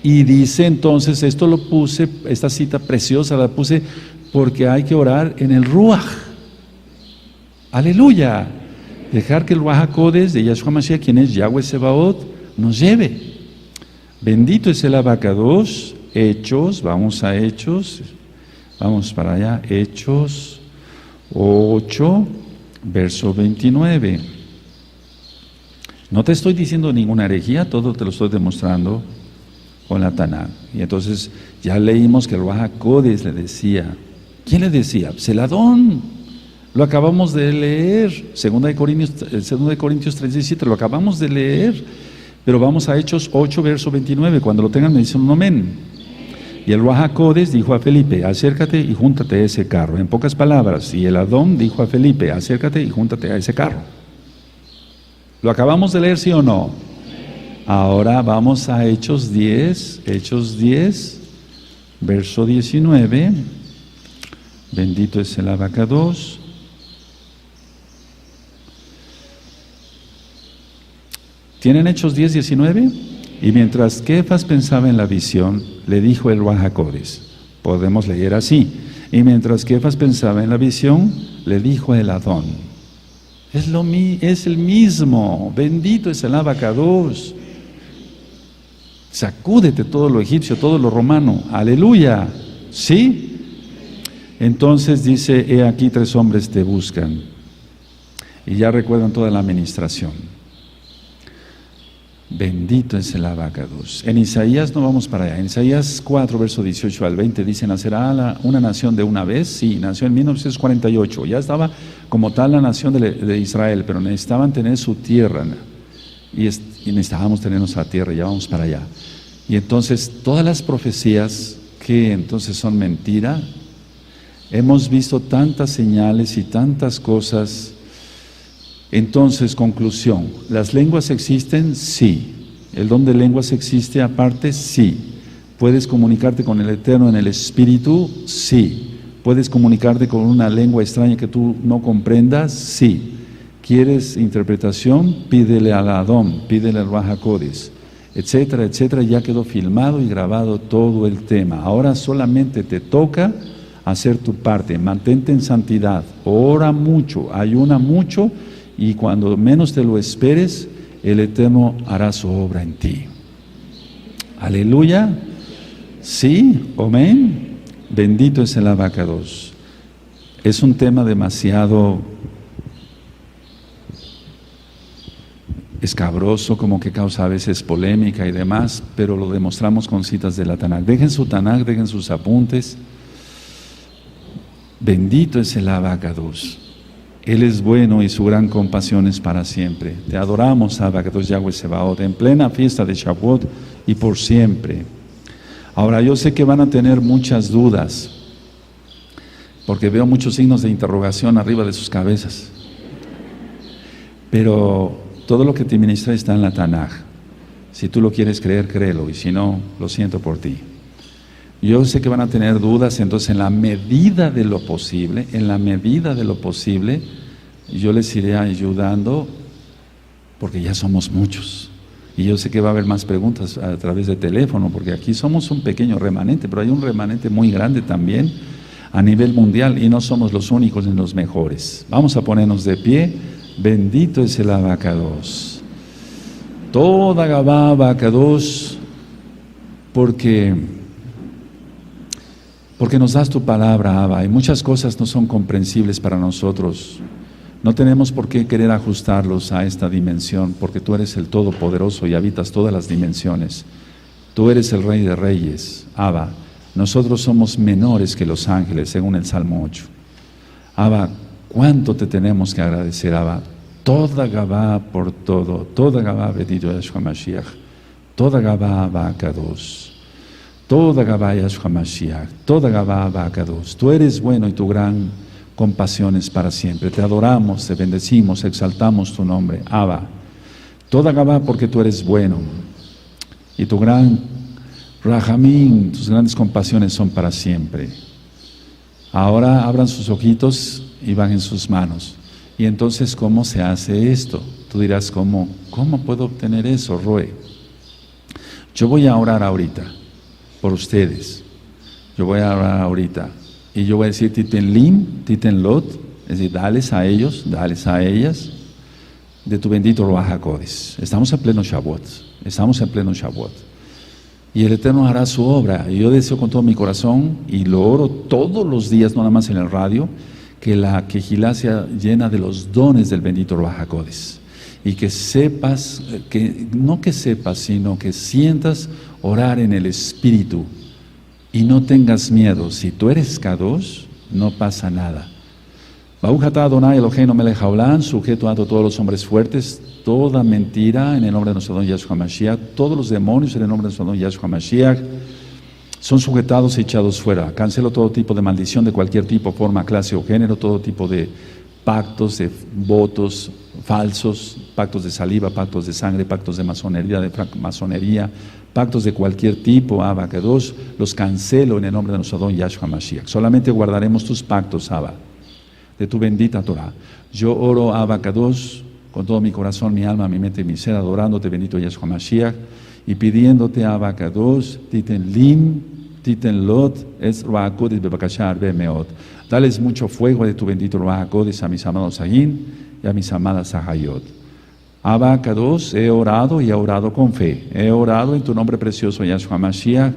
Y dice entonces, esto lo puse, esta cita preciosa la puse, porque hay que orar en el Ruaj. Aleluya. Dejar que el Ruaj HaKodes de Yahshua Mashiach, quien es Yahweh Sebaot, nos lleve. Bendito es el abacados. Hechos, vamos a Hechos, vamos para allá, Hechos 8, verso 29. No te estoy diciendo ninguna herejía, todo te lo estoy demostrando con la Taná. Y entonces ya leímos que el Ruaj HaKodes le decía, ¿quién le decía? Pues el Adón, lo acabamos de leer, 2 Corintios 3:17, lo acabamos de leer, pero vamos a Hechos 8, verso 29, cuando lo tengan me dicen un amén. Y el Ruaj HaKodes dijo a Felipe, acércate y júntate a ese carro. En pocas palabras, y el Adón dijo a Felipe, acércate y júntate a ese carro. ¿Lo acabamos de leer, sí o no? Ahora vamos a Hechos 10, verso 19. Bendito es el abacados. ¿Tienen Hechos 10, 19? Y mientras Kefas pensaba en la visión, le dijo el Ruaj HaKodes. Podemos leer así. Y mientras Kefas pensaba en la visión, le dijo el Adón. Es el mismo. Bendito es el abacados. Sacúdete todo lo egipcio, todo lo romano. Aleluya. ¿Sí? Entonces dice, he aquí 3 hombres te buscan. Y ya recuerdan toda la administración. Bendito es el abacados. En Isaías no vamos para allá. En Isaías 4, verso 18 al 20 dice, ¿nacerá una nación de una vez? Sí, nació en 1948. Ya estaba como tal la nación de Israel, pero necesitaban tener su tierra. Y necesitábamos tener nuestra tierra, ya vamos para allá. Y entonces todas las profecías que entonces son mentira, hemos visto tantas señales y tantas cosas Entonces, conclusión, ¿las lenguas existen? Sí. ¿El don de lenguas existe aparte? Sí. ¿Puedes comunicarte con el Eterno en el Espíritu? Sí. ¿Puedes comunicarte con una lengua extraña que tú no comprendas? Sí. ¿Quieres interpretación? Pídele al Adón, pídele al Ruach HaKodesh, etcétera, etcétera. Ya quedó filmado y grabado todo el tema. Ahora solamente te toca hacer tu parte. Mantente en santidad, ora mucho, ayuna mucho, y cuando menos te lo esperes, el Eterno hará su obra en ti. Aleluya. Sí, amén. Bendito es el Abacados. Es un tema demasiado escabroso, como que causa a veces polémica y demás, pero lo demostramos con citas de la Tanaj. Dejen su Tanaj, dejen sus apuntes. Bendito es el Abacados. Él es bueno y su gran compasión es para siempre. Te adoramos, Abacados Yahweh Sebaot, en plena fiesta de Shavuot y por siempre. Ahora, yo sé que van a tener muchas dudas, porque veo muchos signos de interrogación arriba de sus cabezas. Pero todo lo que te ministra está en la Tanaj. Si tú lo quieres creer, créelo, y si no, lo siento por ti. Yo sé que van a tener dudas, entonces en la medida de lo posible, yo les iré ayudando, porque ya somos muchos. Y yo sé que va a haber más preguntas a través de teléfono, porque aquí somos un pequeño remanente, pero hay un remanente muy grande también a nivel mundial, y no somos los únicos ni los mejores. Vamos a ponernos de pie. Bendito es el Abacados. Toda Gabá Abacados, porque nos das tu palabra, Abba, y muchas cosas no son comprensibles para nosotros. No tenemos por qué querer ajustarlos a esta dimensión, porque tú eres el Todopoderoso y habitas todas las dimensiones. Tú eres el Rey de Reyes, Abba. Nosotros somos menores que los ángeles, según el Salmo 8. Abba, ¿cuánto te tenemos que agradecer, Abba? Toda Gabá por todo, toda Gabá bendito Yahshua Mashiach, toda Gabá Abacados. Toda Gabá Yahshua Mashiach, toda Gabá Abacados. Tú eres bueno y tu gran compasión es para siempre. Te adoramos, te bendecimos, exaltamos tu nombre, Abba. Toda Gabá porque tú eres bueno y tu gran Rahamín, tus grandes compasiones son para siempre. Ahora abran sus ojitos y bajen sus manos. Y entonces, ¿cómo se hace esto? Tú dirás, ¿cómo puedo obtener eso, Roe? Yo voy a orar ahorita por ustedes. Yo voy a orar ahorita y yo voy a decir Titen Lim, Titen Lot, es decir, dales a ellos, dales a ellas de tu bendito Ruach HaKodesh. Estamos en pleno Shavuot, y el Eterno hará su obra. Y yo deseo con todo mi corazón, y lo oro todos los días, no nada más en el radio, que la Kehilá sea llena de los dones del bendito Ruach HaKodesh. Y que sepas, no que sepas, sino que sientas orar en el Espíritu. Y no tengas miedo. Si tú eres Kadosh, no pasa nada. Baruch atah Adonai Eloheinu melech haolam, sujeto a todos los hombres fuertes, toda mentira en el nombre de nuestro don Yahshua Mashiach, todos los demonios en el nombre de nuestro don Yahshua Mashiach, son sujetados y echados fuera. Cancelo todo tipo de maldición de cualquier tipo, forma, clase o género, todo tipo de pactos, de votos falsos, pactos de saliva, pactos de sangre, pactos de masonería, pactos de cualquier tipo, Abba Kadosh, los cancelo en el nombre de nuestro don Yahshua Mashiach. Solamente guardaremos tus pactos, Abba, de tu bendita Torah. Yo oro, Abba Kadosh, con todo mi corazón, mi alma, mi mente y mi ser, adorándote, bendito Yahshua Mashiach, y pidiéndote, Abba Kadosh, Titen Lim, Titen Lot, es Ruach HaKodesh bebakashar bemeot. Dales mucho fuego de tu bendito Ruach HaKodesh a mis amados Sahín y a mis amadas Sahayot. Abba Kadosh, he orado y he orado con fe. He orado en tu nombre precioso, Yahshua Mashiach,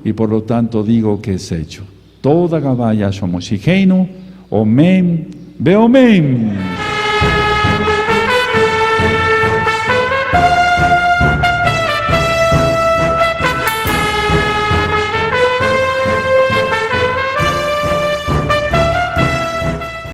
y por lo tanto digo que es hecho. Toda Gabá Yahshua Moshicheinu, Omen, Beomen.